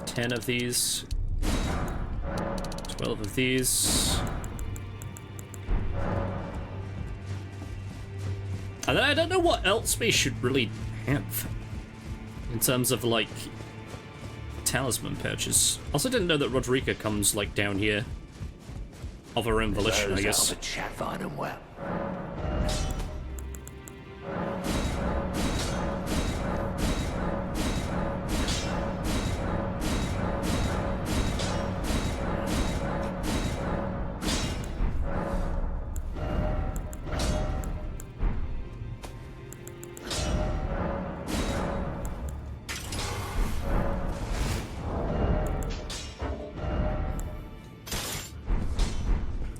Ten of these. 12 of these. And I don't know what else we should really have in terms of, like, talisman perches. Also didn't know that Rodrika comes, like, down here of her own volition, I guess. The chat find them well.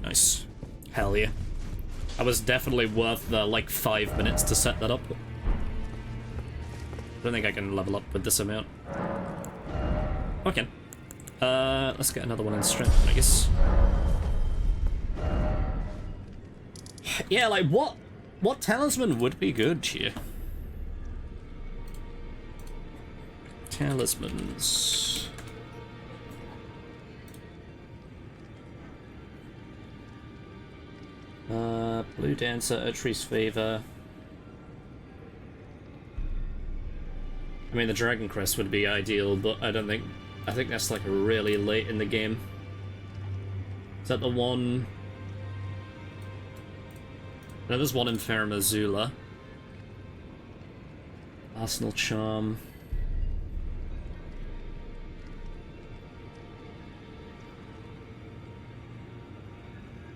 Nice. Hell yeah. That was definitely worth the, like, 5 minutes to set that up. I don't think I can level up with this amount. Okay. Let's get another one in strength, I guess. Yeah, like, what talisman would be good here? Talismans. Blue Dancer, Atreus Favor. I mean, the Dragon Crest would be ideal, but I think that's like really late in the game. Is that the one? No, there's one in Farum Azula. Arsenal Charm.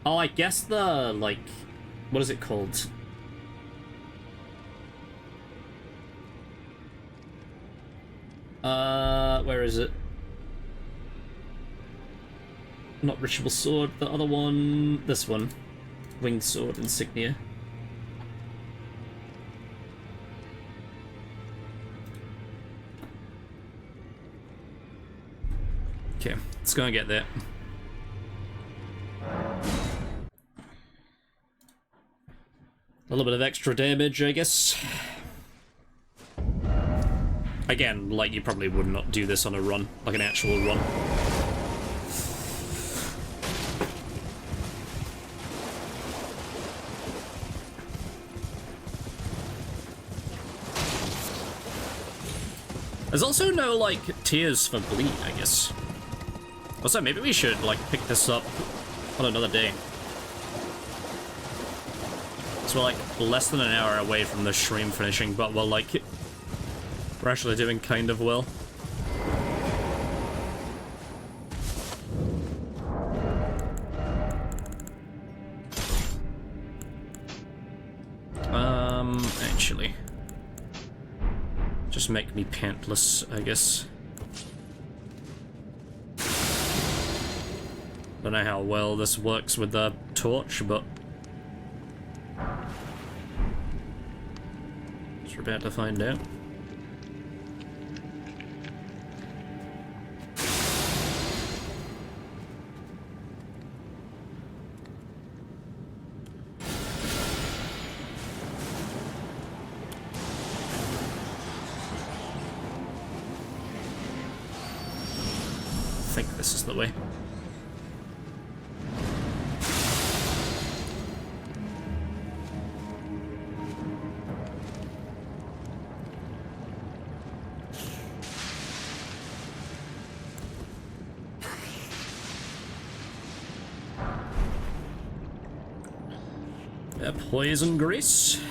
Oh, I guess the, like, what is it called? Where is it? Not Ritual Sword, the other one, this one. Winged Sword Insignia. Okay, let's go and get there. A little bit of extra damage, I guess. Again, like, you probably would not do this on a run, like an actual run. There's also no, like, tiers for bleed, I guess. Also, maybe we should, like, pick this up on another day. So we're, like, less than an hour away from the stream finishing, but we're, like, we're actually doing kind of well. Actually. Just make me pantless, I guess. Don't know how well this works with the torch, but we're about to find out. I think this is the way. Poison grease.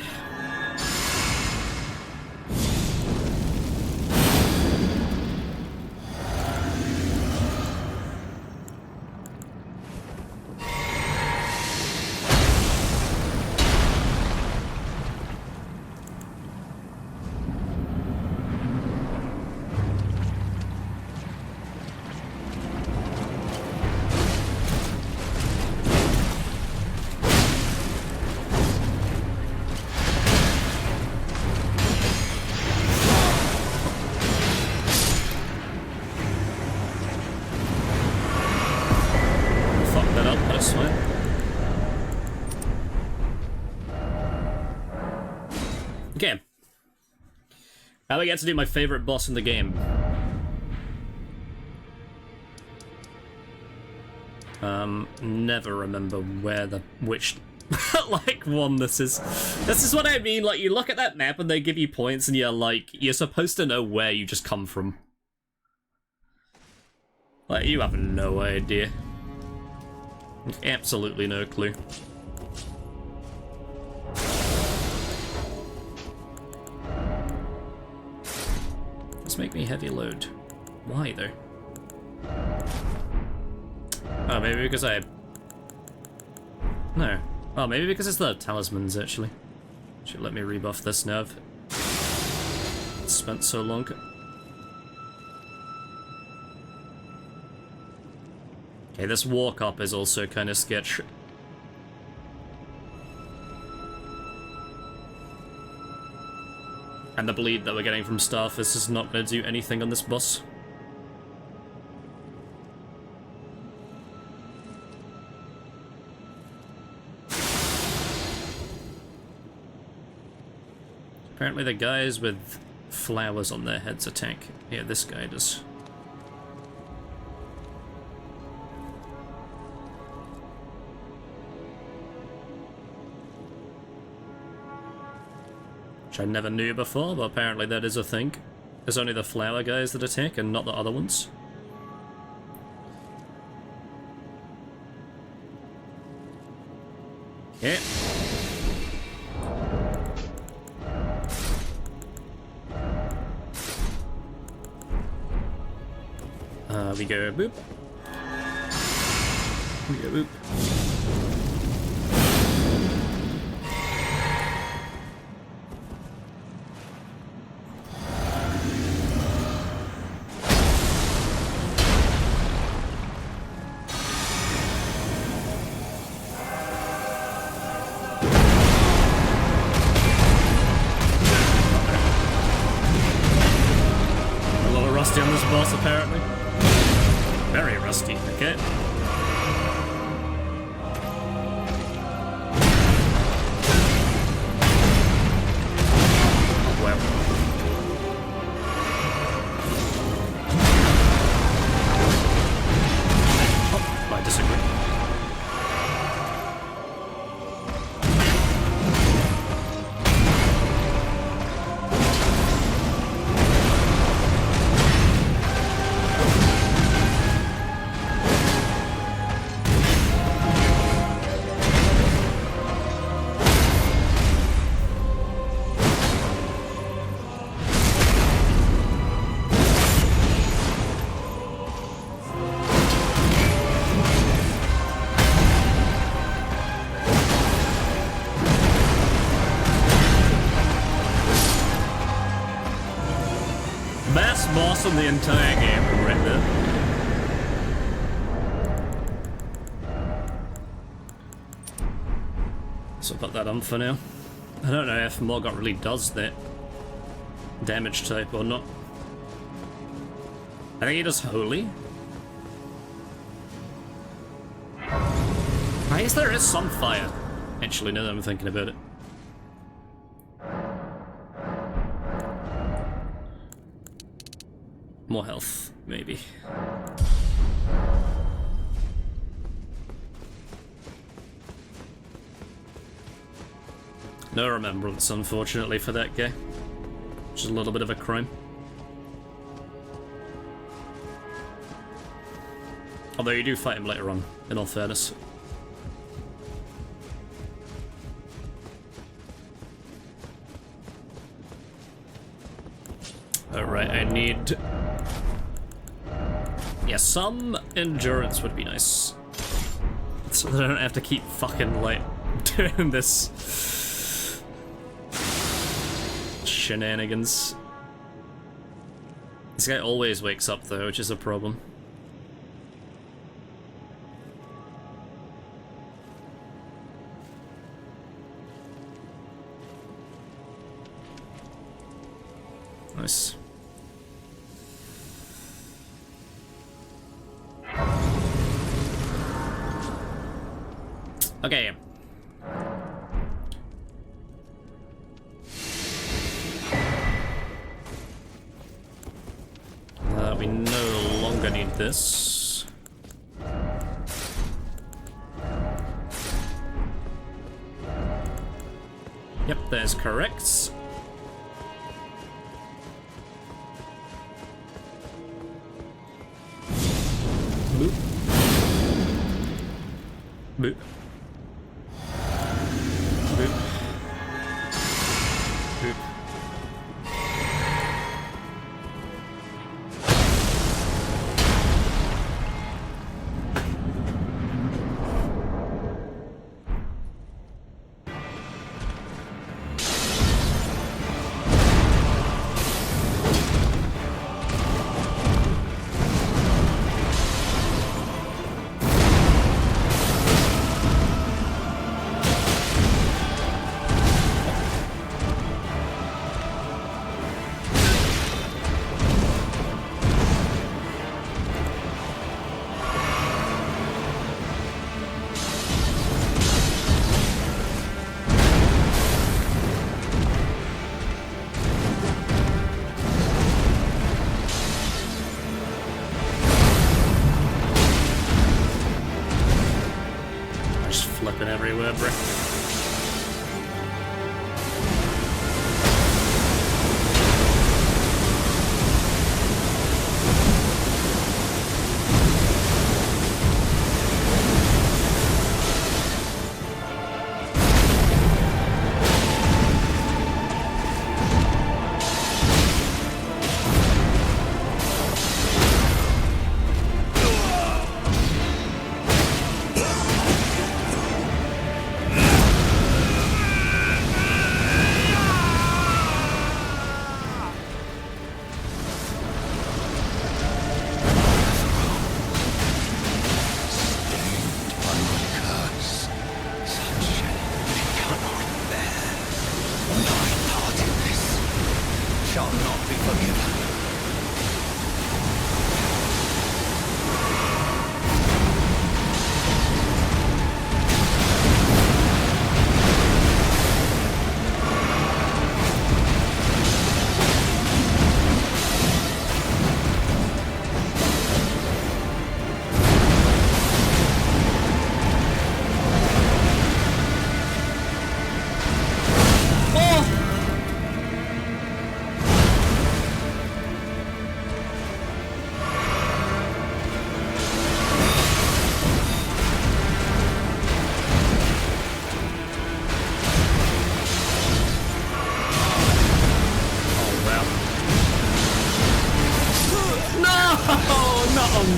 Okay. Now we get to do my favorite boss in the game. Never remember which like one this is. This is what I mean, like you look at that map and they give you points and you're like, you're supposed to know where you just come from. Like, you have no idea. Absolutely no clue. Let's make me heavy load. Why, though? Oh, maybe because I... No. Oh, maybe because it's the talismans, actually. Should let me rebuff this now. It's spent so long. Okay, this walk up is also kind of sketch. And the bleed that we're getting from Starfist is not going to do anything on this boss. Apparently the guys with flowers on their heads attack. Yeah, this guy does. Which I never knew before, but apparently that is a thing. There's only the flower guys that attack and not the other ones. Okay. We go boop. We go boop. A lot of rusty on this boss, apparently. Very rusty, okay. Well. Oh, I disagree. Best boss in the entire game, right there. So I'll put that on for now. I don't know if Morgott really does that damage type or not. I think he does Holy. I guess there is some fire, actually, now that I'm thinking about it. More health, maybe. No remembrance, unfortunately, for that guy. Which is a little bit of a crime. Although you do fight him later on, in all fairness. Alright, I need... yeah, some endurance would be nice. So that I don't have to keep fucking, like, doing this... shenanigans. This guy always wakes up, though, which is a problem. Nice. Okay. We no longer need this. Yep, that's correct. Boop. Boop. Boop. Boop. Flipping everywhere, bro.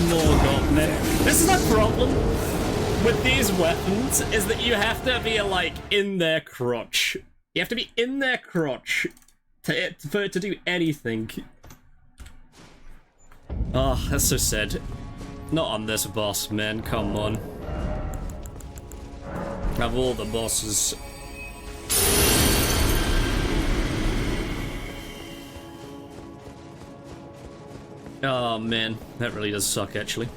Morgott, man. This is a problem with these weapons, is that you have to be, like, in their crotch. You have to be in their crotch for it to do anything. Oh, that's so sad. Not on this boss, man. Come on. Of all the bosses, Oh man, that really does suck actually.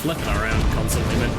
Flipping around constantly, man.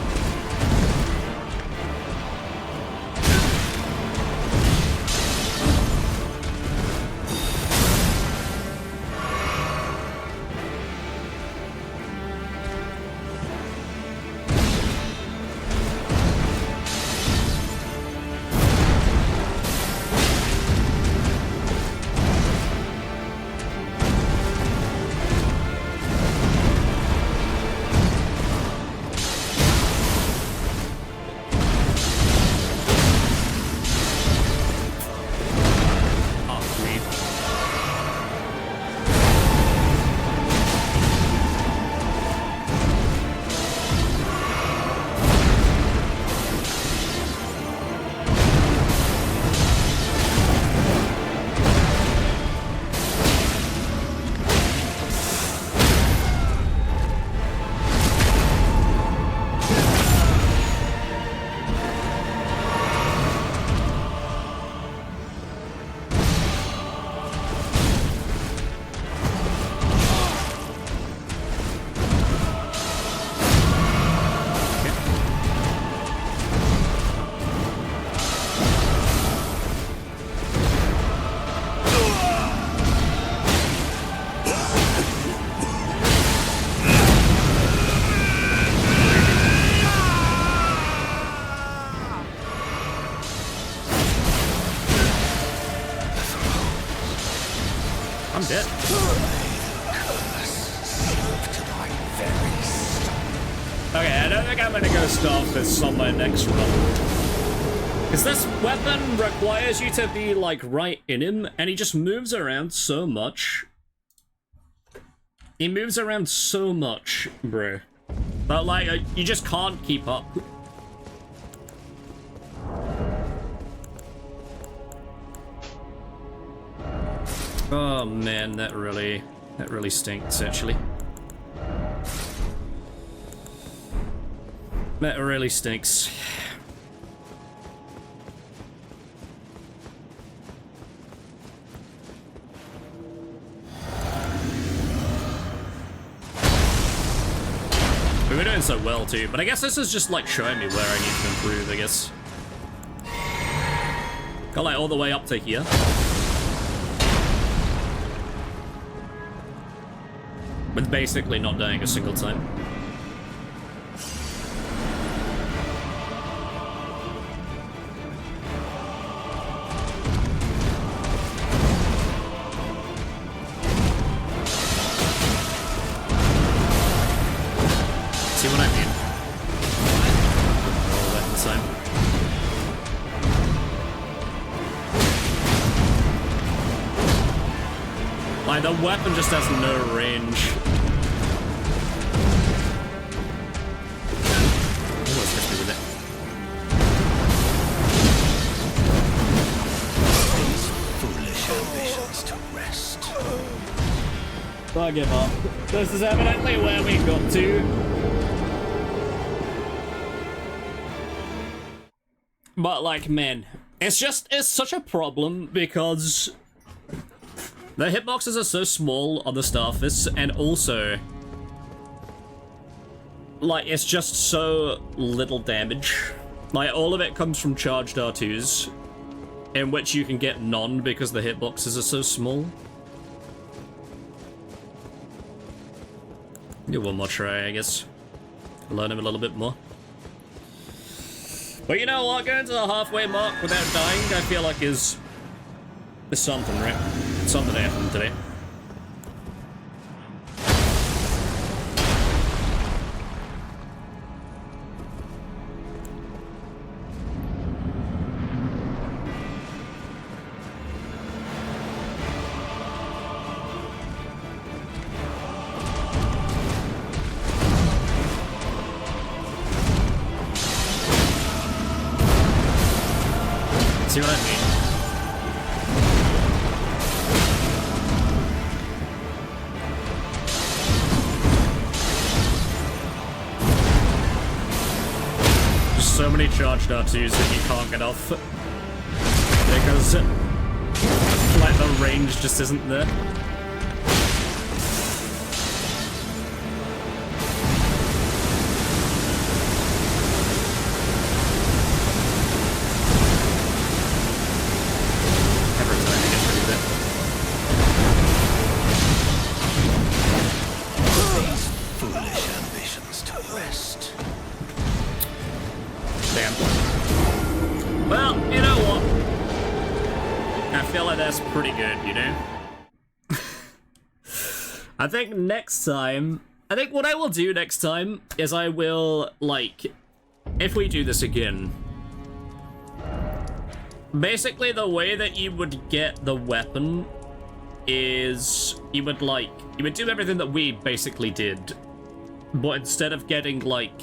I'm dead. Okay, I don't think I'm gonna go start this on my next run. Because this weapon requires you to be, like, right in him, and he just moves around so much. He moves around so much, bro. But, like, you just can't keep up. Oh man, that really stinks, actually. That really stinks. We were doing so well too, but I guess this is just like showing me where I need to improve, I guess. Got like all the way up to here. With basically not dying a single time. See what I mean? All that inside. Like, the weapon just has no range. I give up. This is evidently where we got to. But like, man, it's such a problem because the hitboxes are so small on the Starfish, and also like it's just so little damage. Like, all of it comes from charged R2s, in which you can get none because the hitboxes are so small. Do one more try, I guess. Learn him a little bit more. But you know what? Going to the halfway mark without dying, I feel like is something, right? Something happened today. See what I mean? Just so many charged R2s that you can't get off. Because, like, the range just isn't there. Pretty good, you know? I think next time... I think what I will do next time is I will, like... If we do this again... Basically, the way that you would get the weapon is... You would, like... You would do everything that we basically did. But instead of getting, like...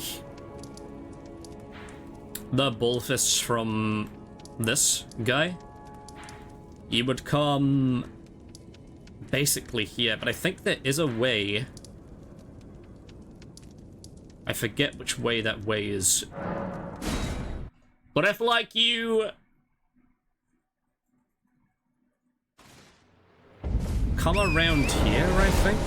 The bullfists from... this guy... You would come basically here, but I think there is a way. I forget which way that way is. But if, like, you come around here, I think.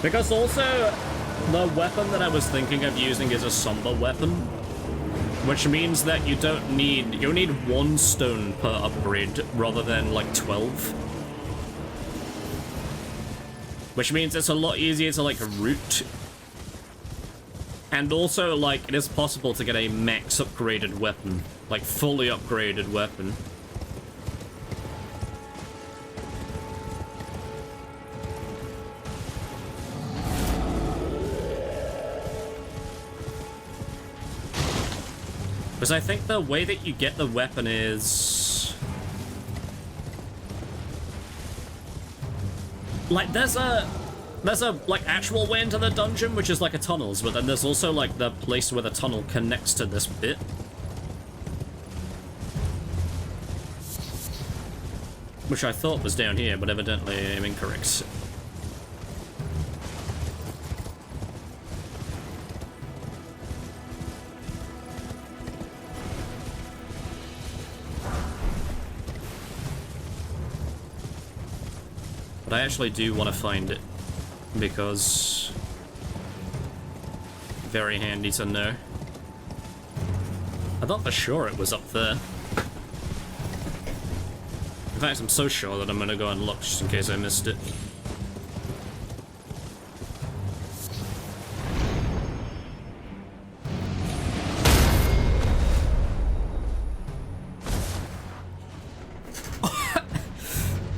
Because also, the weapon that I was thinking of using is a somber weapon, which means that you don't need, you need 1 stone per upgrade rather than like 12. Which means it's a lot easier to like root. And also, like, it is possible to get a max upgraded weapon, like fully upgraded weapon. Because I think the way that you get the weapon is... Like, there's a, like, actual way into the dungeon, which is like a tunnels, but then there's also, like, the place where the tunnel connects to this bit. Which I thought was down here, but evidently I'm incorrect. But I actually do want to find it, because very handy to know. I thought for sure it was up there. In fact, I'm so sure that I'm going to go and look just in case I missed it.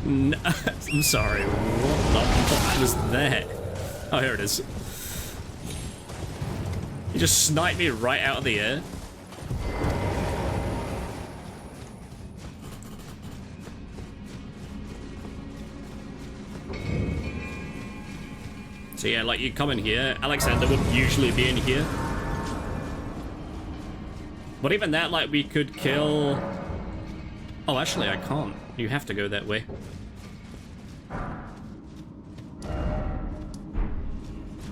No, I'm sorry, what the fuck was that? Oh, here it is. You just sniped me right out of the air. So yeah, like, you come in here, Alexander would usually be in here. But even that, like, we could kill... Oh, actually, I can't. You have to go that way.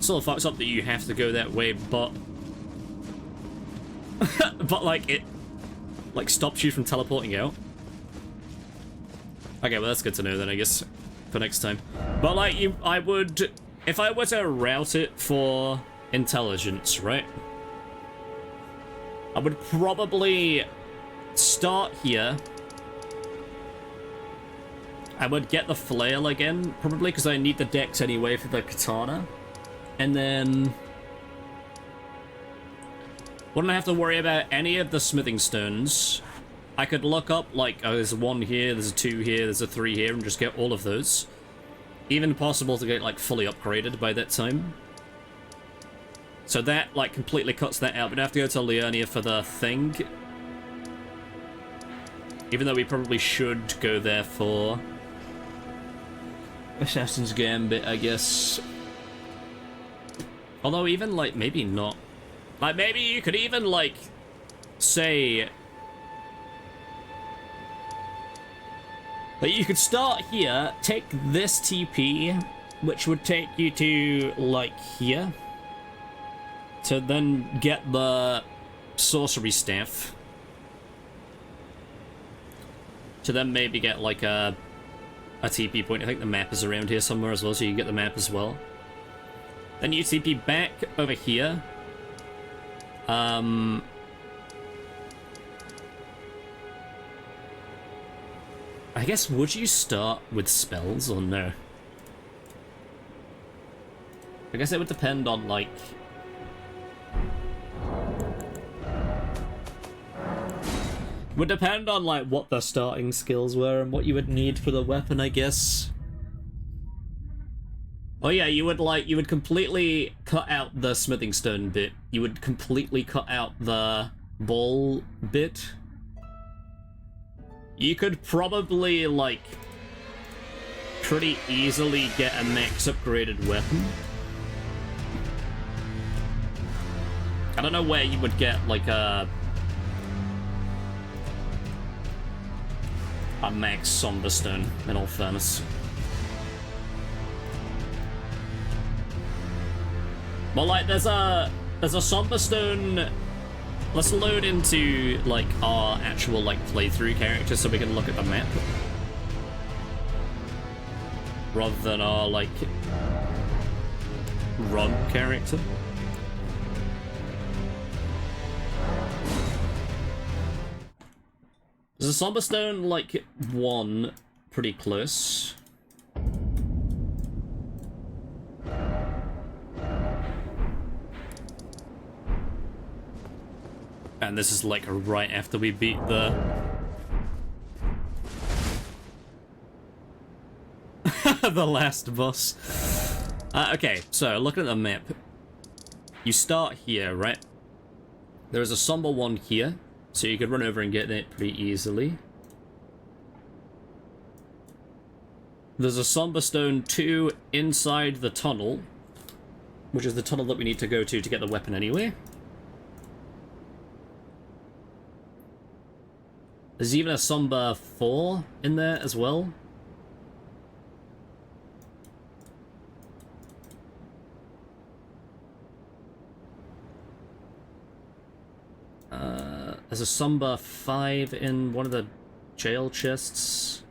Still fucks up that you have to go that way, but... but, like, it... like, stops you from teleporting out. Okay, well, that's good to know then, I guess, for next time. But, like, I would... If I were to route it for intelligence, right? I would probably start here. I would get the flail again, probably, because I need the dex anyway for the katana. And then... wouldn't have to worry about any of the smithing stones. I could look up, like, oh, there's a 1 here, there's a 2 here, there's a 3 here, and just get all of those. Even possible to get, like, fully upgraded by that time. So that, like, completely cuts that out. We'd have to go to Liurnia for the thing. Even though we probably should go there for... Assassin's Gambit, I guess. Although even, like, maybe not. Like, maybe you could even, like, say... Like, you could start here, take this TP, which would take you to, like, here. To then get the sorcery staff. To then maybe get, like, a TP point. I think the map is around here somewhere as well, so you can get the map as well. Then you TP back over here. I guess, would you start with spells or no? I guess it would depend on, like... Would depend on, like, what the starting skills were and what you would need for the weapon, I guess. Oh yeah, you would completely cut out the smithing stone bit. You would completely cut out the ball bit. You could probably, like, pretty easily get a max upgraded weapon. I don't know where you would get, like, a max somber stone, in all fairness. Well, like, there's a somber stone. Let's load into, like, our actual, like, playthrough character so we can look at the map. Rather than our, like, run character. There's a somber stone, like, one pretty close. And this is, like, right after we beat the... the last boss. Okay, so looking at the map. You start here, right? There is a somber one here, so you could run over and get it pretty easily. There's a somber stone 2 inside the tunnel, which is the tunnel that we need to go to get the weapon anyway. There's even a somber 4 in there as well. There's a somber 5 in one of the jail chests.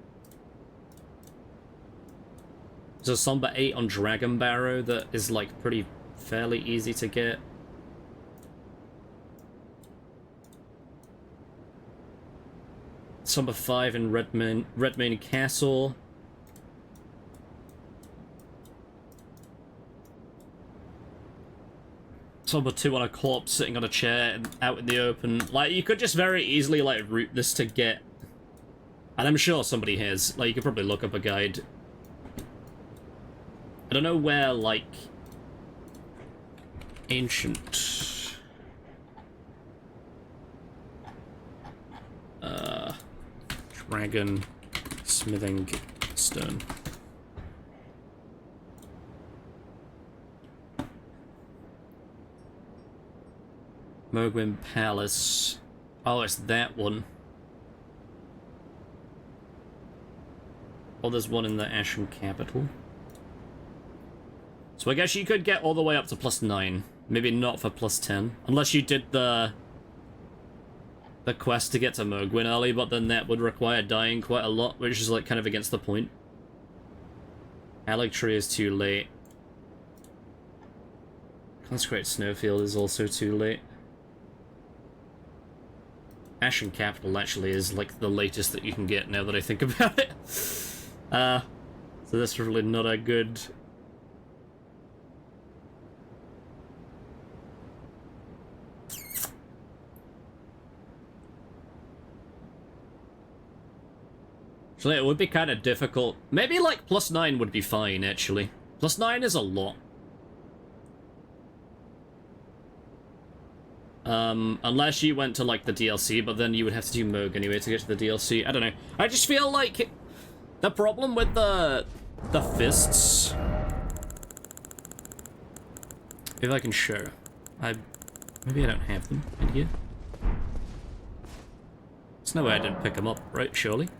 There's a somber 8 on Dragon Barrow that is, like, pretty fairly easy to get. Somber 5 in Redmane Castle. Somber 2 on a corpse sitting on a chair out in the open. Like, you could just very easily, like, route this to get... And I'm sure somebody has. Like, you could probably look up a guide. I don't know where, like... Ancient... Dragon smithing stone. Mogwin Palace. Oh, it's that one. Oh, there's one in the Ashen Capital. So I guess you could get all the way up to +9. Maybe not for +10. Unless you did the quest to get to Mogwin early, but then that would require dying quite a lot, which is, like, kind of against the point. Alectree is too late. Consecrate Snowfield is also too late. Ashen Capital actually is, like, the latest that you can get now that I think about it. So that's really not a good... So it would be kind of difficult. Maybe, like, +9 would be fine, actually. +9 is a lot. Unless you went to, like, the DLC, but then you would have to do Moog anyway to get to the DLC. I don't know. I just feel like the problem with the the fists. If I can show. Maybe I don't have them in here. There's no way I didn't pick them up, right? Surely? Is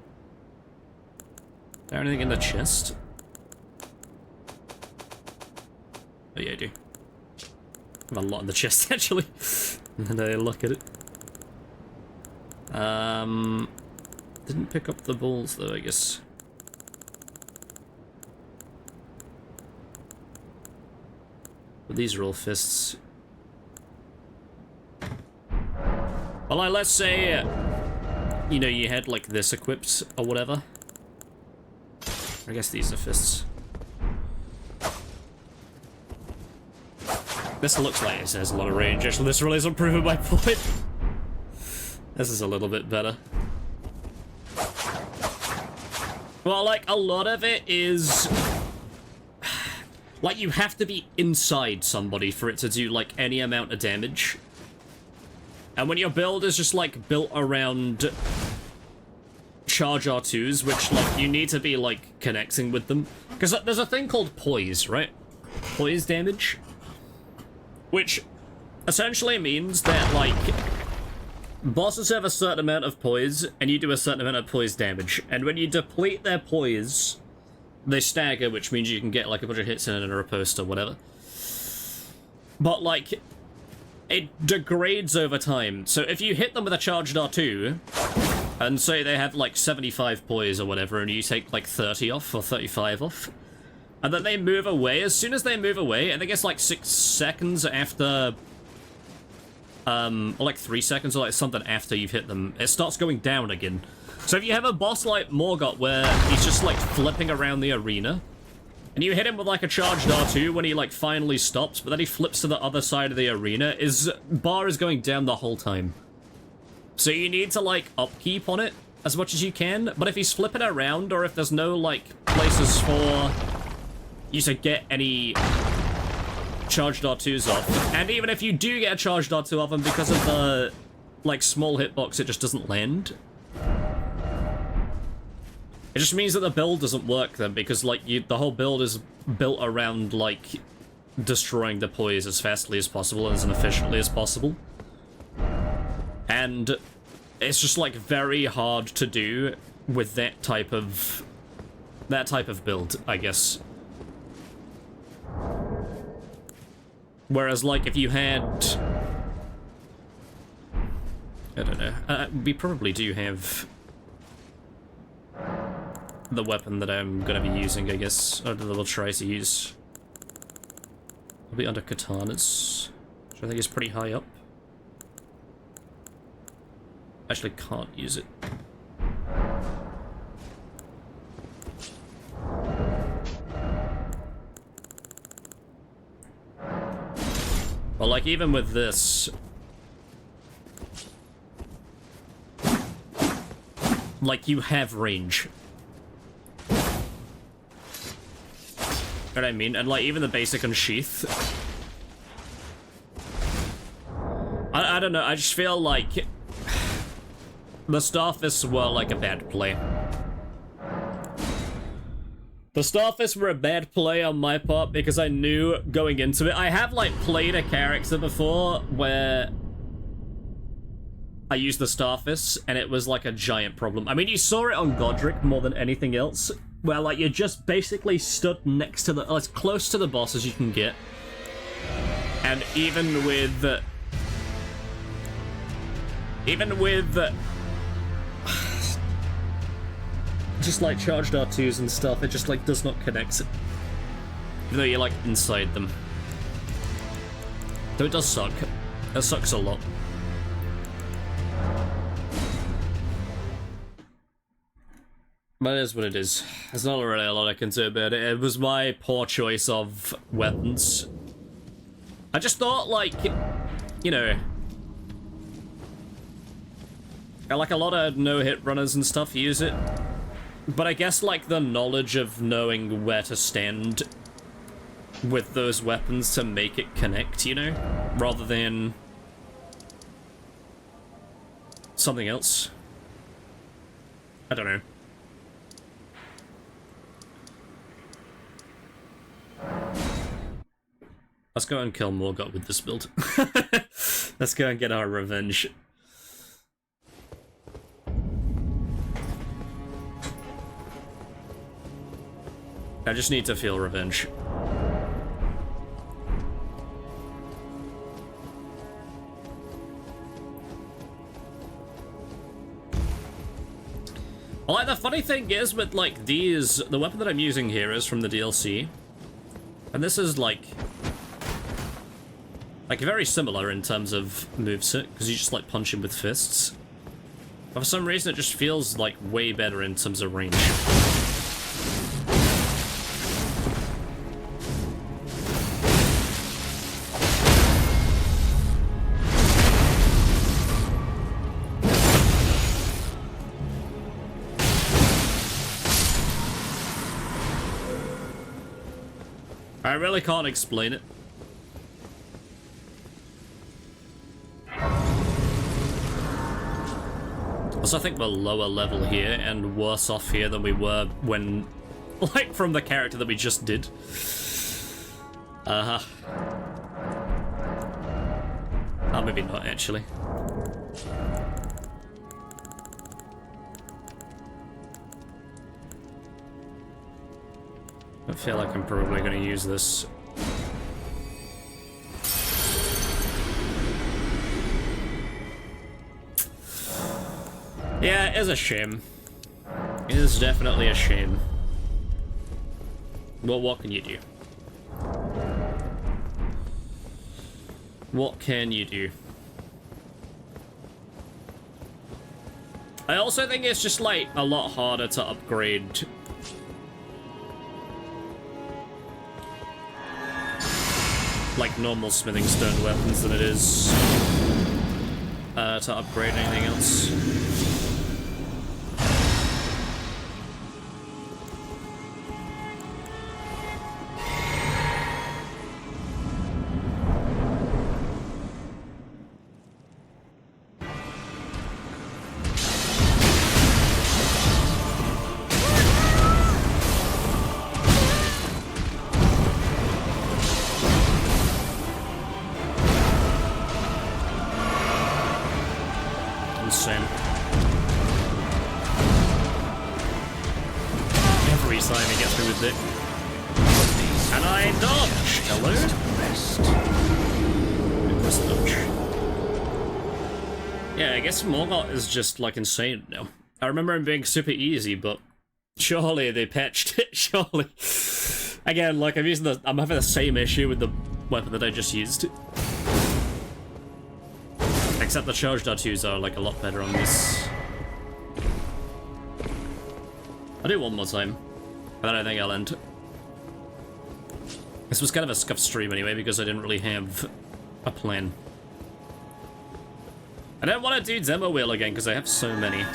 there anything in the chest? Oh yeah, I do. I have a lot in the chest, actually. And then I look at it. Didn't pick up the balls, though, I guess. But these are all fists. Well, like, let's say, you know, you had, like, this equipped or whatever. I guess these are fists. This looks like it has a lot of range. Actually, this really isn't proving my point. This is a little bit better. Well, like, a lot of it is... like, you have to be inside somebody for it to do, like, any amount of damage. And when your build is just, like, built around charge R2s, which, like, you need to be, like, connecting with them. Because there's a thing called poise, right? Poise damage. Which essentially means that, like, bosses have a certain amount of poise, and you do a certain amount of poise damage. And when you deplete their poise, they stagger, which means you can get, like, a bunch of hits in a riposte or whatever. But, like, it degrades over time. So if you hit them with a charged R2, and say they have, like, 75 poise or whatever, and you take, like, 30 off, or 35 off, and then they move away, as soon as they move away, I think it's, like, 6 seconds after... or, like, 3 seconds, or, like, something after you've hit them, it starts going down again. So if you have a boss like Morgott, where he's just, like, flipping around the arena, and you hit him with, like, a charged R2 when he, like, finally stops, but then he flips to the other side of the arena, his bar is going down the whole time. So you need to, like, upkeep on it as much as you can, but if he's flipping around, or if there's no, like, places for you to get any charged R2s off, and even if you do get a charged R2 off him, because of the, like, small hitbox, it just doesn't land. It just means that the build doesn't work then, because, like, the whole build is built around, like, destroying the poise as fastly as possible and as efficiently as possible. And it's just, like, very hard to do with that type of build, I guess. Whereas, like, if you had... I don't know. We probably do have the weapon that I'm gonna be using, I guess, or that we'll try to use. It'll be under katanas, which I think is pretty high up. Actually can't use it. Well, like, even with this, like, you have range. You know what I mean? And, like, even the basic unsheath. I don't know, I just feel like the Starfists were, like, a bad play. The Starfists were a bad play on my part because I knew going into it. I have, like, played a character before where I used the Starfists and it was, like, a giant problem. I mean, you saw it on Godric more than anything else, where, like, you just basically stood next to the... as close to the boss as you can get. And even with... just, like, charged R2s and stuff, it just, like, does not connect. Even though you're, like, inside them. Though it does suck. It sucks a lot. But it is what it is. There's not really a lot I can do about it. It was my poor choice of weapons. I just thought, like, you know... like, a lot of no-hit runners and stuff use it. But I guess, like, the knowledge of knowing where to stand with those weapons to make it connect, you know? Rather than something else. I don't know. Let's go and kill Morgoth with this build. Let's go and get our revenge. I just need to feel revenge. Well, like, the funny thing is with, like, these... The weapon that I'm using here is from the DLC. And this is, like, very similar in terms of moveset, because you just, like, punch him with fists. But for some reason, it just feels, like, way better in terms of range. I really can't explain it. Also, I think we're lower level here and worse off here than we were when, like, from the character that we just did. Oh, maybe not, actually. I feel like I'm probably going to use this. Yeah, it is a shame. It is definitely a shame. Well, what can you do? What can you do? I also think it's just, like, a lot harder to upgrade like normal smithing stone weapons than it is to upgrade anything else. Insane. Every time he gets me with it. And I dodge! Hello? Just dodge. Yeah, I guess Morgoth is just, like, insane now. I remember him being super easy, but surely they patched it, surely. Again, like, I'm having the same issue with the weapon that I just used. Except the charge tattoos are, like, a lot better on this. I'll do it one more time, and then I think I'll end. This was kind of a scuffed stream anyway, because I didn't really have a plan. I don't want to do demo wheel again, because I have so many.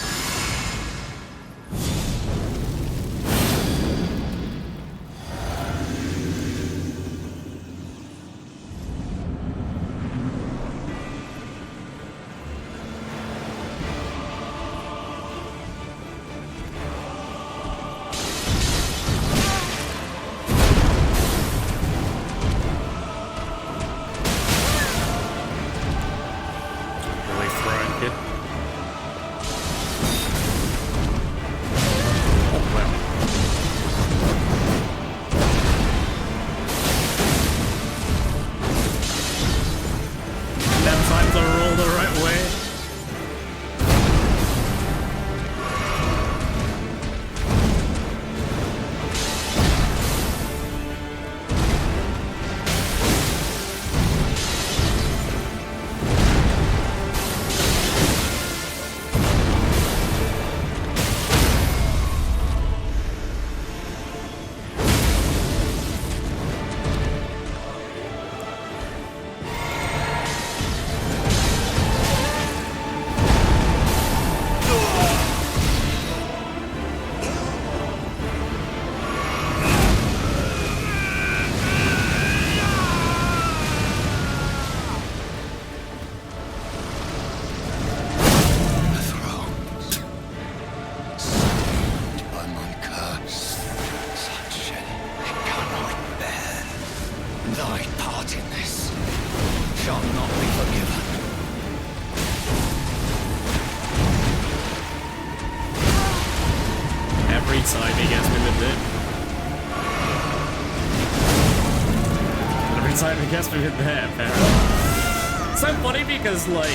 Every time I guess we've hit there, apparently. It's so funny because, like...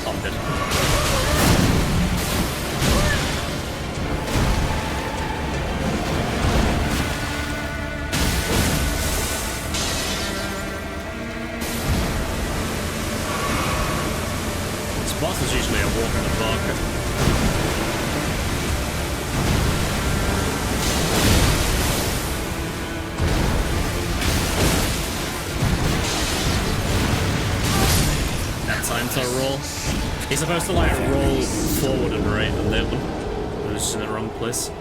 Oh, I'm dead. This boss is usually a walk in the park. Time to roll. He's supposed to like roll forward and right on that one. I was just in the wrong place.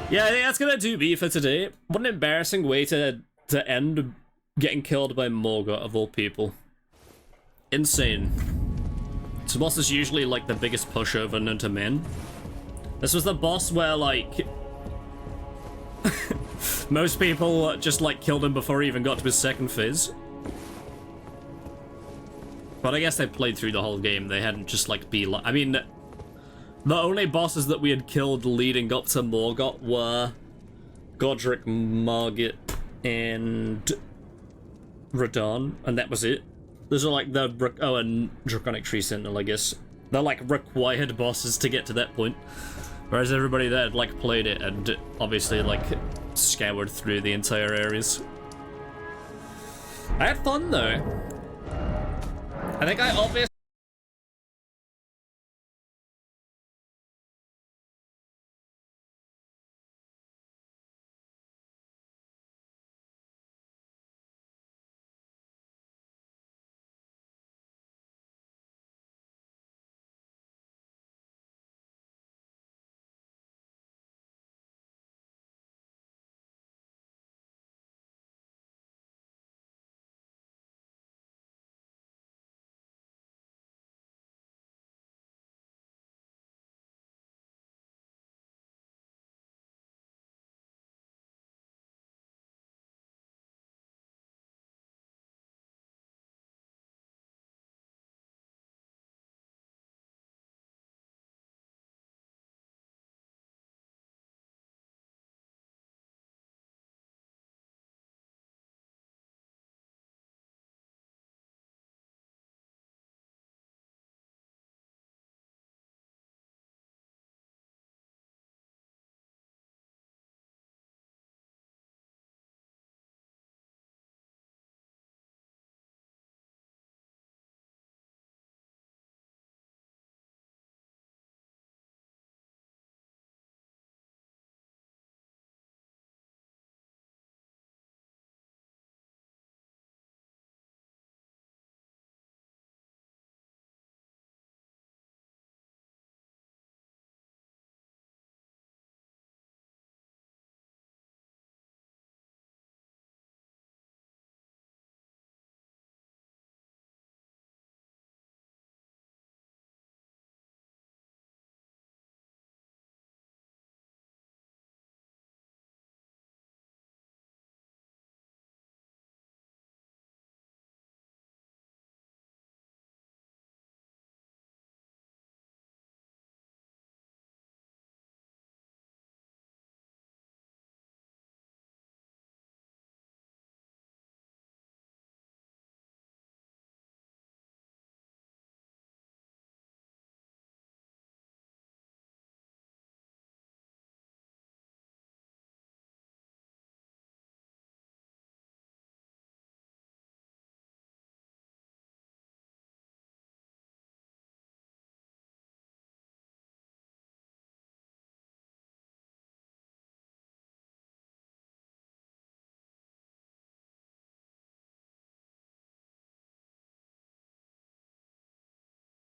Yeah, I think that's gonna do me for today. What an embarrassing way to end getting killed by Morgott of all people. Insane. This boss is usually like the biggest pushover known to men. This was the boss where like most people just like killed him before he even got to his second phase. But I guess they played through the whole game. They hadn't just like I mean, the only bosses that we had killed leading up to Morgott were Godric, Margit, and Radahn, and that was it. Those are like the and Draconic Tree Sentinel, I guess. They're like required bosses to get to that point. Whereas everybody there had like played it and obviously like scoured through the entire areas. I had fun though. I think I obviously